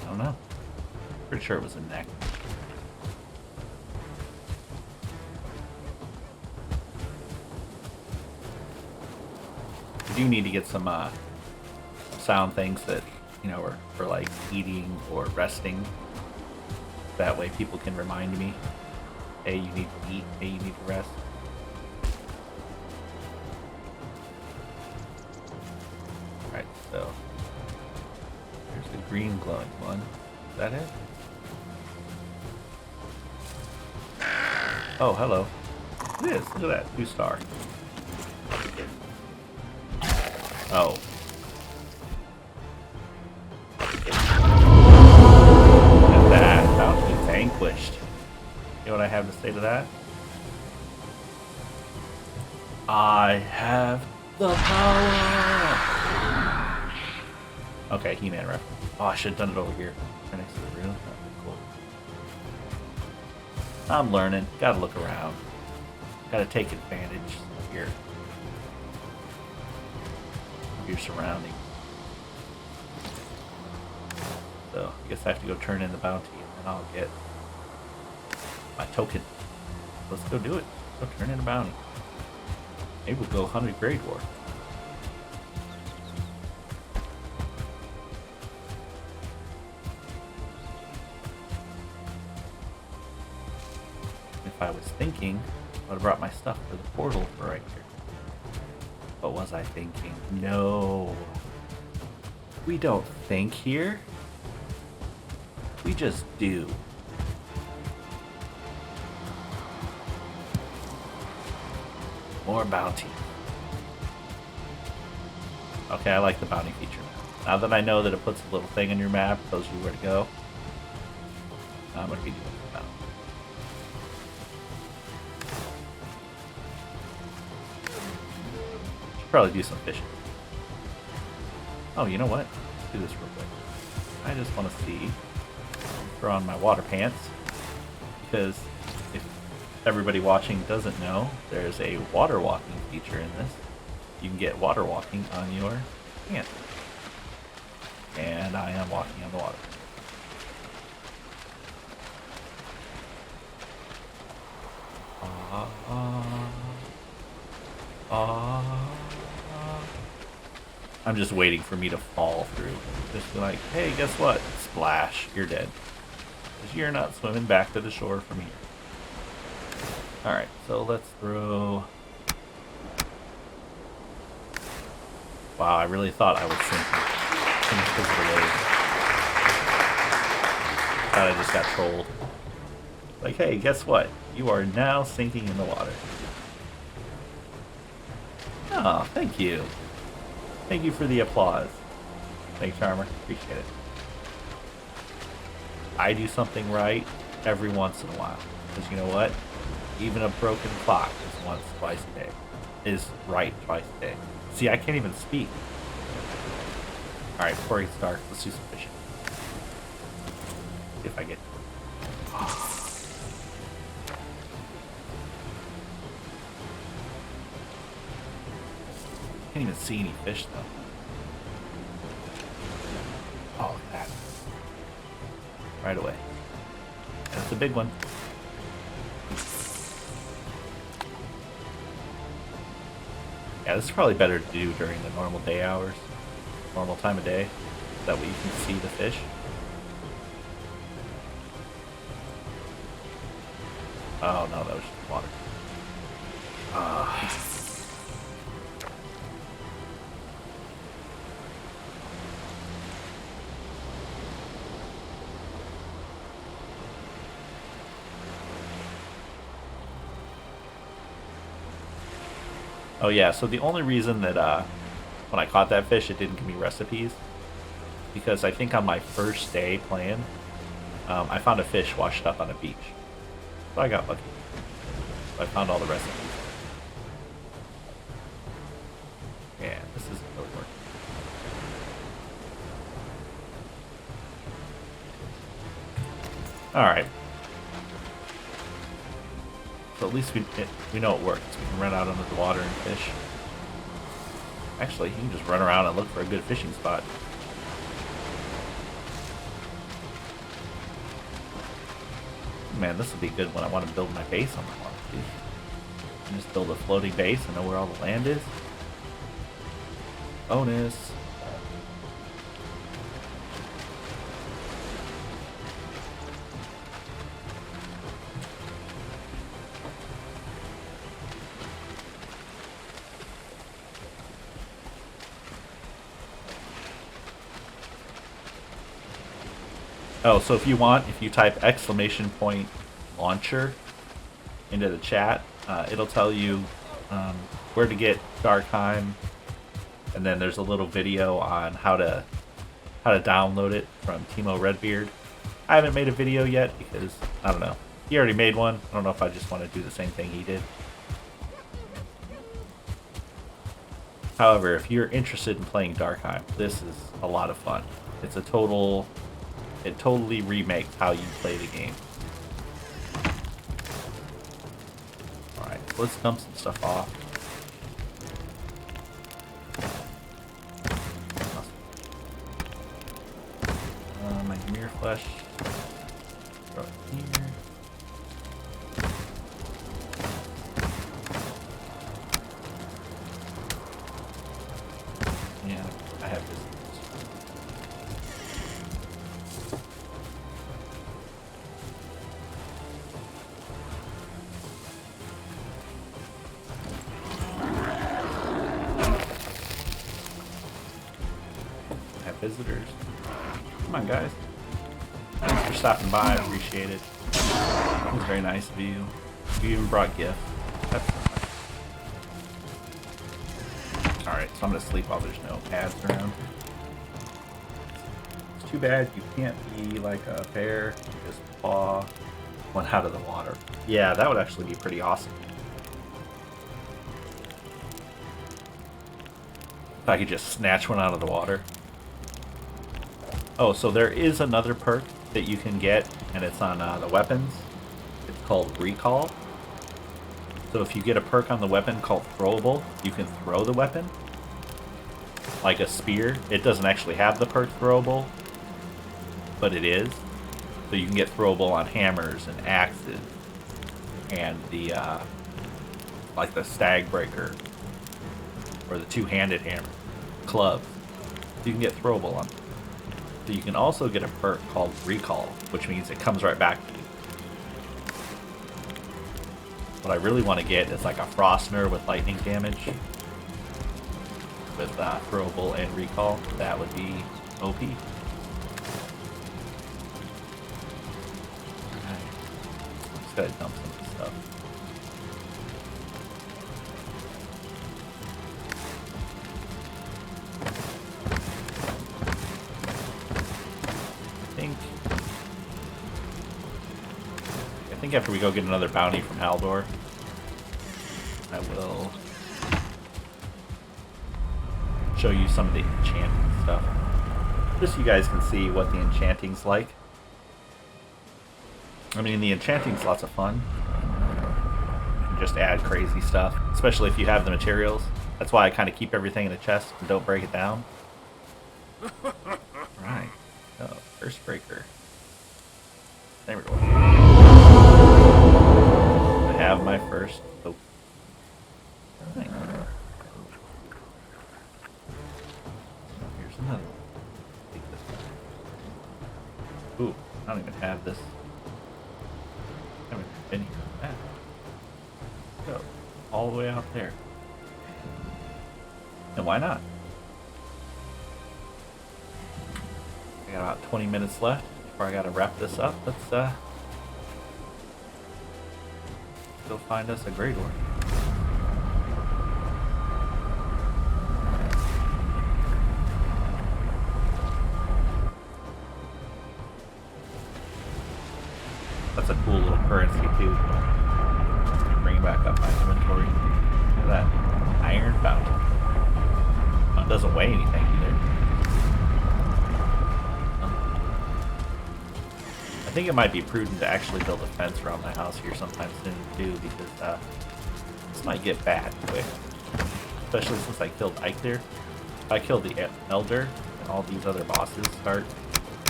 I don't know. Pretty sure it was a neck. Do need to get some sound things that, you know, are for like eating or resting. That way people can remind me, hey, you need to eat, hey, you need to rest. Alright, so here's the green glowing one. Is that it? Oh, hello. It is. Look at that. 2-star. Oh. Look at that. Bounty vanquished. You know what I have to say to that? I have the power! Okay, He-Man reference. Oh, I should have done it over here. Right next to the room. That'd be cool. I'm learning. Gotta look around. Gotta take advantage here. Your surroundings. So I guess I have to go turn in the bounty and then I'll get my token. Let's go do it. Go turn in a bounty. Maybe we'll go 100 grade war. If I was thinking, I would have brought my stuff for the portal for right here. What was I thinking? No. We don't think here. We just do. More bounty. Okay, I like the bounty feature now. Now that I know that it puts a little thing on your map, tells you where to go, I'm going to be doing it now. Probably do some fishing. Oh, you know what? Let's do this real quick. I just want to see throw on my water pants because if everybody watching doesn't know, there's a water walking feature in this. You can get water walking on your pants. And I am walking on the water. I'm just waiting for me to fall through. Just be like, hey, guess what? Splash, you're dead. Because you're not swimming back to the shore from here. Alright, so let's throw... Wow, I really thought I was sinking. Because of the wave. Thought I just got trolled. Like, hey, guess what? You are now sinking in the water. Oh, thank you. Thank you for the applause. Thanks, Charmer. Appreciate it. I do something right every once in a while. Because you know what? Even a broken clock is once, twice a day. Is right twice a day. See, I can't even speak. Alright, before it gets dark, let's do some fishing. If I get to it. Can't even see any fish though. Oh, that. Right away. That's a big one. Yeah, this is probably better to do during the normal day hours. Normal time of day. That way you can see the fish. Oh no, that was just water. Oh yeah, so the only reason that when I caught that fish it didn't give me recipes, because I think on my first day playing, I found a fish washed up on a beach. So I got lucky. So I found all the recipes. Yeah, this isn't really working. Alright. So at least we know it works. We can run out under the water and fish. Actually, you can just run around and look for a good fishing spot. Man, this would be good when I want to build my base on the water, too. And just build a floating base and know where all the land is. Bonus. Oh, so if you want, if you type !launcher into the chat, it'll tell you where to get Darkheim, and then there's a little video on how to download it from Timo Redbeard. I haven't made a video yet because, I don't know, he already made one. I don't know if I just want to do the same thing he did. However, if you're interested in playing Darkheim, this is a lot of fun. It's a total... It totally remakes how you play the game. Alright, let's dump some stuff off. My mirror flesh. Throw it here. Yeah, I have this. Visitors. Come on, guys. Thanks for stopping by. I appreciate it. It was very nice of you. You even brought gifts. That's nice. Alright, so I'm going to sleep while there's no pads around. It's too bad you can't be like a bear and just paw one out of the water. Yeah, that would actually be pretty awesome. If I could just snatch one out of the water. Oh, so there is another perk that you can get, and it's on the weapons. It's called Recall. So if you get a perk on the weapon called Throwable, you can throw the weapon like a spear. It doesn't actually have the perk Throwable, but it is. So you can get throwable on hammers and axes and the like the stag breaker or the two-handed hammer, clubs. So you can get throwable on them. So you can also get a perk called Recall, which means it comes right back to you. What I really want to get is like a Frostner with lightning damage with throwable and recall. That would be OP. Just gotta dump some of this stuff. I think after we go get another bounty from Haldor, I will show you some of the enchanting stuff. Just so you guys can see what the enchanting's like. I mean, the enchanting's lots of fun. You can just add crazy stuff, especially if you have the materials. That's why I kind of keep everything in the chest and don't break it down. Right. Oh, first breaker. There we go. I have my first. Oh. Right. Here's another one. Take this one. Ooh, I don't even have this. I haven't been here. Ah. Go all the way out there. And why not? I got about 20 minutes left before I gotta wrap this up. Let's go find us a Grey Dwarf. That's a cool little currency too. Bring back up my inventory. Look at that iron fountain. Oh, it doesn't weigh anything either. I think it might be prudent to actually build a fence around my house here sometime soon too, because this might get bad quick. Especially since I killed Ike there. If I kill the Elder and all these other bosses start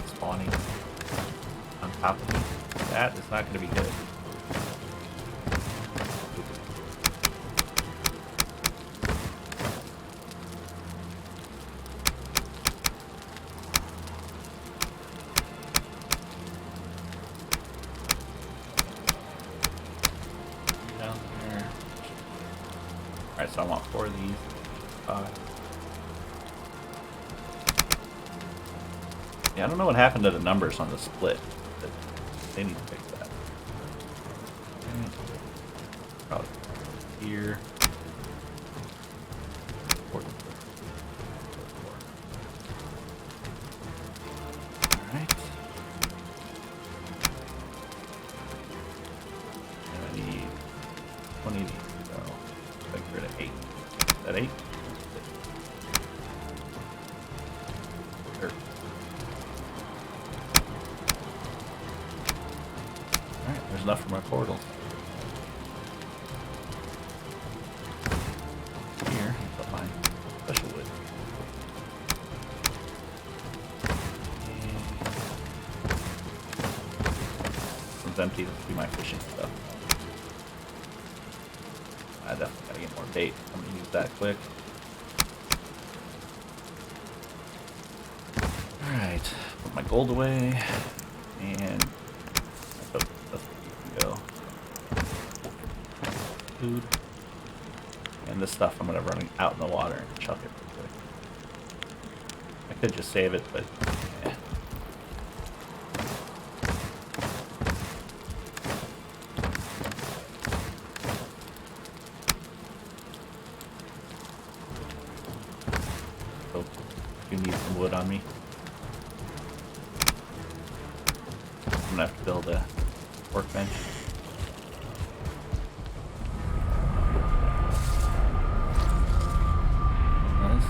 spawning on top of me, that is not going to be good. Alright, so I want 4 of these. 5. Yeah, I don't know what happened to the numbers on the split, but they need to fix that. Probably here. 4. Alright. And I need 20 of these. Like we're at 8. Is that 8? Sure. Alright, there's enough for my portals. Here, put my special wood. This one's empty, let's do my fishing stuff. I definitely gotta get more bait. I'm gonna use that quick. Alright, put my gold away, and that's where you can go. Food. And this stuff I'm gonna run out in the water and chuck it real quick. I could just save it, but yeah. You need some wood on me. I'm gonna have to build a workbench. Nice.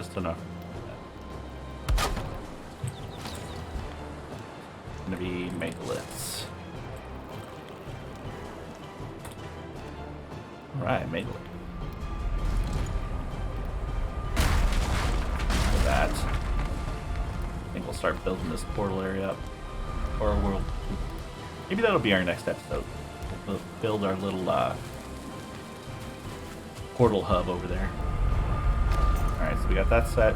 Just enough. Gonna be megaliths. Alright, megalith. For that. I think we'll start building this portal area up. Or maybe that'll be our next episode. We'll build our little portal hub over there. Alright, so we got that set.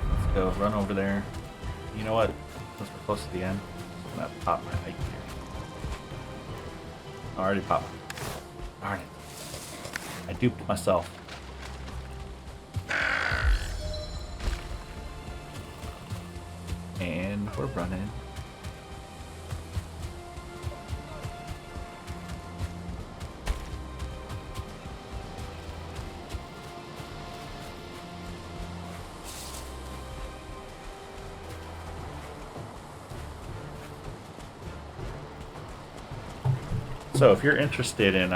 Let's go run over there. You know what? Since we're close to the end, I'm gonna pop my hike here. Already popped. Darn it. I duped myself. And we're running. So if you're interested in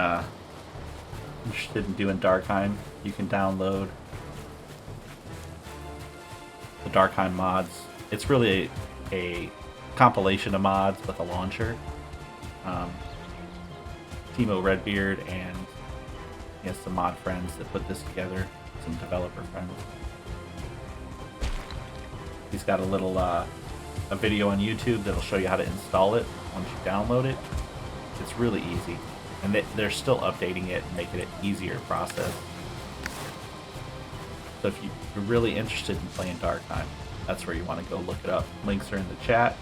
doing Darkheim, you can download the Darkheim mods. It's really a compilation of mods with a launcher. Timo Redbeard and some mod friends that put this together, some developer friends. He's got a little a video on YouTube that'll show you how to install it once you download it. It's really easy, and they're still updating it and making it easier process. So if you're really interested in playing Darkheim, that's where you want to go look it up. Links are in the chat.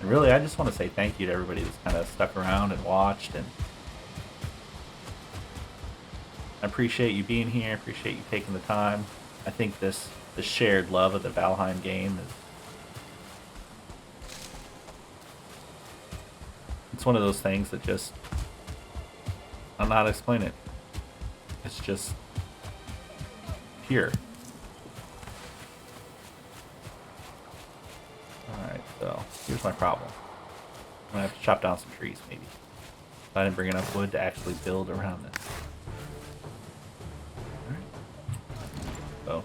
And really, I just want to say thank you to everybody that's kind of stuck around and watched, and I appreciate you being here. I appreciate you taking the time. I think the shared love of the Valheim game is it's one of those things that just I don't know how to explain it. It's just pure. Alright, so here's my problem. I'm gonna have to chop down some trees maybe. I didn't bring enough wood to actually build around this. Alright. So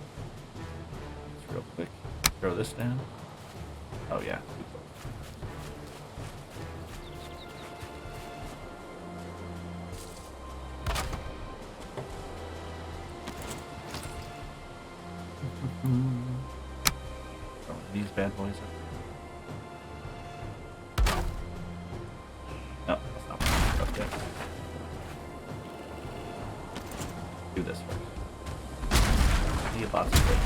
just real quick. Throw this down. Oh yeah. These bad boys are... No, that's not what okay. Do this first. Need lots of wood.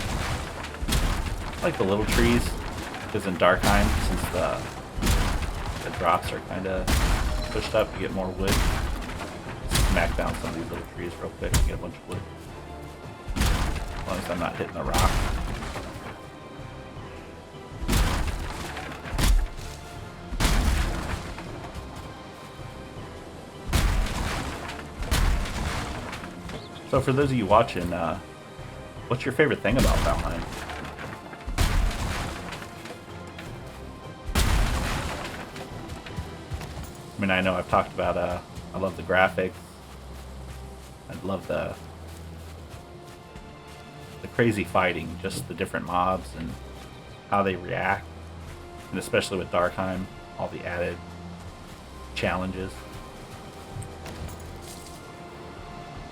I like the little trees, because in Darkheim, since the drops are kind of pushed up, you get more wood. Smack down some of these little trees real quick and get a bunch of wood. As long as I'm not hitting the rock. So for those of you watching, what's your favorite thing about Valheim? I mean, I know I've talked about, I love the graphics. I love the crazy fighting, just the different mobs and how they react. And especially with Darkheim, all the added challenges.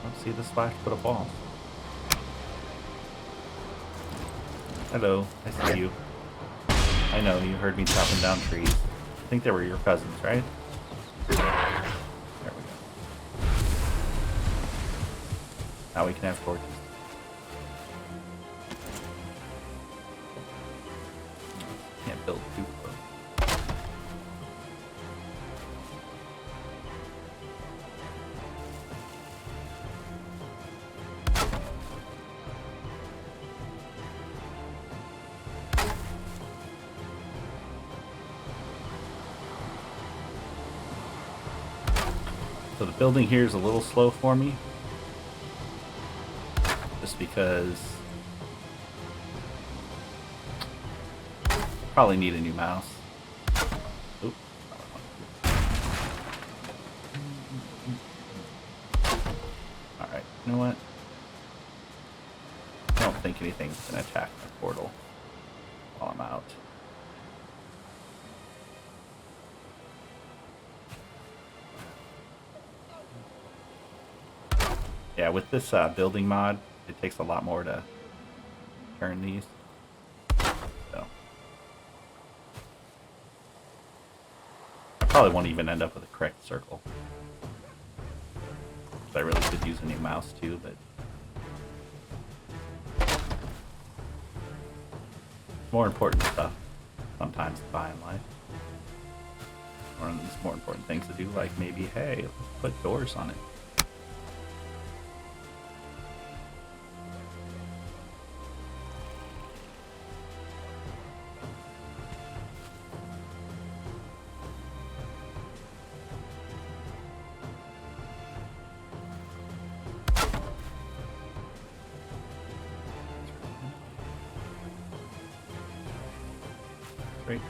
Let's see the splash put a ball. Hello, I see you. I know, you heard me chopping down trees. I think they were your cousins, right? There we go. Now we can have torches. Can't build too close. So the building here is a little slow for me, just because probably need a new mouse. Oop. Alright, you know what? think anything's going to attack my portal while I'm out. Yeah, with this building mod, it takes a lot more to turn these. So I probably won't even end up with a correct circle. I really could use a new mouse too, but more important stuff sometimes to buy in life. Or there's more important things to do, like maybe, hey, let's put doors on it. Great.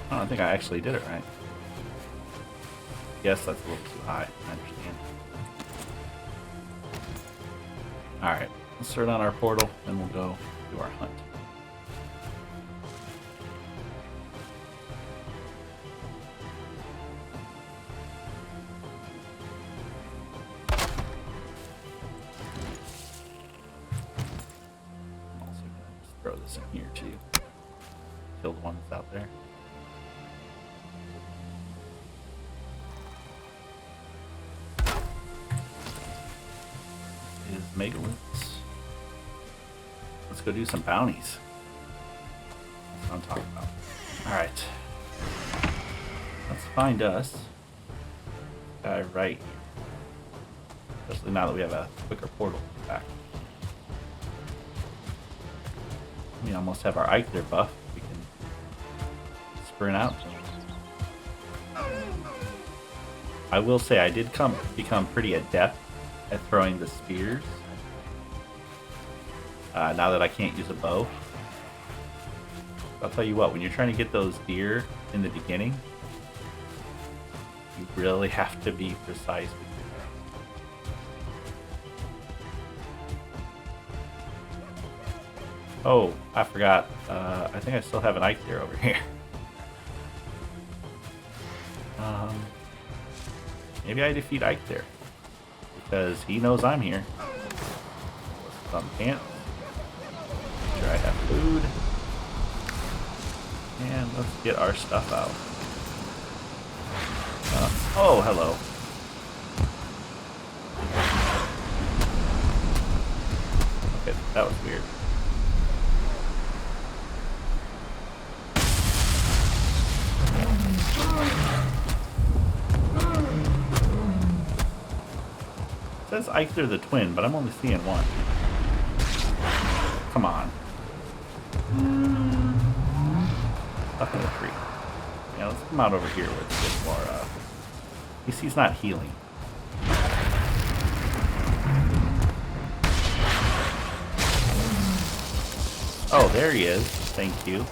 I don't think I actually did it right. Yes, that's a little too high. I understand. Alright, let's start on our portal, then we'll go do our hunt. I'm also going to just throw this in here too. Kill the one that's out there. Megaliths. Let's go do some bounties. That's what I'm talking about. Alright. Let's find us a guy right here. Especially now that we have a quicker portal back. We almost have our Eichler buff. We can sprint out. I will say I did become pretty adept at throwing the spears. Now that I can't use a bow. I'll tell you what, when you're trying to get those deer in the beginning, you really have to be precise with your arrows. Oh, I forgot. I think I still have an Ike there over here. Maybe I defeat Ike there. Because he knows I'm here. Some pants. Make sure I have food. And let's get our stuff out. Oh, hello. Okay, that was weird. It says Eichler the twin, but I'm only seeing one. Come on. Up in the tree. Yeah, let's come out over here with a bit more, at least he's not healing. Oh, there he is. Thank you.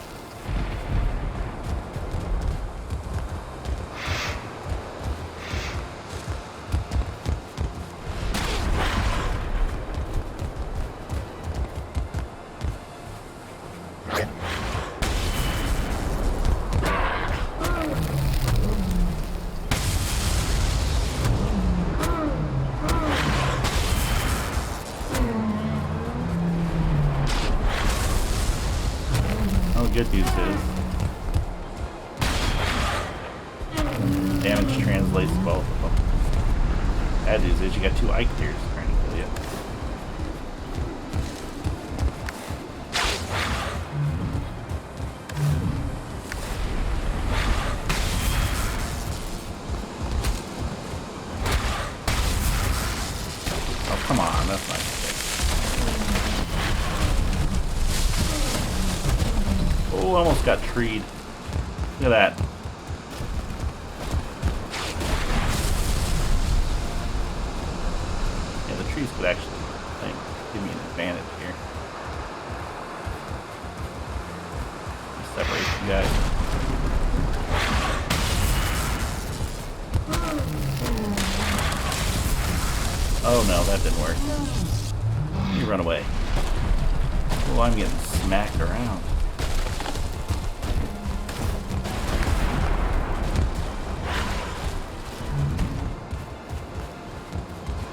Good news is damage translates to both of them. Bad news is you got two Ike deers trying to kill you. Oh, come on, that's not good. Oh, almost got treed. Look at that. Yeah, the trees could actually, I think, give me an advantage here. Separate you guys. Oh no, that didn't work. You run away. Oh, I'm getting smacked around.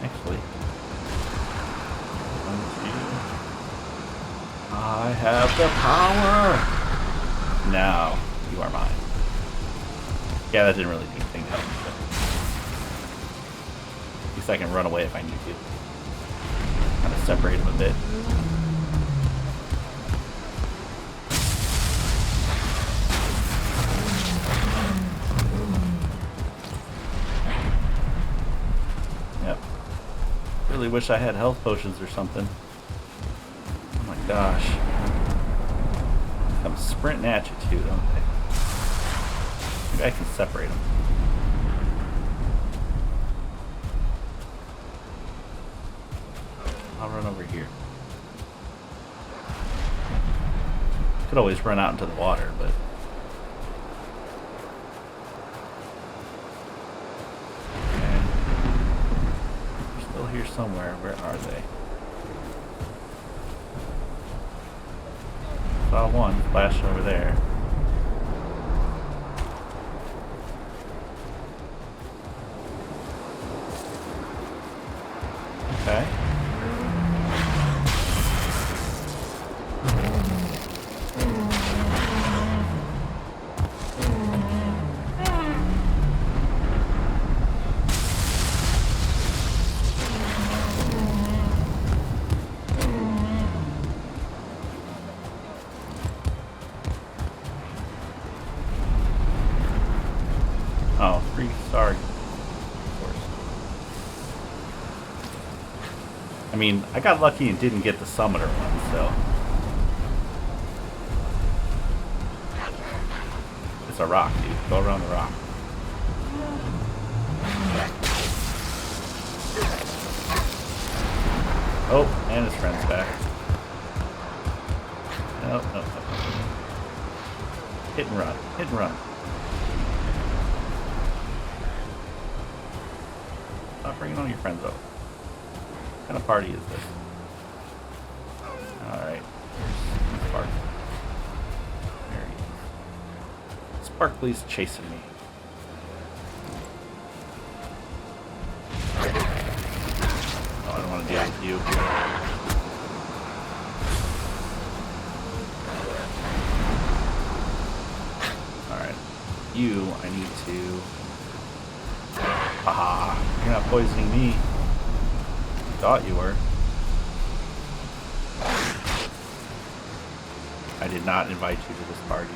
Actually, I have the power! Now, you are mine. Yeah, that didn't really do anything to help me, but at least I can run away if I need to. Kind of separate them a bit. Yep. Really wish I had health potions or something. Oh my gosh. Come sprinting at you too, don't they? Maybe I can separate them. I'll run over here. Could always run out into the water, but... Okay. They're still here somewhere. Where are they? Saw one flashing over there. Okay. Oh, 3 stars. Of course. I mean, I got lucky and didn't get the summoner one, so. It's a rock, dude. Go around the rock. Oh, and his friend's back. Nope, nope, nope. Hit and run. Hit and run. Stop bringing all your friends over. What kind of party is this? Alright. Where's Spark? There he is. Sparkly's chasing me. Oh, I don't want to deal with you. Alright. You, I need to... Haha, you're not poisoning me. Thought you were. I did not invite you to this party.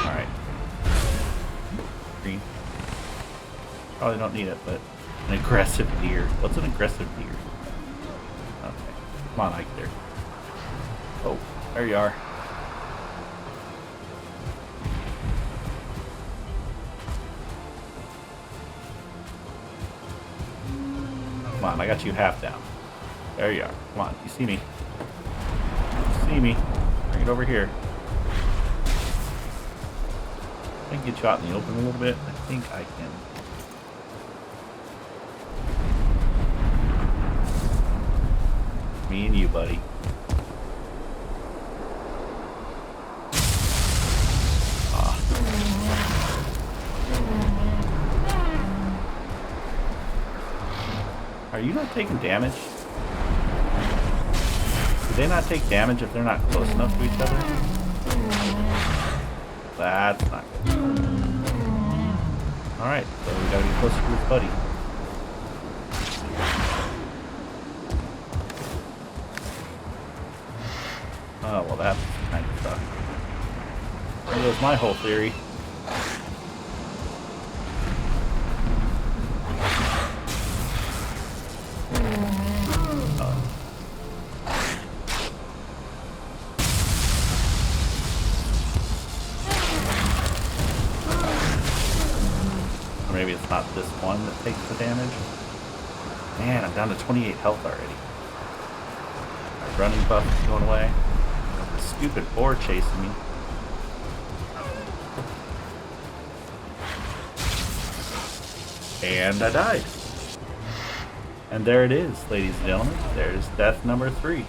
Alright. Green. Probably don't need it, but an aggressive deer. What's an aggressive deer? Okay. Come on, Ike there. Oh, there you are. Come on, I got you half down. There you are. Come on, you see me. You see me. Bring it over here. I can get you out in the open a little bit. I think I can. Me and you, buddy. Are you not taking damage? Do they not take damage if they're not close enough to each other? That's not good. Alright, so we gotta be closer to his buddy. Oh, well that's kind of tough. There goes my whole theory. Maybe it's not this one that takes the damage. Man, I'm down to 28 health already. My running buff is going away. The stupid boar chasing me. And I died. And there it is, ladies and gentlemen. There's death number 3.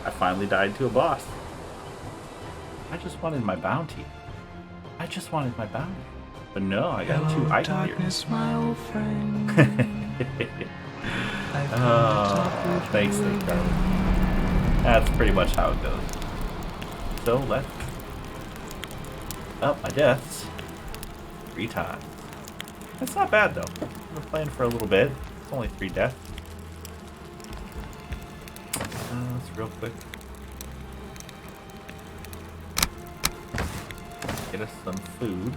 I finally died to a boss. I just wanted my bounty. I just wanted my bounty. But no, I got 2 Ike darkness, my old friend. Oh, thanks, Nick, darling. That's pretty much how it goes. So let's up my deaths 3 times. That's not bad though. We're playing for a little bit. It's only 3 deaths. Let's real quick get us some food.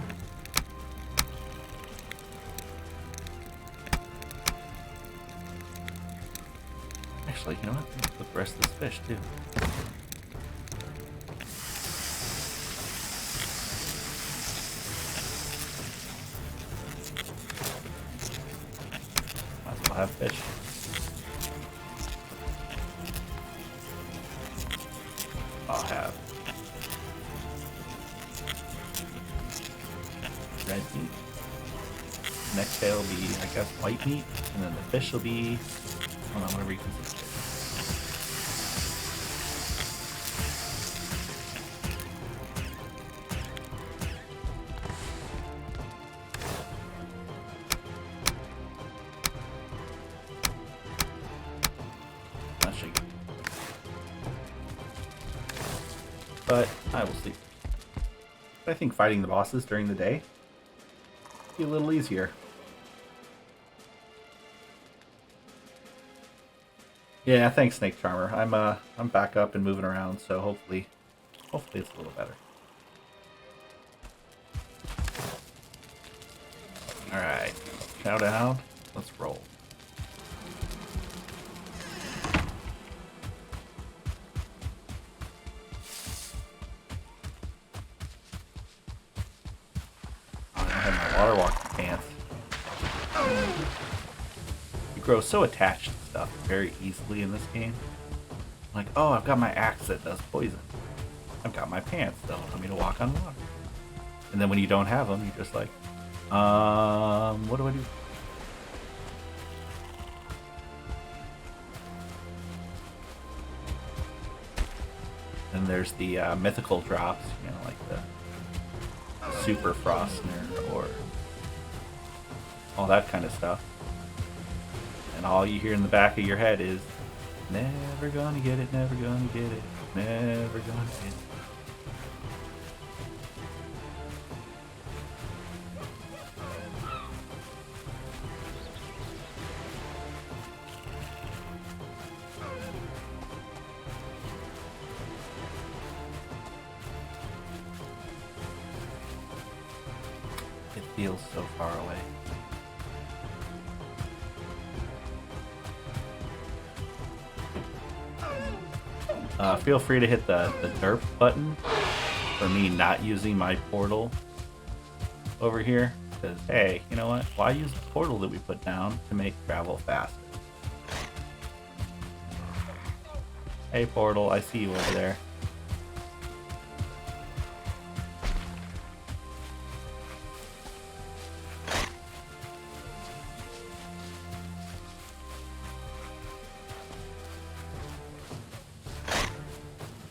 Actually, you know what? Let's cook the rest of this fish too. Might as well have fish. I'll have red meat. Next day will be, I guess, white meat, and then the fish will be, I don't know, whatever you consider it. That should get it. But I will sleep. I think fighting the bosses during the day be a little easier. Yeah, thanks, Snake Charmer. I'm back up and moving around, so hopefully it's a little better. All right, cow down. Let's roll. I don't have my water walking pants. You grow so attached to stuff very easily in this game. Like, oh, I've got my axe that does poison. I've got my pants that allow me to walk on water. And then when you don't have them, you're just like, what do I do? And there's the mythical drops, you know, like the Super Frostner or all that kind of stuff. And all you hear in the back of your head is, never gonna get it, never gonna get it, never gonna get it. It feels so far away. Feel free to hit the derp button for me not using my portal over here. Because, hey, you know what? Why use the portal that we put down to make travel faster? Hey, portal, I see you over there.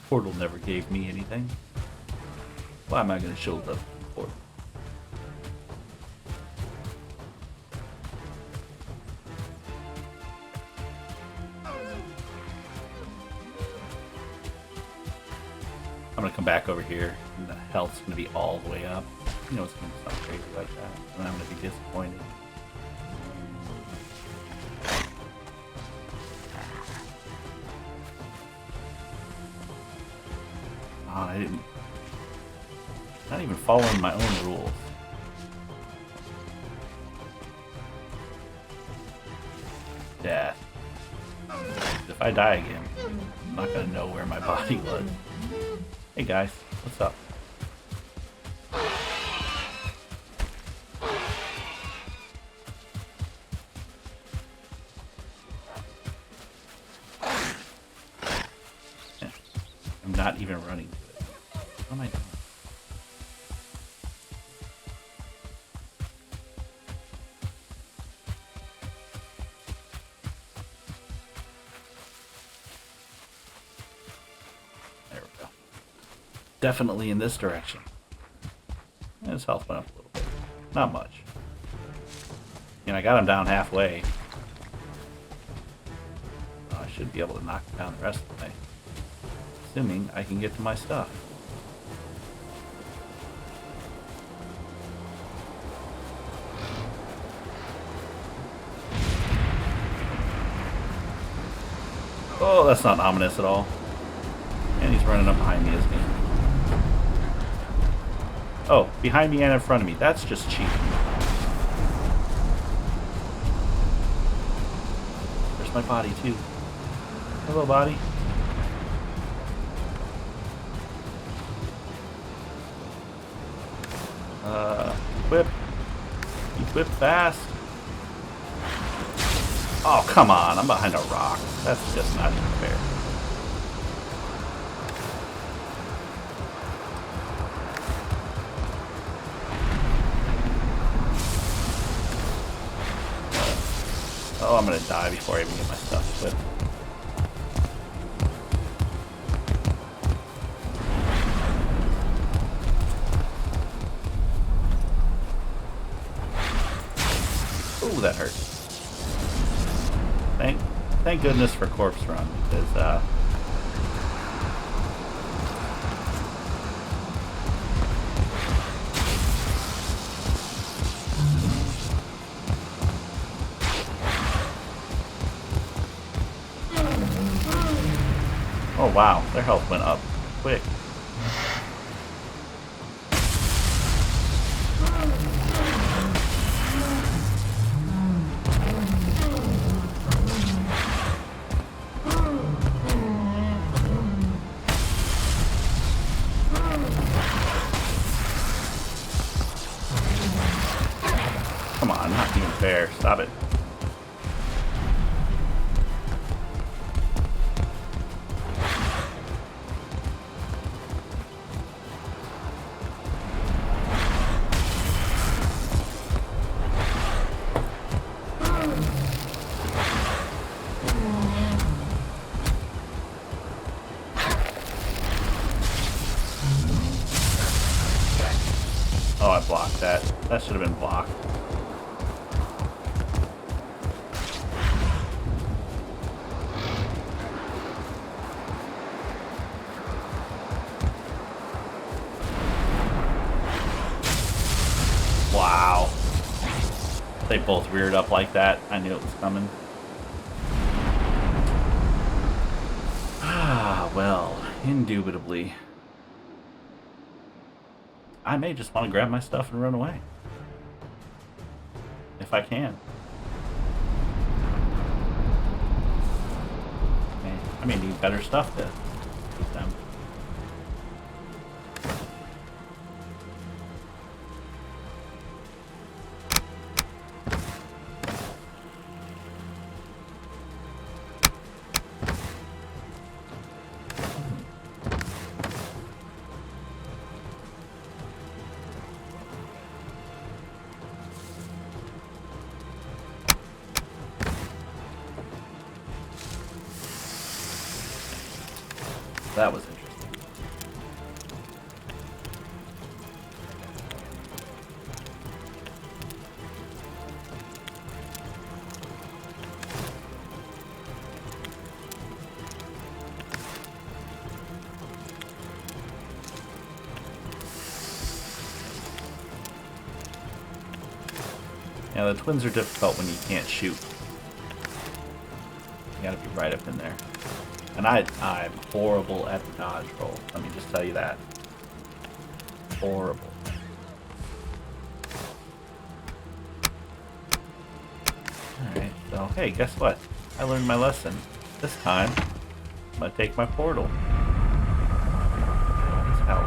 Portal never gave me anything. Why am I going to show love to the portal? I'm going to come back over here, and the health's going to be all the way up. You know it's going to be something crazy like that, and I'm going to be disappointed. I didn't. Not even following my own rules. Death. If I die again, I'm not gonna know where my body was. Hey guys, what's up? I'm not even running to it. What am I doing? definitely in this direction. And his health went up a little bit. Not much. And I got him down halfway. I should be able to knock him down the rest of the way. Assuming I can get to my stuff. Oh, that's not ominous at all. And he's running up behind me, isn't he? Oh, behind me and in front of me. That's just cheating. There's my body, too. Hello, body. Whip. You whip fast. Oh, come on. I'm behind a rock. That's just not even fair. Oh, I'm gonna die before I even get my stuff equipped. Ooh, that hurt. Thank goodness for Corpse Run, because oh wow, their health went up quick. Come on, not being fair. Stop it. Oh, I blocked that. That should have been blocked. Wow. They both reared up like that. I knew it was coming. Ah, well, indubitably. I may just want to grab my stuff and run away. If I can. I may need better stuff to beat them. That was interesting. Yeah, the twins are difficult when you can't shoot. You gotta be right up in there. And I'm horrible at the dodge roll. Let me just tell you that. Horrible. Alright, so hey, guess what? I learned my lesson. This time, I'm gonna take my portal. Please help.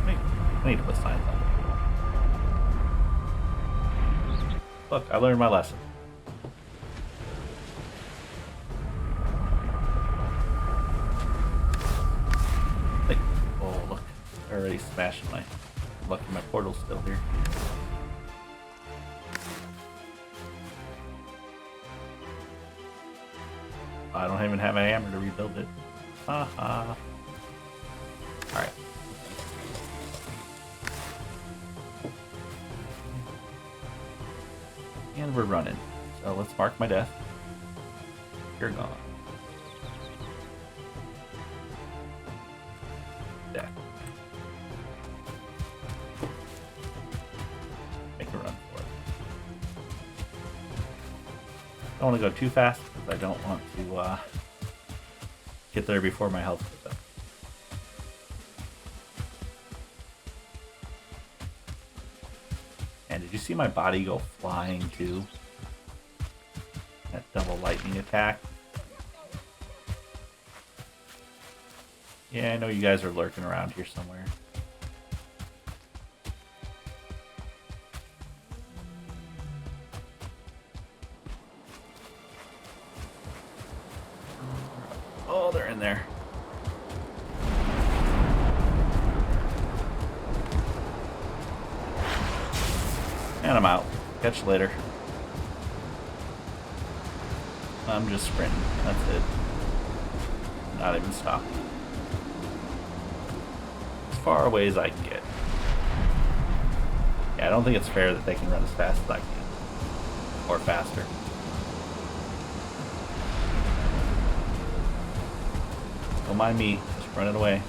I need to put signs on. Look, I learned my lesson. Already smashing my... Lucky my portal's still here. I don't even have a hammer to rebuild it. Haha. And we're running. So let's mark my death. You're gone. Death. Make a run for it. Don't want to go too fast because I don't want to get there before my health goes up. And did you see my body go flying too? That double lightning attack. Yeah, I know you guys are lurking around here somewhere. Oh, they're in there. And I'm out. Catch you later. I'm just sprinting. That's it. Not even stopping. As far away as I can get. Yeah, I don't think it's fair that they can run as fast as I can. Or faster. Don't mind me. Just running away.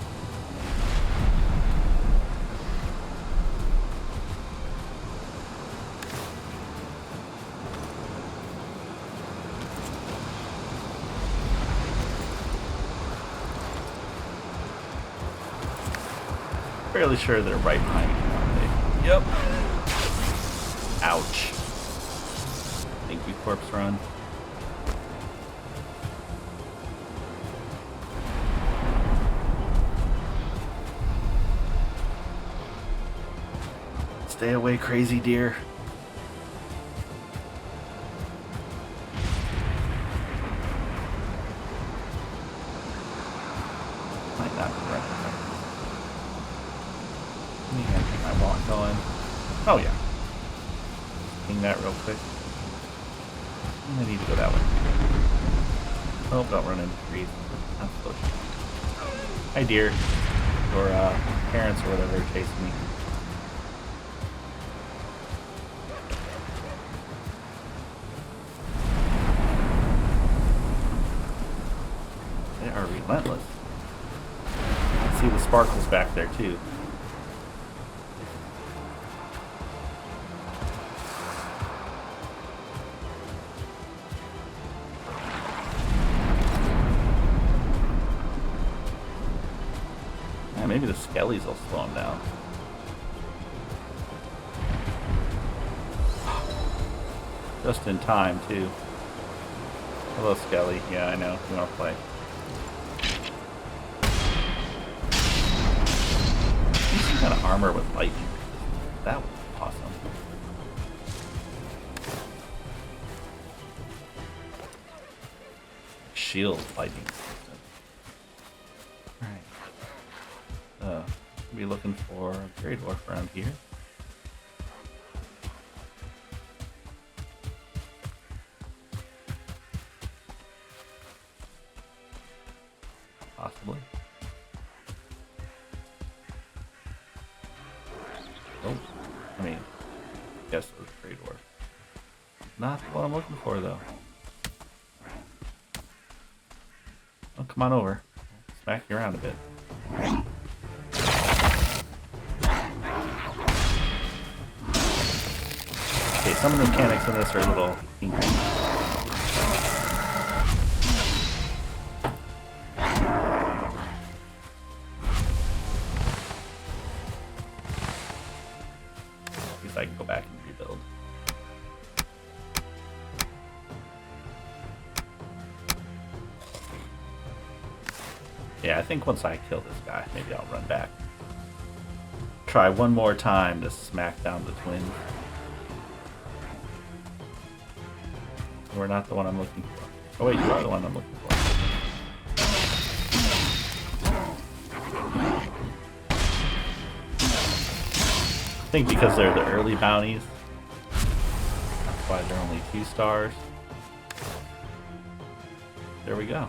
Fairly sure they're right behind me, aren't they? Yep. Ouch. Thank you, corpse run. Stay away, crazy deer. Might not be running. Let me get my walk going. Oh yeah. Ping that real quick. I need to go that way. Oh, don't run into trees. That's close. Hi deer. Or parents or whatever are chasing me. They are relentless. See the sparkles back there too. Yeah, maybe the skellies will slow him down. Just in time too. Hello, Skelly. Yeah, I know. You want to play. Some kind of armor with lightning. That was awesome. Shield lightning. Alright. Be looking for a Grey Dwarf around here. Possibly. Oh, I mean, yes, it was a Grey Dwarf. Not what I'm looking for, though. Oh, come on over. Smack you around a bit. Okay, some of the mechanics in this are a little kinky. I can go back and rebuild. Yeah, I think once I kill this guy, maybe I'll run back. Try one more time to smack down the twin. We're not the one I'm looking for. Oh wait, you are the one I'm looking for. I think because they're the early bounties, that's why they're only 2 stars. There we go.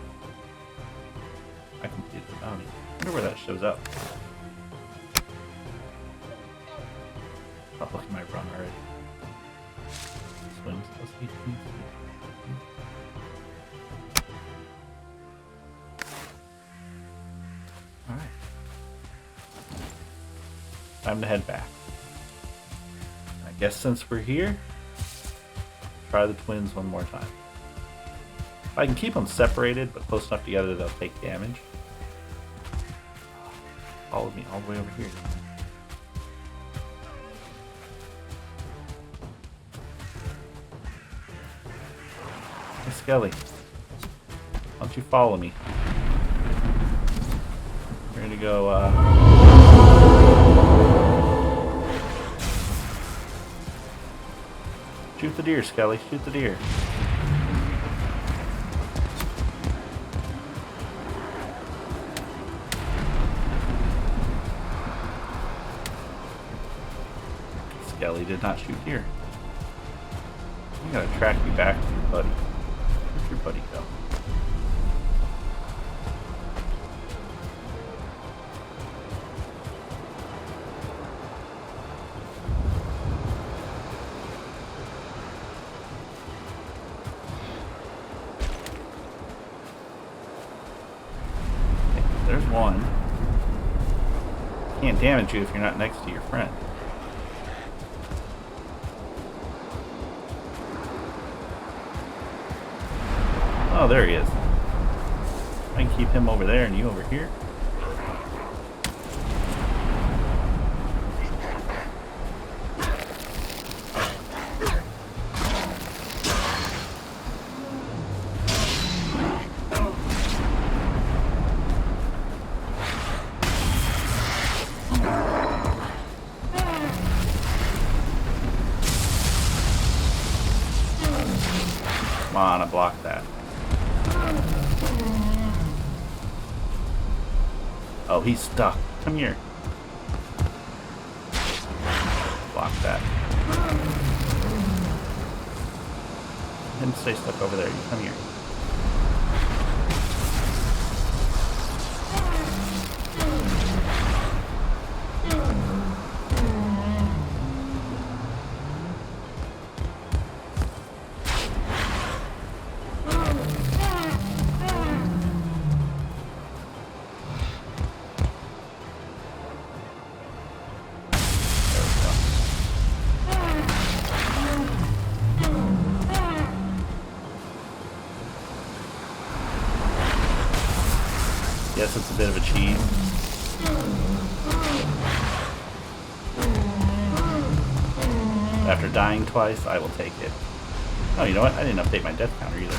I completed the bounty. I wonder where that shows up. Oh, look at my run already. Swims. Plus 18. Alright. Time to head back. I guess since we're here, try the twins one more time. If I can keep them separated but close enough together, they'll take damage. Follow me all the way over here. Hey, Skelly. Why don't you follow me? We're gonna go, shoot the deer, Skelly. Shoot the deer. Skelly did not shoot deer. I'm gonna track you back to your buddy. Where'd your buddy go? Okay, there's one. Can't damage you if you're not next to your friend. Oh, there he is. I can keep him over there and you over here. Come on, I blocked that. Oh, he's stuck. Come here. Block that. Let him stay stuck over there. You come here. Guess it's a bit of a cheat. After dying twice, I will take it. Oh, you know what? I didn't update my death counter either.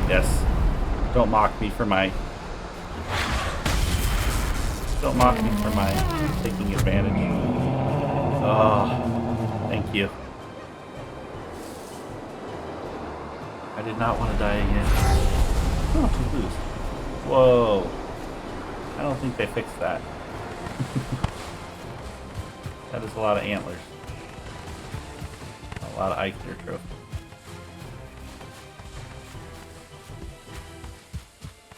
Yes. Don't mock me for my... Don't mock me for my taking advantage. Oh, thank you. I did not want to die again. Oh, to lose. Whoa. I don't think they fixed that. That is a lot of antlers. A lot of Eichner trophies.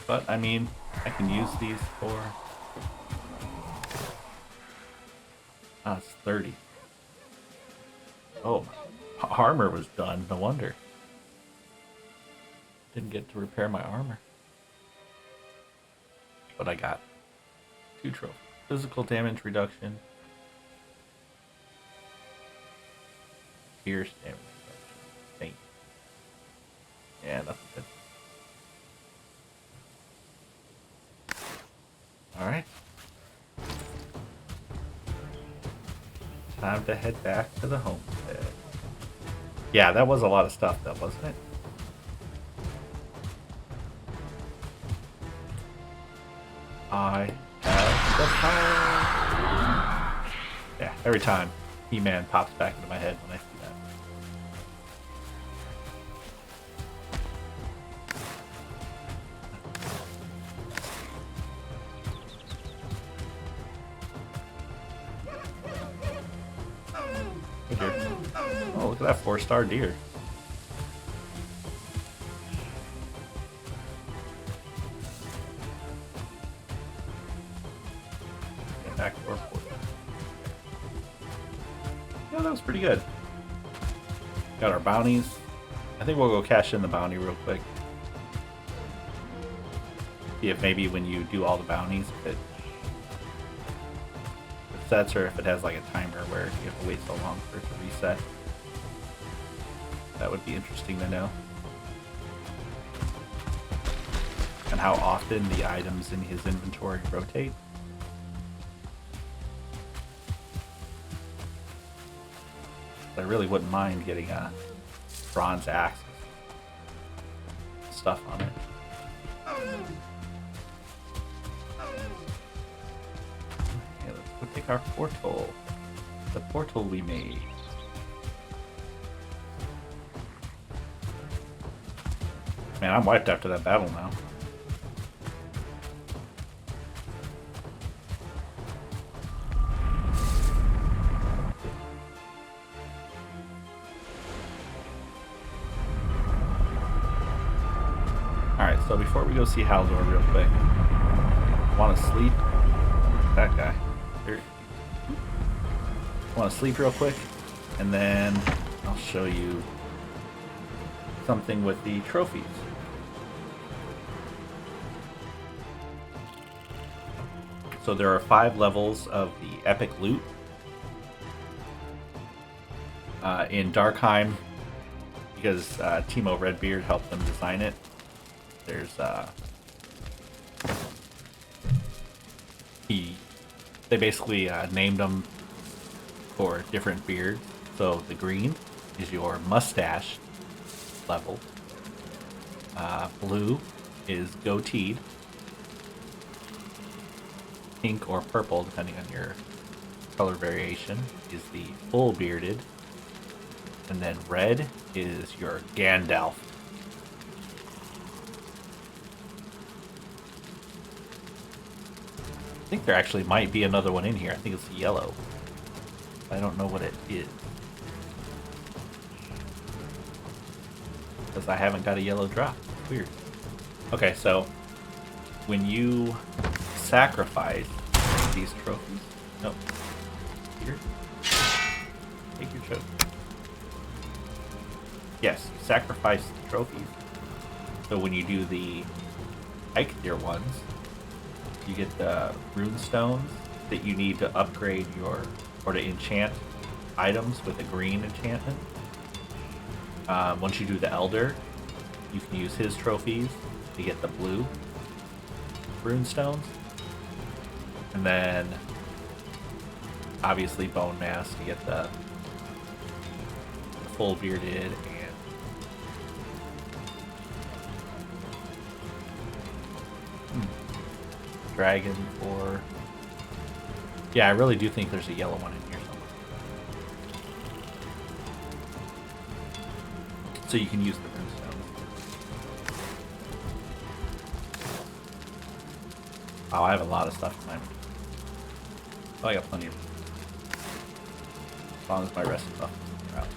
But, I mean, I can use these for... Ah, it's 30. Oh, armor was done. No wonder. Didn't get to repair my armor. But I got 2 trophies. Physical damage reduction. Pierce damage reduction. Faint. Yeah, nothing good. Alright. Time to head back to the homestead. Yeah, that was a lot of stuff though, wasn't it? I have the power. Yeah, every time He-Man pops back into my head when I see that. Hey, deer. Oh, look at that 4-star deer. Backdoor port. Yeah, that was pretty good. Got our bounties. I think we'll go cash in the bounty real quick. See if maybe when you do all the bounties, if it sets or if it has like a timer where you have to wait so long for it to reset. That would be interesting to know. And how often the items in his inventory rotate. I really wouldn't mind getting a bronze axe stuff on it. Okay, let's go take our portal. The portal we made. Man, I'm wiped after that battle now. Alright, so before we go see Haldor real quick, want to sleep? That guy. Want to sleep real quick, and then I'll show you something with the trophies. So there are 5 levels of the epic loot. In Darkheim, because Timo Redbeard helped them design it, there's they basically named them for different beards. So the green is your mustache level. Blue is goateed. Pink or purple, depending on your color variation, is the full bearded. And then red is your Gandalf. I think there actually might be another one in here. I think it's yellow. I don't know what it is. Because I haven't got a yellow drop. It's weird. Okay, so when you sacrifice these trophies... Nope. Here. Take your trophy. Yes, you sacrifice the trophies. So when you do the Eikthyr ones, you get the rune stones that you need to upgrade your, or to enchant items with a green enchantment. Once you do the Elder, you can use his trophies to get the blue rune stones. And then, obviously, Bone Mass to get the full bearded and dragon for... Yeah, I really do think there's a yellow one in here somewhere. So you can use the runestones. Oh, I have a lot of stuff in my... Oh, I got plenty of... As long as my rest stuff is out.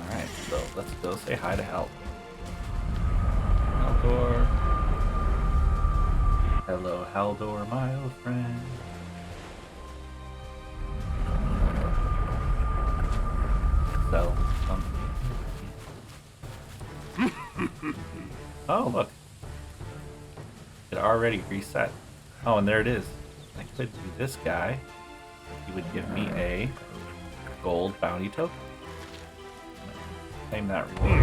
Alright, so let's go say hi to Haldor. Haldor. Hello, Haldor, my old friend. So, oh, look. It already reset. Oh, and there it is. I could do this guy. He would give me a gold bounty token. Claim that reward.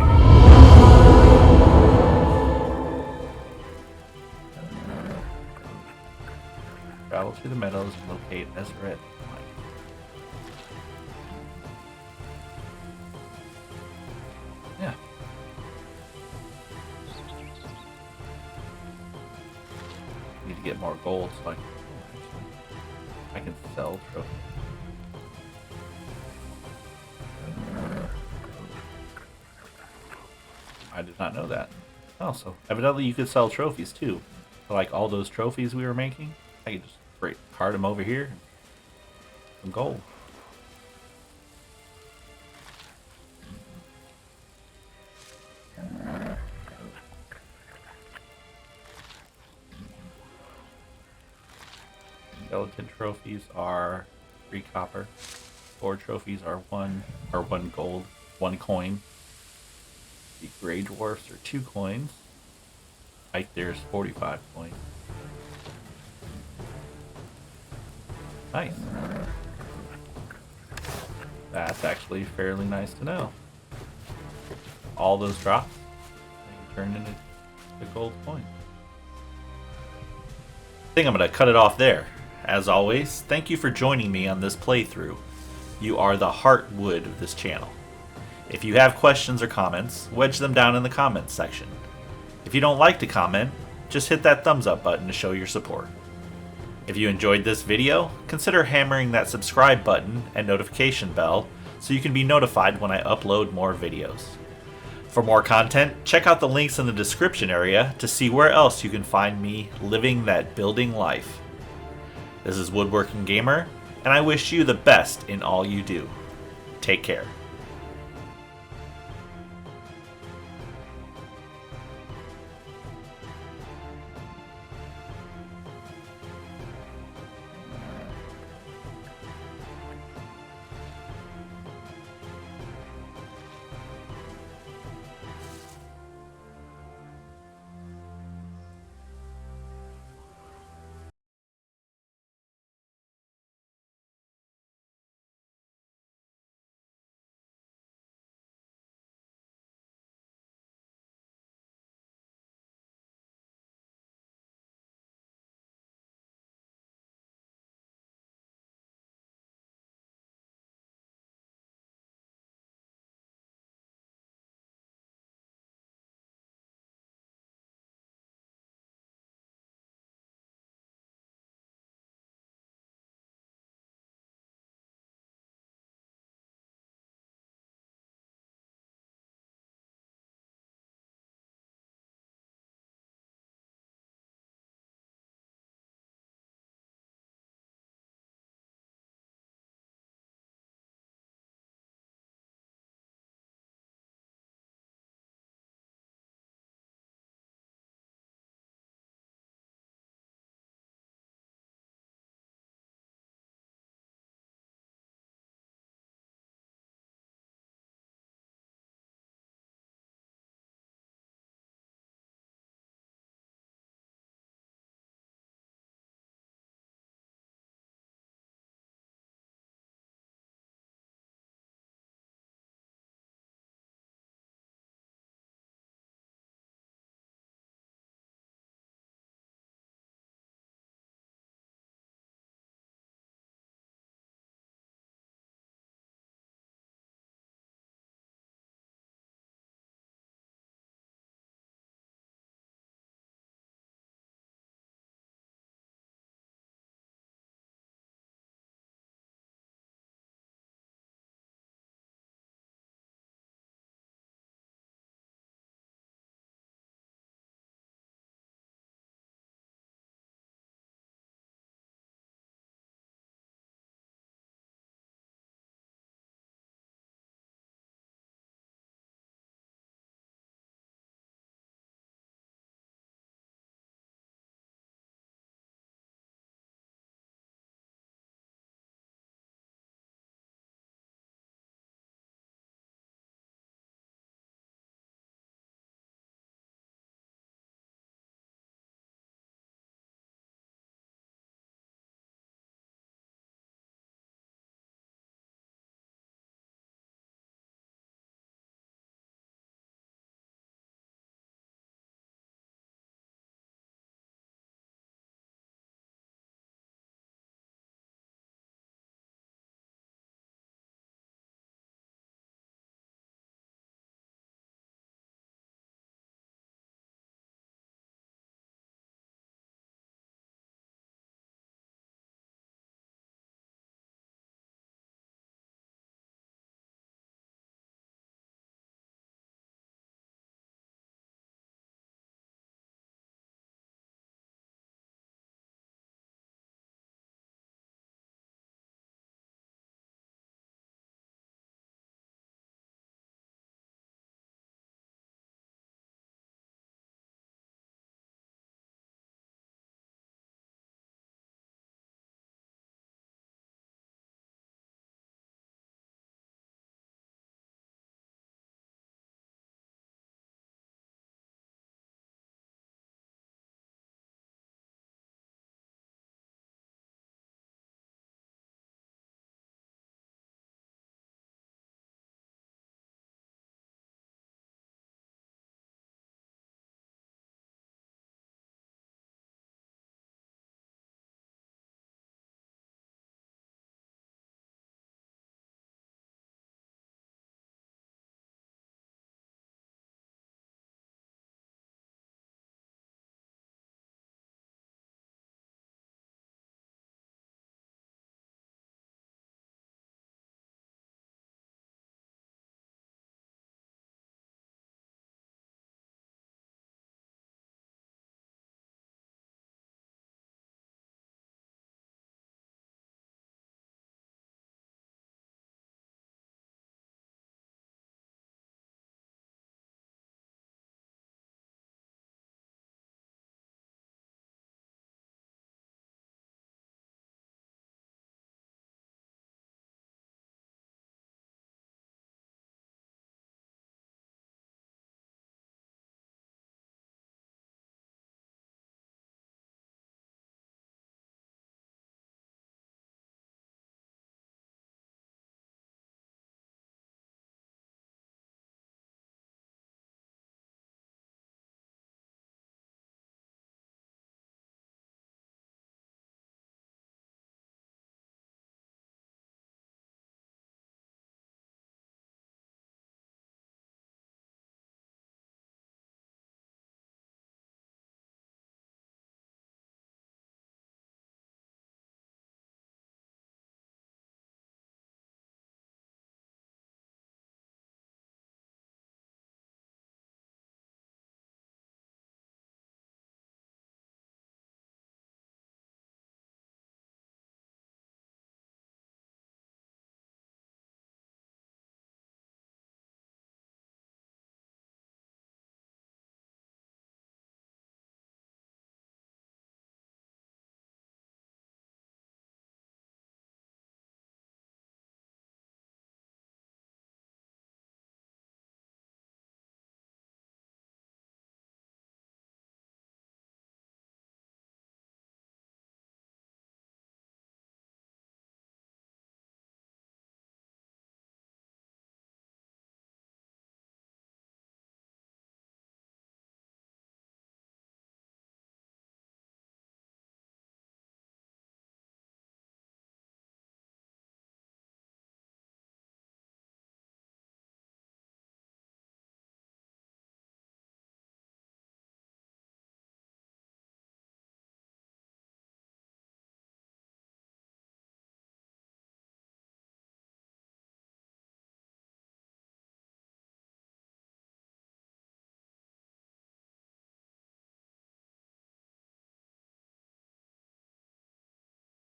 Travel through the meadows and locate Ezra. Yeah. need to get more gold so I can sell trophies. I did not know that. Oh, so evidently you could sell trophies too. So like all those trophies we were making, I could just cart them over here. Some gold. Skeleton trophies are 3 copper. Sword trophies are 1 gold, 1 coin. The Grey Dwarfs are 2 coins. Ike there's 45 coins. Nice. That's actually fairly nice to know. All those drops turned into the gold coin. I think I'm going to cut it off there. As always, thank you for joining me on this playthrough. You are the heartwood of this channel. If you have questions or comments, wedge them down in the comments section. If you don't like to comment, just hit that thumbs up button to show your support. If you enjoyed this video, consider hammering that subscribe button and notification bell so you can be notified when I upload more videos. For more content, check out the links in the description area to see where else you can find me living that building life. This is Woodworking Gamer, and I wish you the best in all you do. Take care.